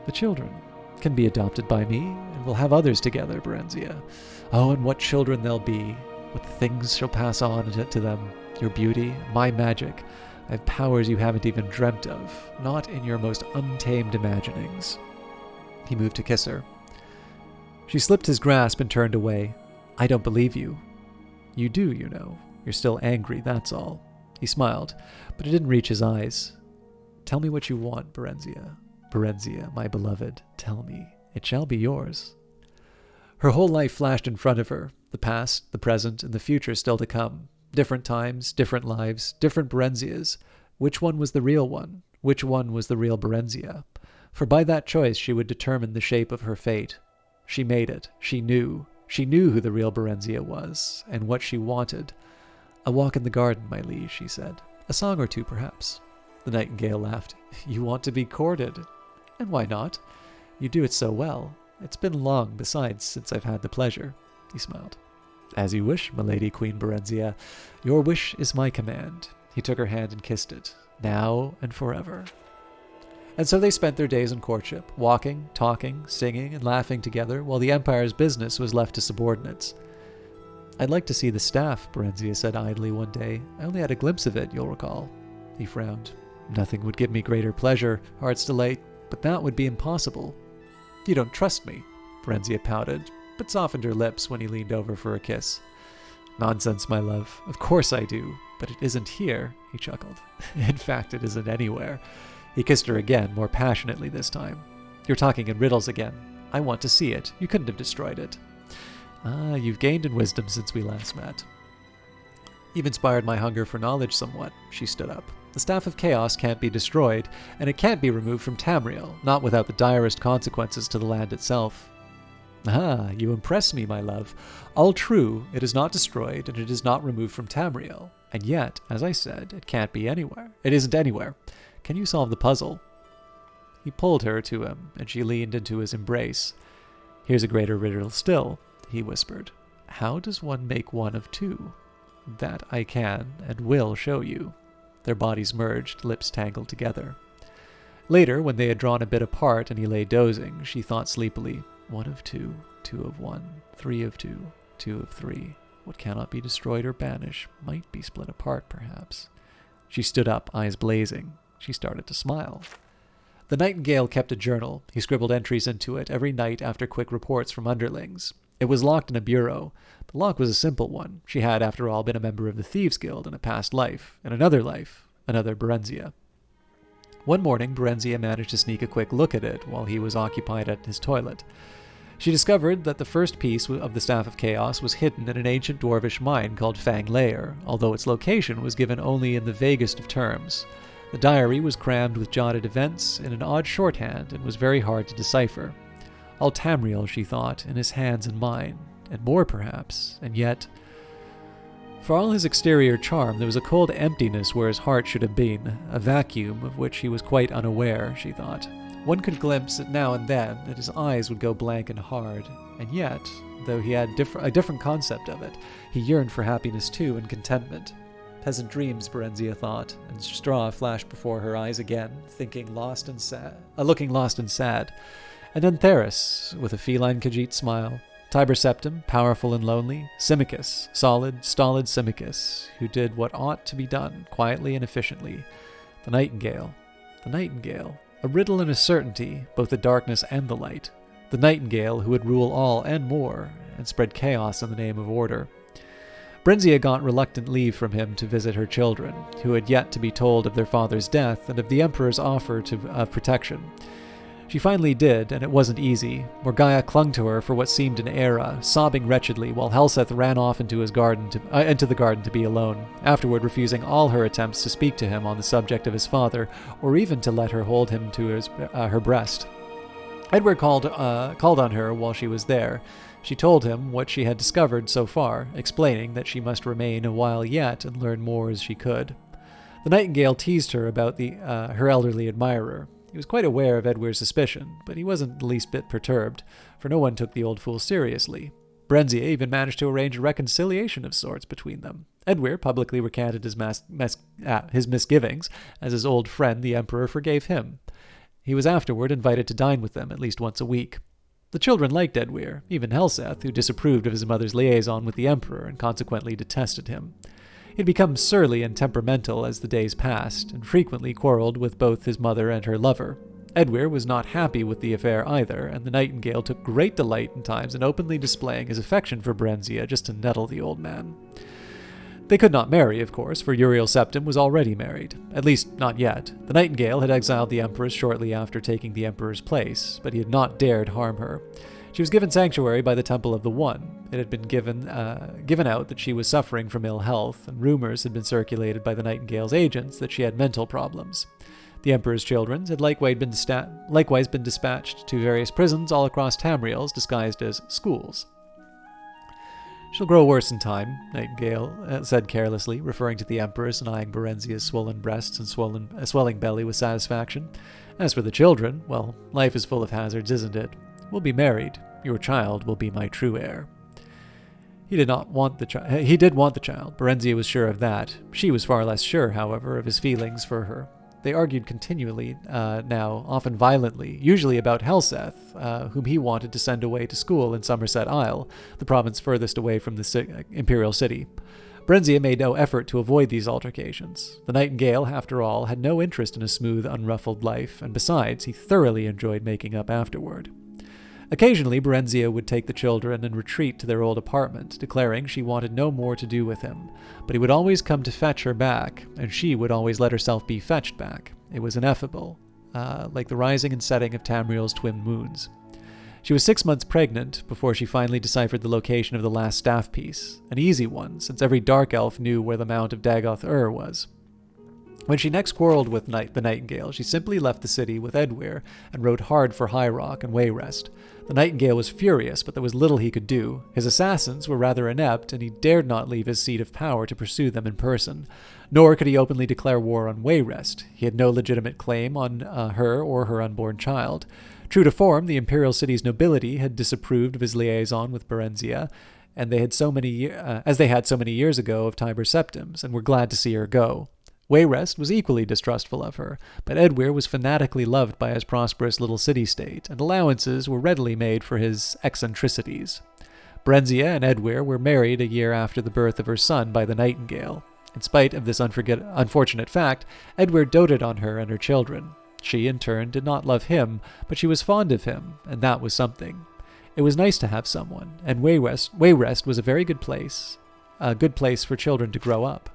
The children can be adopted by me, and we'll have others together, Barenziah. Oh, and what children they'll be. What things shall pass on to them. Your beauty, my magic. I have powers you haven't even dreamt of, not in your most untamed imaginings." He moved to kiss her. She slipped his grasp and turned away. "I don't believe you." "You do, you know. You're still angry, that's all." He smiled, but it didn't reach his eyes. "Tell me what you want, Barenziah. Barenziah, my beloved, tell me. It shall be yours." Her whole life flashed in front of her, the past, the present, and the future still to come. Different times, different lives, different Barenziahs. Which one was the real one? Which one was the real Barenziah? For by that choice she would determine the shape of her fate. She made it. She knew. She knew who the real Barenziah was, and what she wanted. "A walk in the garden, my liege," she said. "A song or two, perhaps." The nightingale laughed. "You want to be courted." "And why not? You do it so well. It's been long, besides, since I've had the pleasure." He smiled. "As you wish, my lady Queen Barenziah. Your wish is my command." He took her hand and kissed it. "Now and forever." And so they spent their days in courtship, walking, talking, singing, and laughing together, while the Empire's business was left to subordinates. "I'd like to see the staff," Barenziah said idly one day. "I only had a glimpse of it, you'll recall." He frowned. "Nothing would give me greater pleasure, heart's delight, but that would be impossible." "You don't trust me," Barenziah pouted, but softened her lips when he leaned over for a kiss. Nonsense, my love. Of course I do, but it isn't here, he chuckled. In fact, it isn't anywhere. He kissed her again, more passionately this time. You're talking in riddles again. I want to see it. You couldn't have destroyed it. Ah, you've gained in wisdom since we last met. You've inspired my hunger for knowledge somewhat. She stood up. The Staff of Chaos can't be destroyed, and it can't be removed from Tamriel, not without the direst consequences to the land itself. Ah, you impress me, my love. All true, it is not destroyed, and it is not removed from Tamriel. And yet, as I said, it can't be anywhere. It isn't anywhere. Can you solve the puzzle? He pulled her to him, and she leaned into his embrace. Here's a greater riddle still, he whispered. How does one make one of two? That I can and will show you. Their bodies merged, lips tangled together. Later, when they had drawn a bit apart and he lay dozing, she thought sleepily, 1 of 2, 2 of 1, 3 of 2, 2 of 3. What cannot be destroyed or banished might be split apart, perhaps. She stood up, eyes blazing. She started to smile. The Nightingale kept a journal. He scribbled entries into it every night after quick reports from underlings. It was locked in a bureau. The lock was a simple one. She had, after all, been a member of the Thieves' Guild in a past life. In another life, another Barenziah. One morning, Barenziah managed to sneak a quick look at it while he was occupied at his toilet. She discovered that the first piece of the Staff of Chaos was hidden in an ancient dwarvish mine called Fang Lair, although its location was given only in the vaguest of terms. The diary was crammed with jotted events in an odd shorthand and was very hard to decipher. All Tamriel, she thought, in his hands and mine, and more perhaps, and yet... For all his exterior charm, there was a cold emptiness where his heart should have been, a vacuum of which he was quite unaware, she thought. One could glimpse it now and then, and his eyes would go blank and hard, and yet, though he had a different concept of it, he yearned for happiness too and contentment. Peasant dreams, Barenziah thought, and straw flashed before her eyes again, looking lost and sad. And then Theris, with a feline Khajiit smile. Tiber Septim, powerful and lonely. Symmachus, solid, stolid Symmachus, who did what ought to be done, quietly and efficiently. The Nightingale. The Nightingale. A riddle and a certainty, both the darkness and the light. The Nightingale who would rule all and more, and spread chaos in the name of order. Barenziah got reluctant leave from him to visit her children, who had yet to be told of their father's death and of the Emperor's offer of protection. She finally did, and it wasn't easy. Morgaya clung to her for what seemed an era, sobbing wretchedly, while Helseth ran off into the garden to be alone, afterward refusing all her attempts to speak to him on the subject of his father, or even to let her hold him to her breast. Edward called on her while she was there. She told him what she had discovered so far, explaining that she must remain a while yet and learn more as she could. The Nightingale teased her about her elderly admirer. He was quite aware of Edward's suspicion, but he wasn't the least bit perturbed, for no one took the old fool seriously. Barenziah even managed to arrange a reconciliation of sorts between them. Edward publicly recanted his misgivings, as his old friend the Emperor forgave him. He was afterward invited to dine with them at least once a week. The children liked Edward, even Helseth, who disapproved of his mother's liaison with the Emperor and consequently detested him. He had become surly and temperamental as the days passed, and frequently quarreled with both his mother and her lover. Edward was not happy with the affair either, and the Nightingale took great delight in times in openly displaying his affection for Barenziah just to nettle the old man. They could not marry, of course, for Real Septim was already married. At least, not yet. The Nightingale had exiled the Empress shortly after taking the Emperor's place, but he had not dared harm her. She was given sanctuary by the Temple of the One. It had been given out that she was suffering from ill health, and rumors had been circulated by the Nightingale's agents that she had mental problems. The Emperor's children had likewise been dispatched to various prisons all across Tamriel, disguised as schools. "She'll grow worse in time," Nightingale said carelessly, referring to the Empress and eyeing Barenziah's swollen breasts and swelling belly with satisfaction. "As for the children, well, life is full of hazards, isn't it? We'll be married. Your child will be my true heir." He did want the child. Barenziah was sure of that. She was far less sure, however, of his feelings for her. They argued continually, now, often violently, usually about Helseth, whom he wanted to send away to school in Somerset Isle, the province furthest away from the Imperial City. Barenziah made no effort to avoid these altercations. The Nightingale, after all, had no interest in a smooth, unruffled life, and besides, he thoroughly enjoyed making up afterward. Occasionally, Barenziah would take the children and retreat to their old apartment, declaring she wanted no more to do with him, but he would always come to fetch her back, and she would always let herself be fetched back. It was ineffable, like the rising and setting of Tamriel's twin moons. She was 6 months pregnant before she finally deciphered the location of the last staff piece, an easy one, since every dark elf knew where the Mount of Dagoth-Ur was. When she next quarreled with the Nightingale, she simply left the city with Edwyr and rode hard for High Rock and Wayrest. The Nightingale was furious, but there was little he could do. His assassins were rather inept, and he dared not leave his seat of power to pursue them in person. Nor could he openly declare war on Wayrest. He had no legitimate claim on her or her unborn child. True to form, the Imperial City's nobility had disapproved of his liaison with Barenziah, and they had as they had so many years ago of Tiber Septims, and were glad to see her go. Wayrest was equally distrustful of her, but Edwyr was fanatically loved by his prosperous little city-state, and allowances were readily made for his eccentricities. Barenziah and Edwyr were married a year after the birth of her son by the Nightingale. In spite of this unfortunate fact, Edwyr doted on her and her children. She, in turn, did not love him, but she was fond of him, and that was something. It was nice to have someone, and Wayrest was a very good place for children to grow up.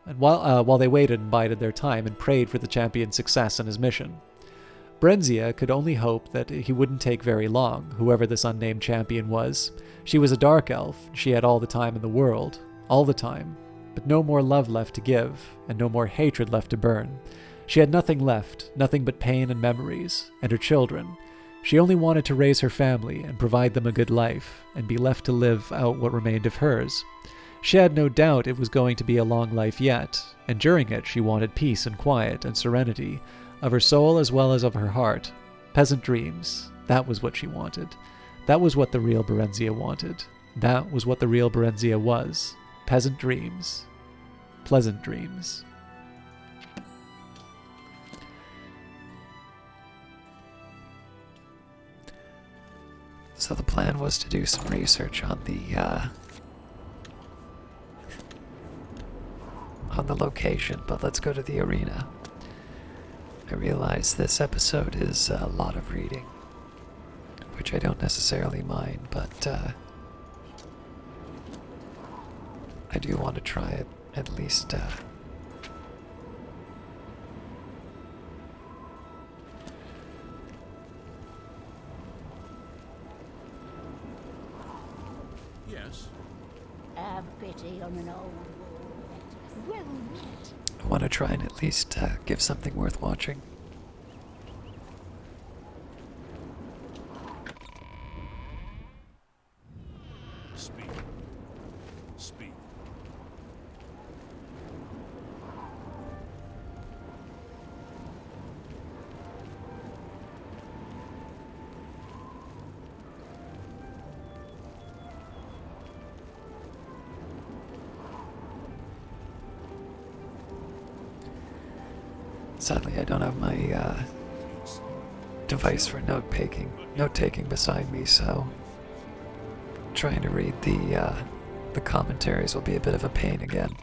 And while they waited and bided their time and prayed for the champion's success in his mission. Barenziah could only hope that he wouldn't take very long, whoever this unnamed champion was. She was a dark elf, she had all the time in the world, all the time, but no more love left to give, and no more hatred left to burn. She had nothing left, nothing but pain and memories, and her children. She only wanted to raise her family and provide them a good life, and be left to live out what remained of hers. She had no doubt it was going to be a long life yet, and during it she wanted peace and quiet and serenity, of her soul as well as of her heart. Peasant dreams, that was what she wanted. That was what the real Barenziah wanted. That was what the real Barenziah was. Peasant dreams. Pleasant dreams. So the plan was to do some research on the location, but let's go to the arena. I realize this episode is a lot of reading, which I don't necessarily mind, but I do want to try it at least. Yes. Have pity on an old war. Well met. I want to try and at least give something worth watching. Speak. Speak. Sadly, I don't have my device for note-taking beside me, so trying to read the commentaries will be a bit of a pain again.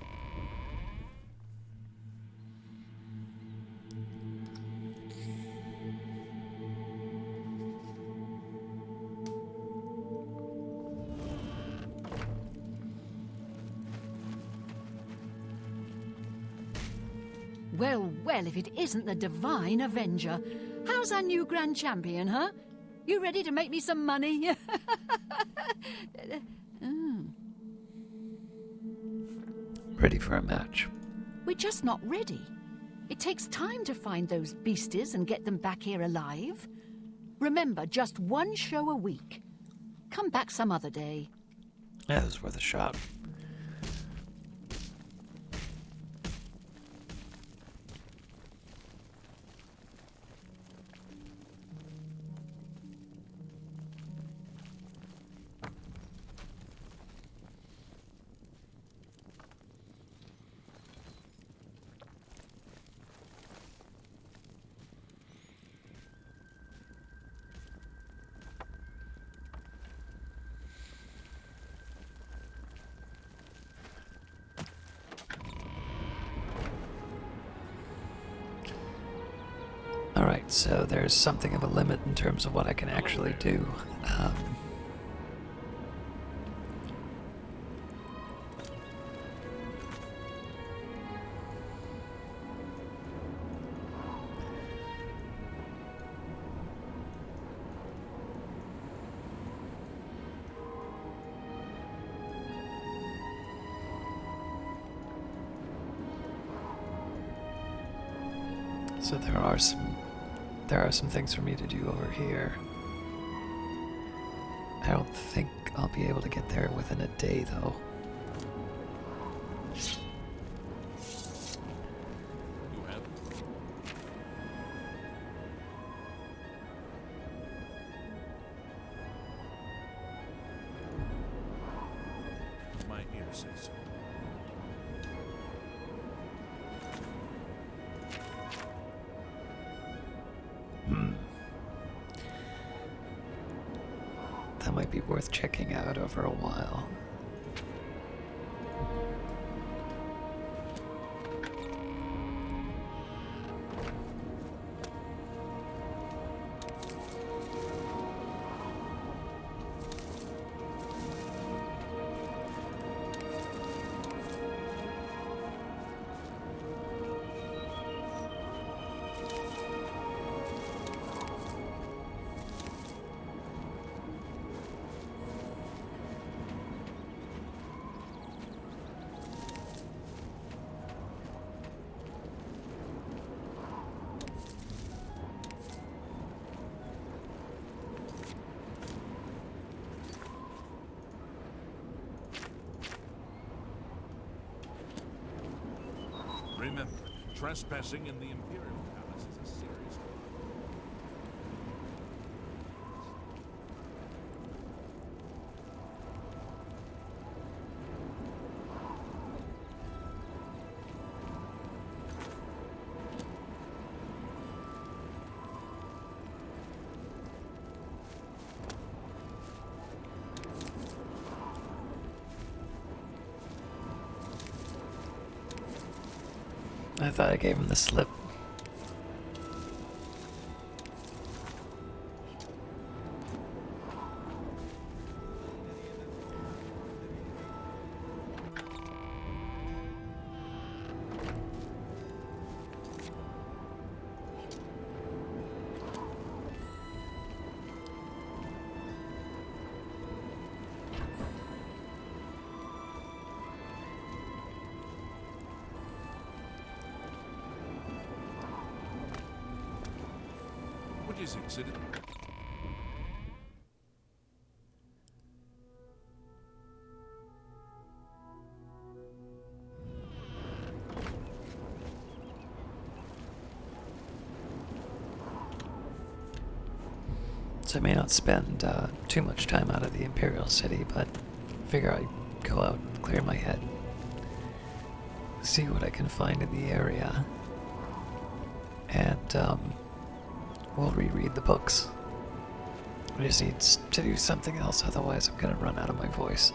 Well, if it isn't the Divine Avenger. How's our new Grand Champion, huh? You ready to make me some money? Ready for a match. We're just not ready. It takes time to find those beasties and get them back here alive. Remember, just one show a week. Come back some other day. That was worth a shot. Alright, so there's something of a limit in terms of what I can actually do. So there are some things for me to do over here. I don't think I'll be able to get there within a day, though. You have my ear says so. That might be worth checking out over a while. Remember, trespassing in the Imperial Palace is a serious crime. I thought I gave him the slip. What is it, citizen? So I may not spend too much time out of the Imperial City, but figure I'd go out, clear my head, see what I can find in the area, and we'll reread the books. I just need to do something else, otherwise I'm gonna run out of my voice.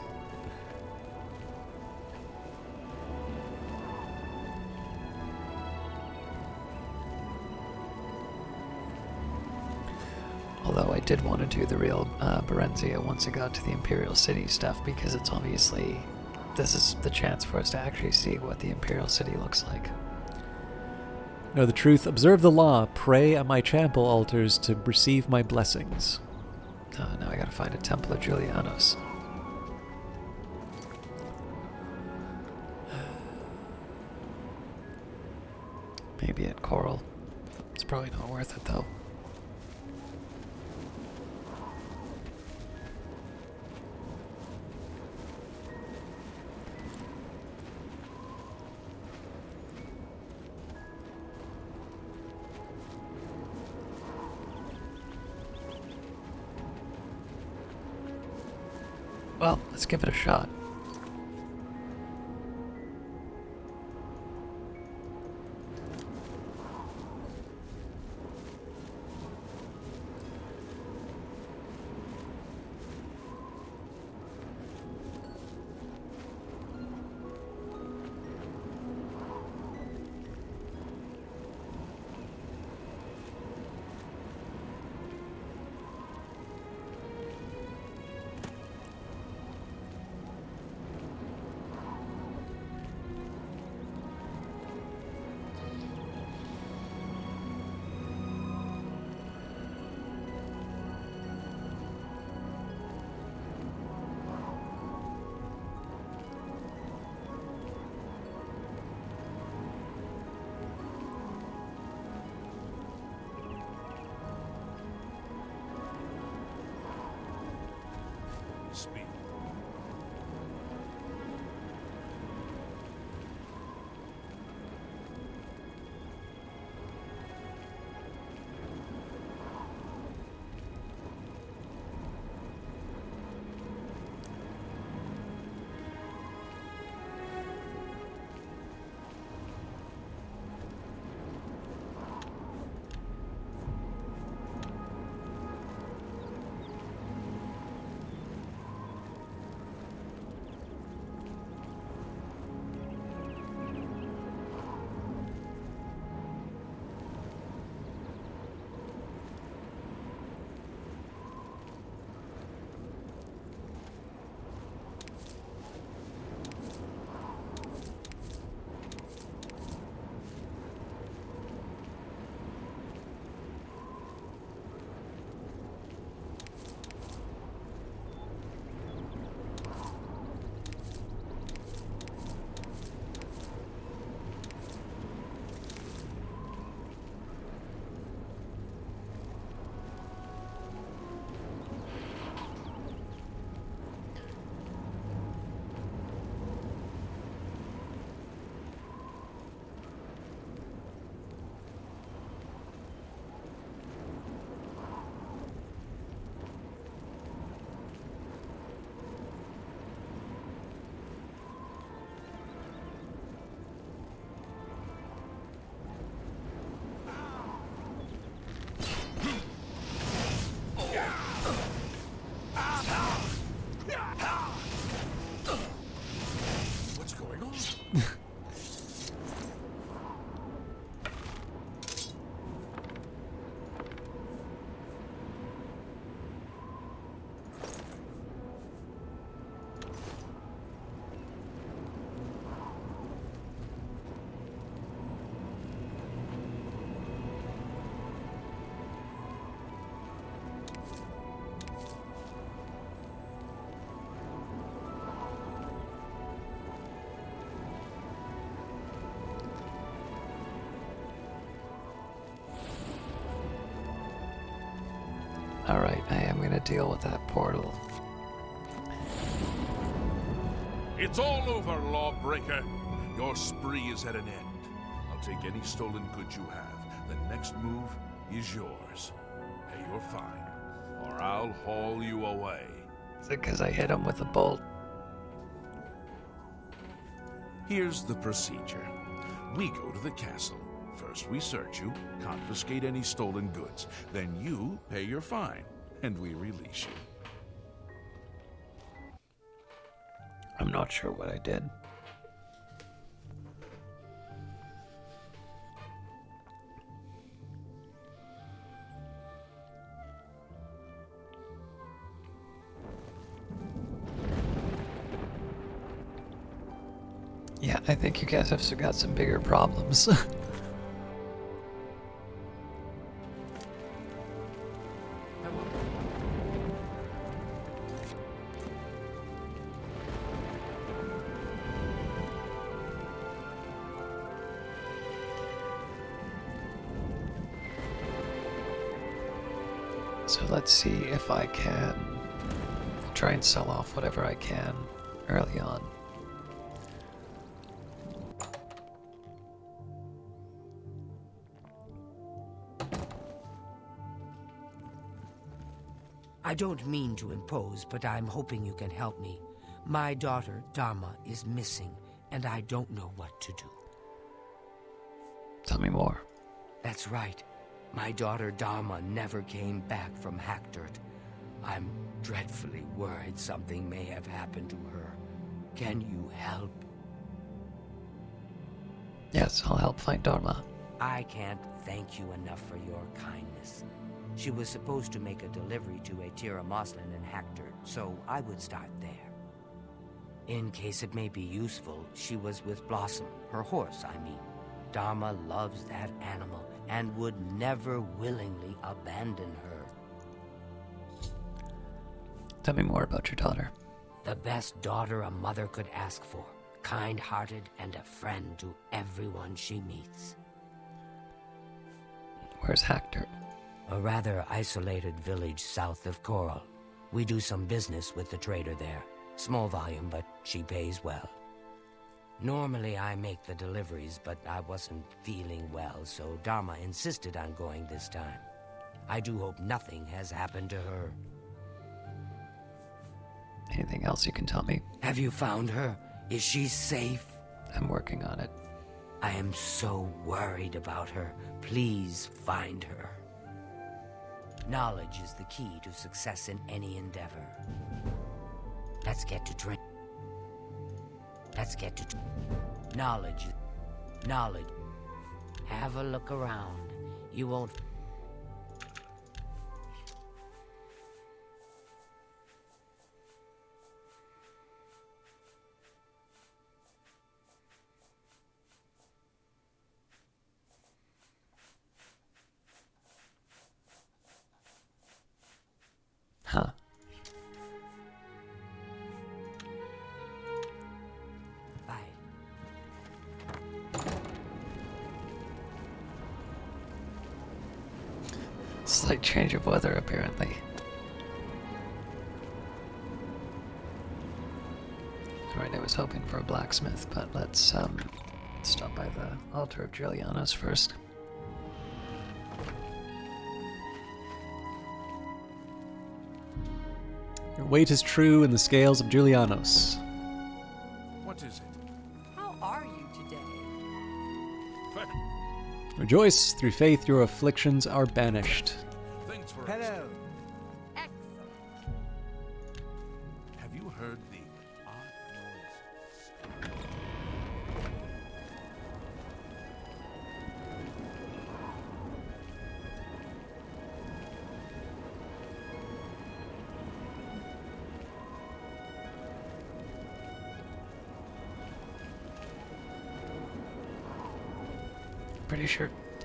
Although I did want to do the Real Barenziah once I got to the Imperial City stuff, because it's obviously, this is the chance for us to actually see what the Imperial City looks like. Know the truth, observe the law, pray at my chapel altars to receive my blessings. Now I gotta find a Temple of Julianos. Maybe at Coral. It's probably not worth it though. Well, let's give it a shot. Alright, I am gonna deal with that portal. It's all over, lawbreaker. Your spree is at an end. I'll take any stolen goods you have. The next move is yours. Pay your fine, or I'll haul you away. Is it because I hit him with a bolt? Here's the procedure. We go to the castle. First we search you, confiscate any stolen goods. Then you pay your fine, and we release you. I'm not sure what I did. Yeah, I think you guys have got some bigger problems. So let's see if I can try and sell off whatever I can early on. I don't mean to impose, but I'm hoping you can help me. My daughter, Dharma, is missing, and I don't know what to do. Tell me more. That's right. My daughter, Dharma, never came back from Hackdirt. I'm dreadfully worried something may have happened to her. Can you help? Yes, I'll help find Dharma. I can't thank you enough for your kindness. She was supposed to make a delivery to a Tira Moslin in Hackdirt, so I would start there. In case it may be useful, she was with Blossom, her horse, I mean. Dharma loves that animal and would never willingly abandon her. Tell me more about your daughter. The best daughter a mother could ask for. Kind-hearted and a friend to everyone she meets. Where's Hackdirt? A rather isolated village south of Coral. We do some business with the trader there. Small volume, but she pays well. Normally I make the deliveries, but I wasn't feeling well, so Dharma insisted on going this time. I do hope nothing has happened to her. Anything else you can tell me? Have you found her? Is she safe? I'm working on it. I am so worried about her. Please find her. Knowledge is the key to success in any endeavor. Let's get to drink. Knowledge. Have a look around. You won't. Huh. Bye. Slight change of weather, apparently. Alright, I was hoping for a blacksmith, but let's stop by the altar of Julianos first. Your weight is true in the scales of Julianos. What is it? How are you today? Rejoice, through faith your afflictions are banished. Thanks for Hello. Excellent. Have you heard the odd noise?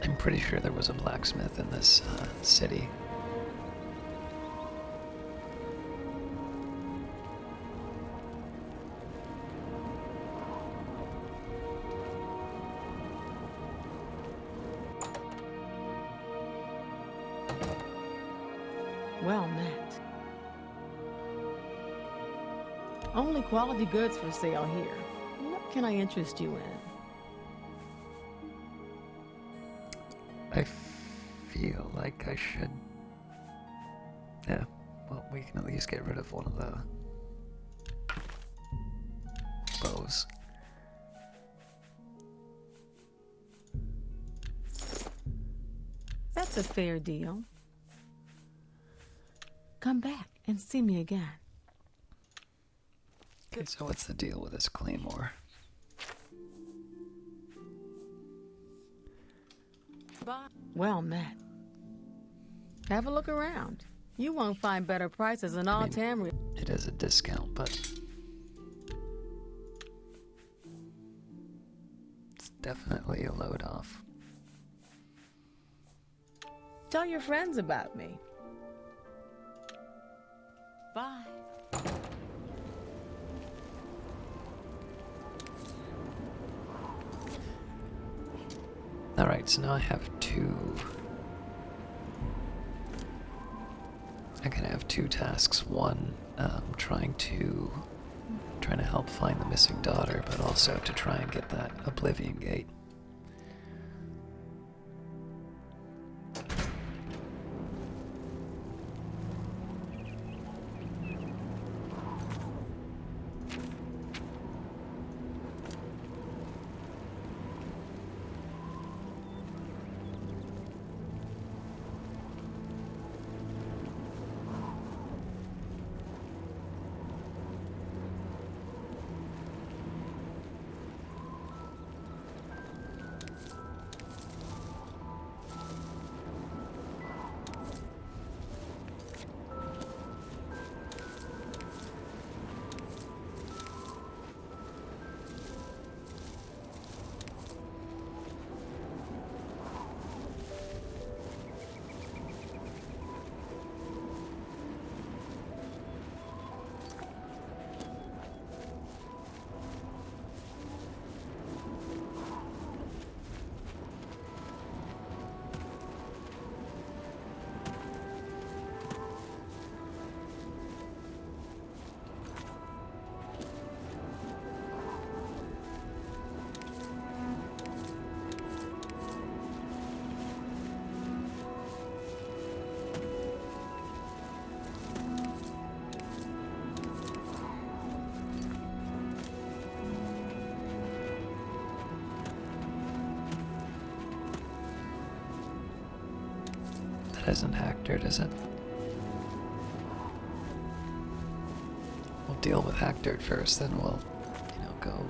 I'm pretty sure there was a blacksmith in this city. Well met. Only quality goods for sale here. What can I interest you in? I feel like I should... Yeah, well, we can at least get rid of one of the bows. That's a fair deal. Come back and see me again. Okay, so what's the deal with this claymore? Bye. Well met. Have a look around. You won't find better prices in all Tamriel. It is a discount, but it's definitely a load off. Tell your friends about me. Bye. Alright, so now I have two... I'm gonna have two tasks. One, trying to help find the missing daughter, but also to try and get that Oblivion gate. That isn't Hector, is it? We'll deal with Hector first, then we'll, go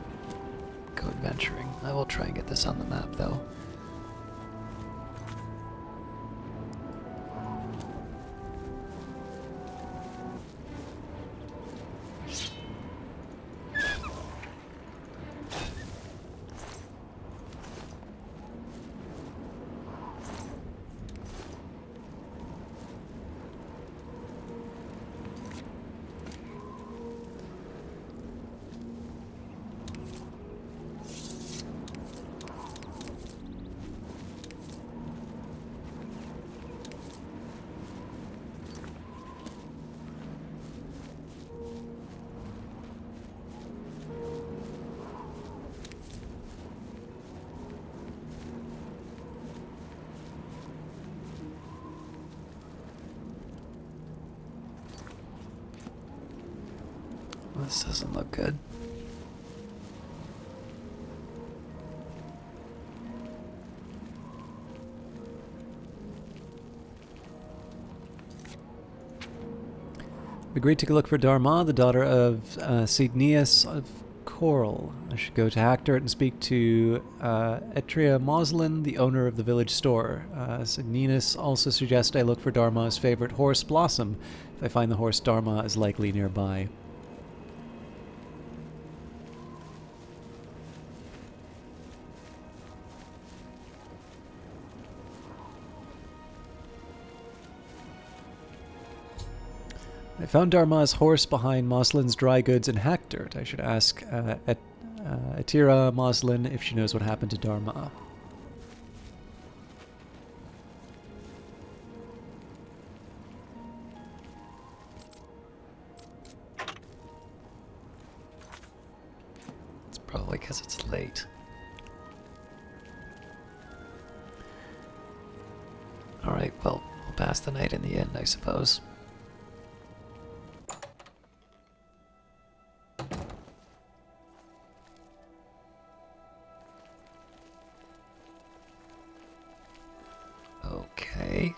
adventuring. I will try and get this on the map, though. This doesn't look good. We agreed to go look for Dharma, the daughter of Signius of Coral. I should go to Hactor and speak to Etria Moslin, the owner of the village store. Signinus also suggests I look for Dharma's favorite horse, Blossom. If I find the horse, Dharma is likely nearby. I found Dharma's horse behind Moslin's dry goods in Hactor. I should ask Etira Moslin if she knows what happened to Dharma. because it's late. Alright, well, we'll pass the night in the inn, I suppose. Okay.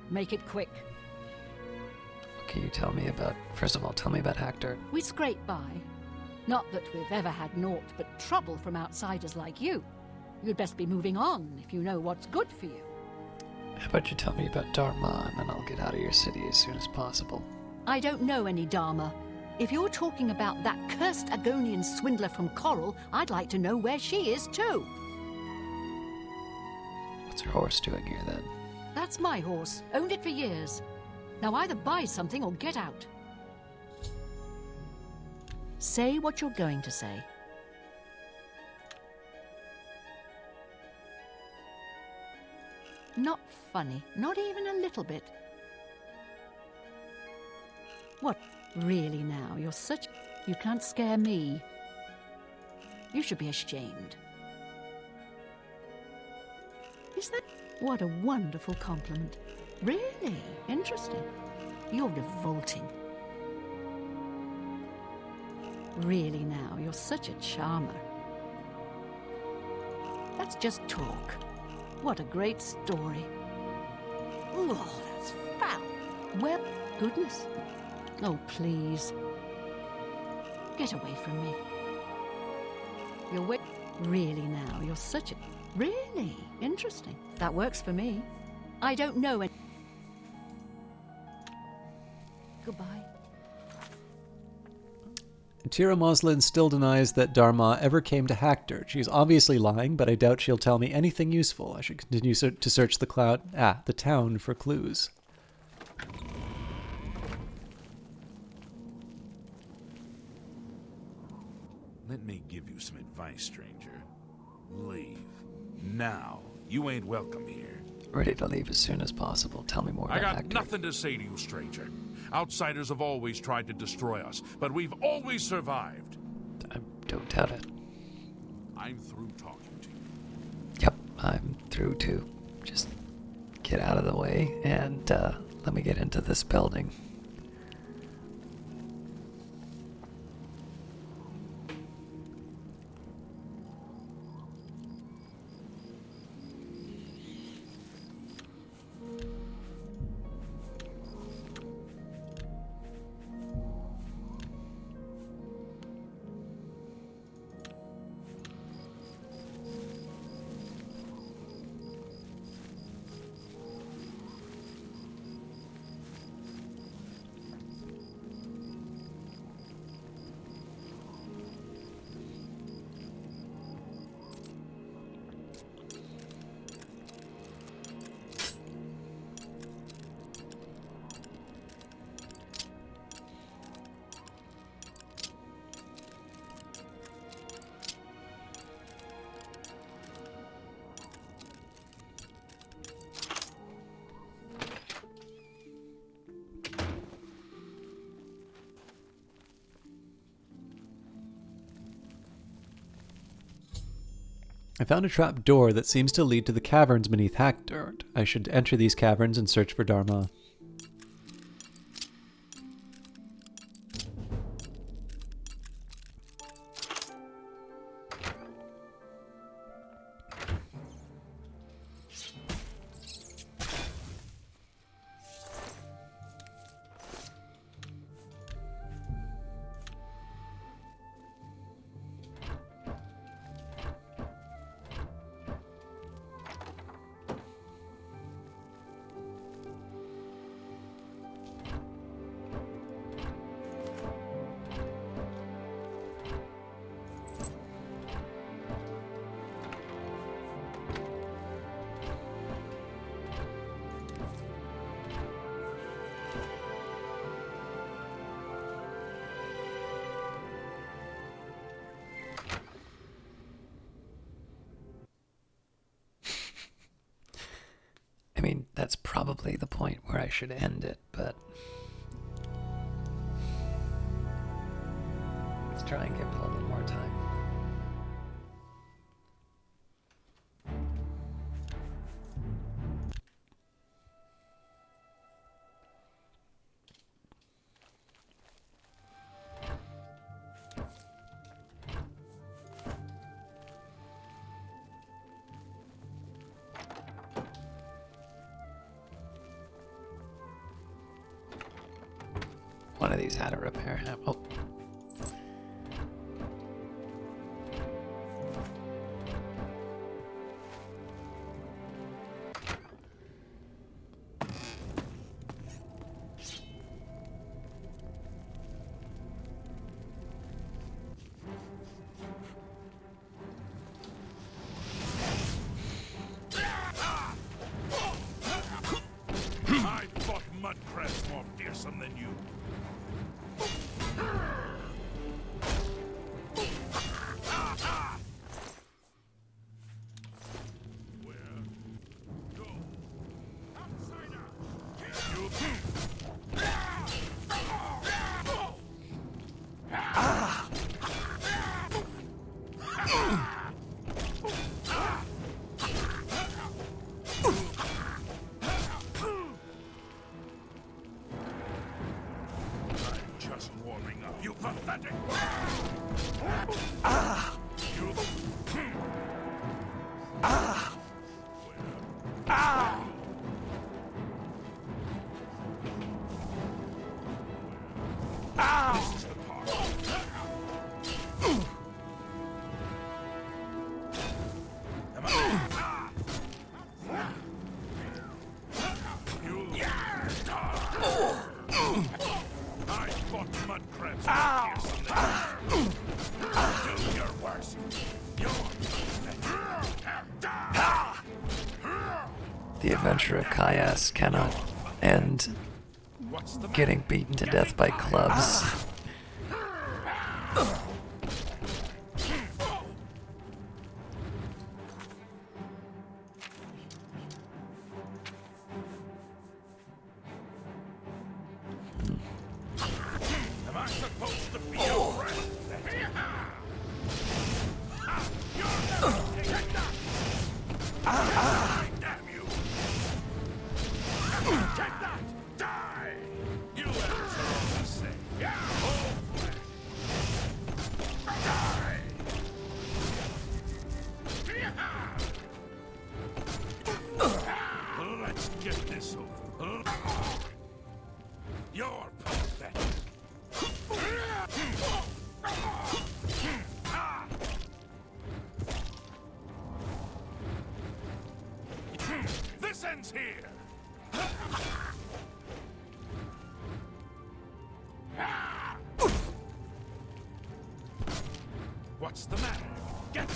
Make it quick. What can you tell me about... First of all, tell me about Hector. We scrape by. Not that we've ever had naught but trouble from outsiders like you. You'd best be moving on if you know what's good for you. How about you tell me about Dharma, and then I'll get out of your city as soon as possible. I don't know any Dharma. If you're talking about that cursed Agonian swindler from Coral, I'd like to know where she is too. What's her horse doing here, then? That's my horse. Owned it for years. Now either buy something or get out. Say what you're going to say. Not funny. Not even a little bit. What? Really now? You're such... You can't scare me. You should be ashamed. Is that... What a wonderful compliment. Really? Interesting. You're revolting. Really now, you're such a charmer. That's just talk. What a great story. Oh, that's foul. Well, goodness. Oh, please. Get away from me. You're really now, you're such a... Really? Interesting. That works for me. I don't know it. Goodbye. Tira Moslin still denies that Dharma ever came to Hector. She's obviously lying, but I doubt she'll tell me anything useful. I should continue to search the town for clues. Let me give you some advice, stranger. Leave. Now. You ain't welcome here. Ready to leave as soon as possible. Tell me more about I got Hector. nothing to say to you, stranger. Outsiders have always tried to destroy us, but we've always survived. I don't doubt it. I'm through talking to you. Yep, I'm through too. Just get out of the way and let me get into this building. I found a trap door that seems to lead to the caverns beneath Hector. I should enter these caverns and search for Dharma. I mean, that's probably the point where I should end it, but let's try and give it a little more time. One of these had a repair hammer. Oh. I fought mudcrabs more fearsome than you. You pathetic! You... This is the part. Come on. I fought mudcrabs. Do your worst. The adventure of Kayas cannot end getting beaten to death by clubs. Am I supposed to be your friend? Damn you! Take that! Die! You answer all the same. Oh. Die! Let's get this over. You're pathetic. This ends here. What's the matter? Get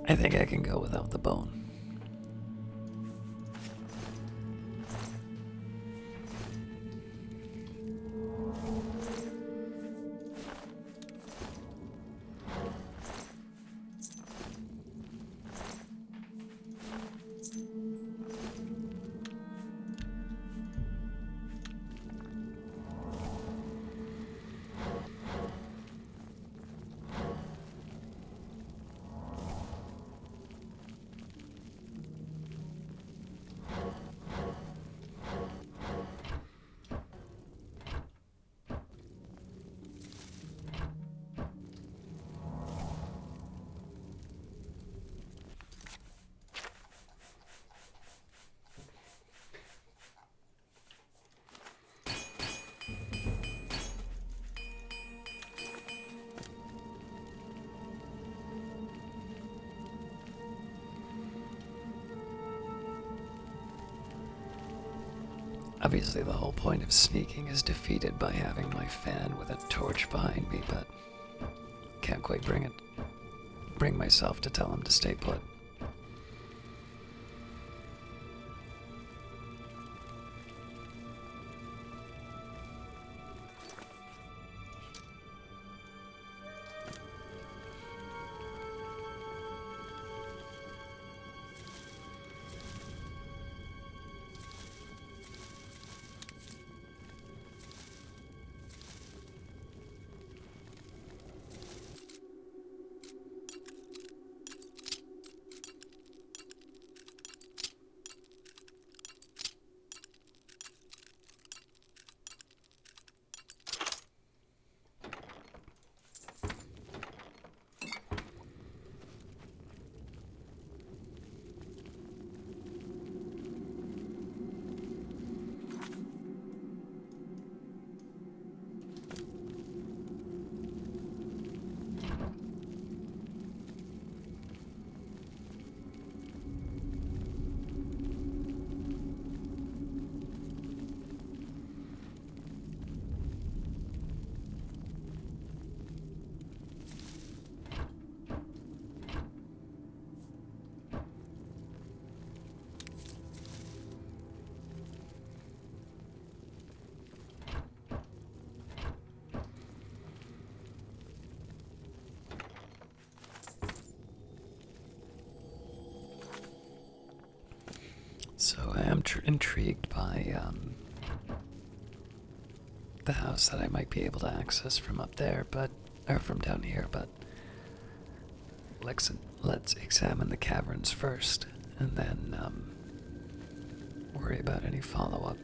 I think I can go without the bone. Obviously, the whole point of sneaking is defeated by having my fan with a torch behind me, but can't quite bring myself to tell him to stay put. So I am intrigued by the house that I might be able to access from up there, or from down here, but let's examine the caverns first, and then worry about any follow-up.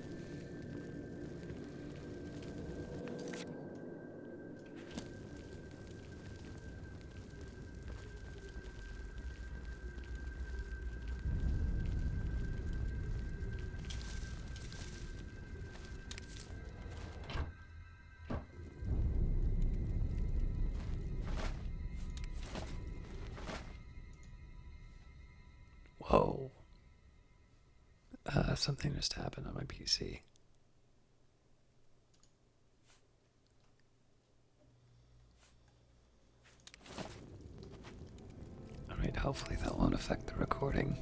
Whoa. Something just happened on my PC. Alright, hopefully that won't affect the recording.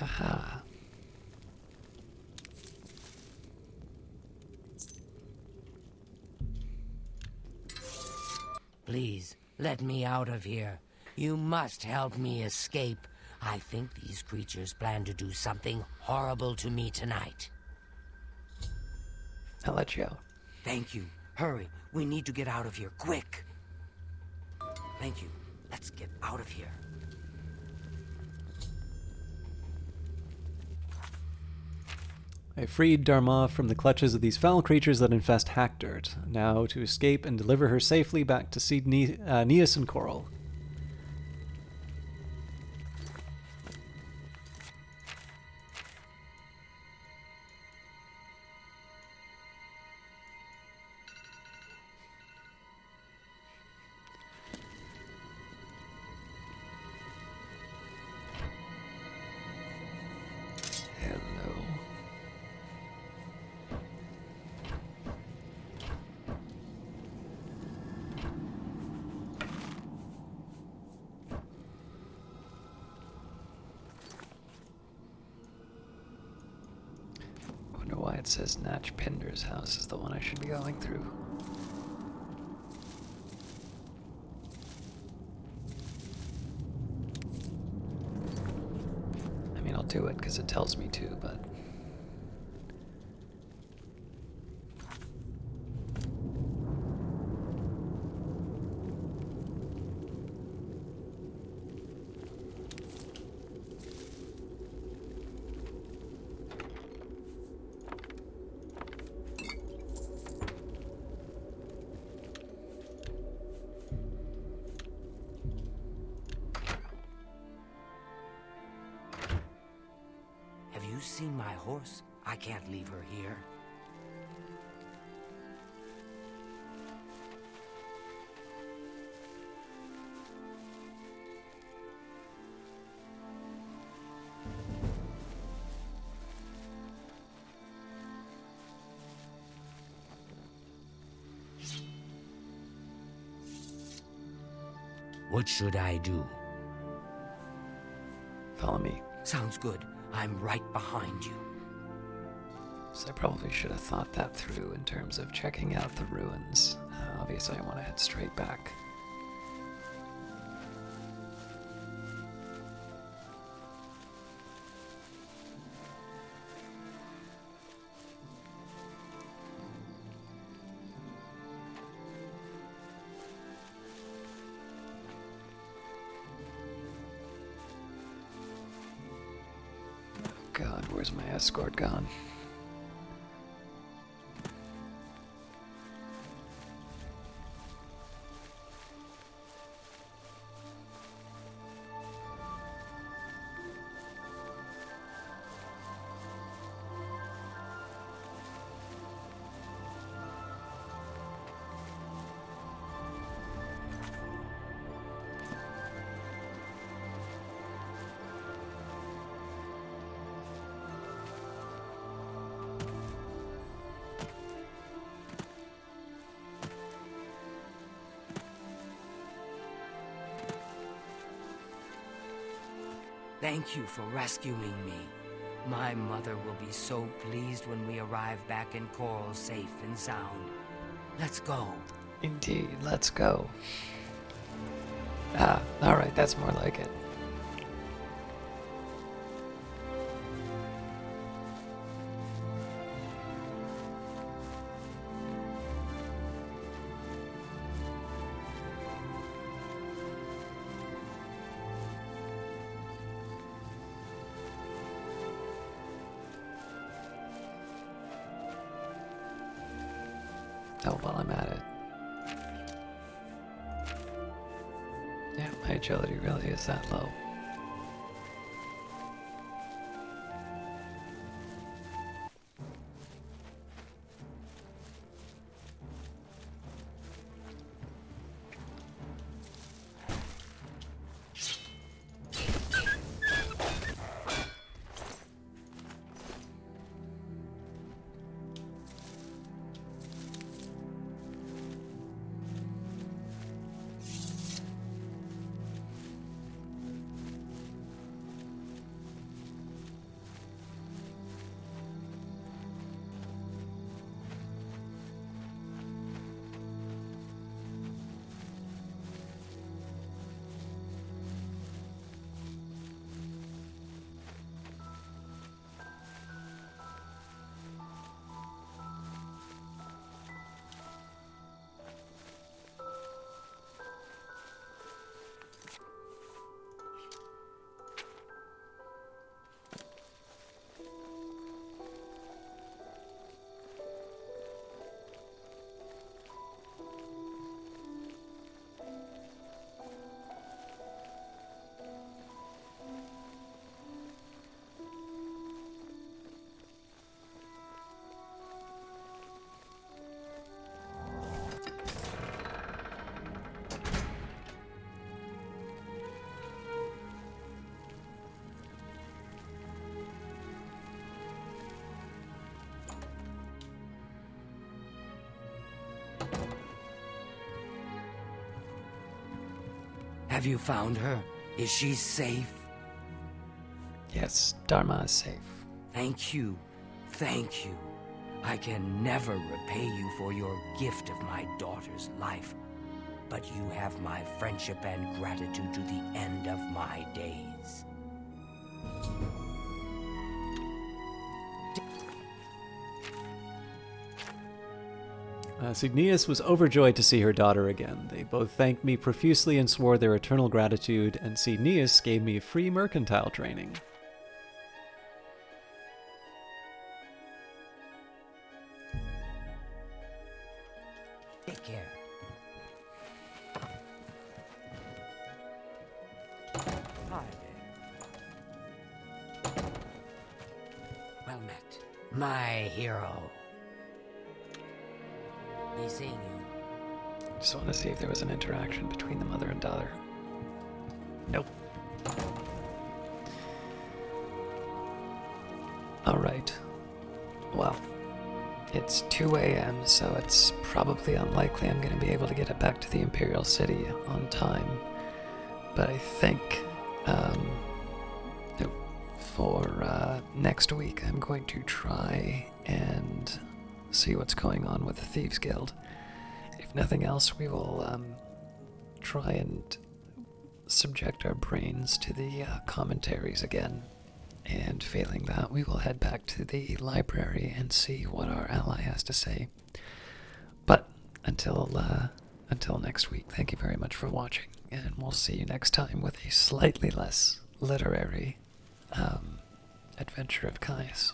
Aha. Please, let me out of here. You must help me escape. I think these creatures plan to do something horrible to me tonight. I'll let you out. Thank you. Hurry. We need to get out of here, quick. Thank you. Let's get out of here. I freed Dharma from the clutches of these foul creatures that infest Hackdirt, now to escape and deliver her safely back to seed Neas and Coral. It says Natch Pinder's house is the one I should be going through. I mean, I'll do it because it tells me to, but... Seen my horse? I can't leave her here. What should I do? Follow me. Sounds good. I'm right behind you. So I probably should have thought that through in terms of checking out the ruins. Obviously, I want to head straight back. God, where's my escort gone? Thank you for rescuing me. My mother will be so pleased when we arrive back in Coral safe and sound. Let's go. Indeed, let's go. Ah, alright, that's more like it. Oh, while I'm at it. Yeah, my agility really is that low. Have you found her? Is she safe? Yes, Dharma is safe. Thank you. Thank you. I can never repay you for your gift of my daughter's life, but you have my friendship and gratitude to the end of my days. Signius was overjoyed to see her daughter again. They both thanked me profusely and swore their eternal gratitude, and Signius gave me free mercantile training. Take care. Hi there. Well met. My hero. Be seeing you. Just want to see if there was an interaction between the mother and daughter. Nope. Alright. Well, it's 2 a.m., so it's probably unlikely I'm going to be able to get it back to the Imperial City on time. But I think for next week I'm going to try and see what's going on with the Thieves Guild. If nothing else, we will try and subject our brains to the commentaries again. And failing that, we will head back to the library and see what our ally has to say. But until next week, thank you very much for watching, and we'll see you next time with a slightly less literary adventure of Caius.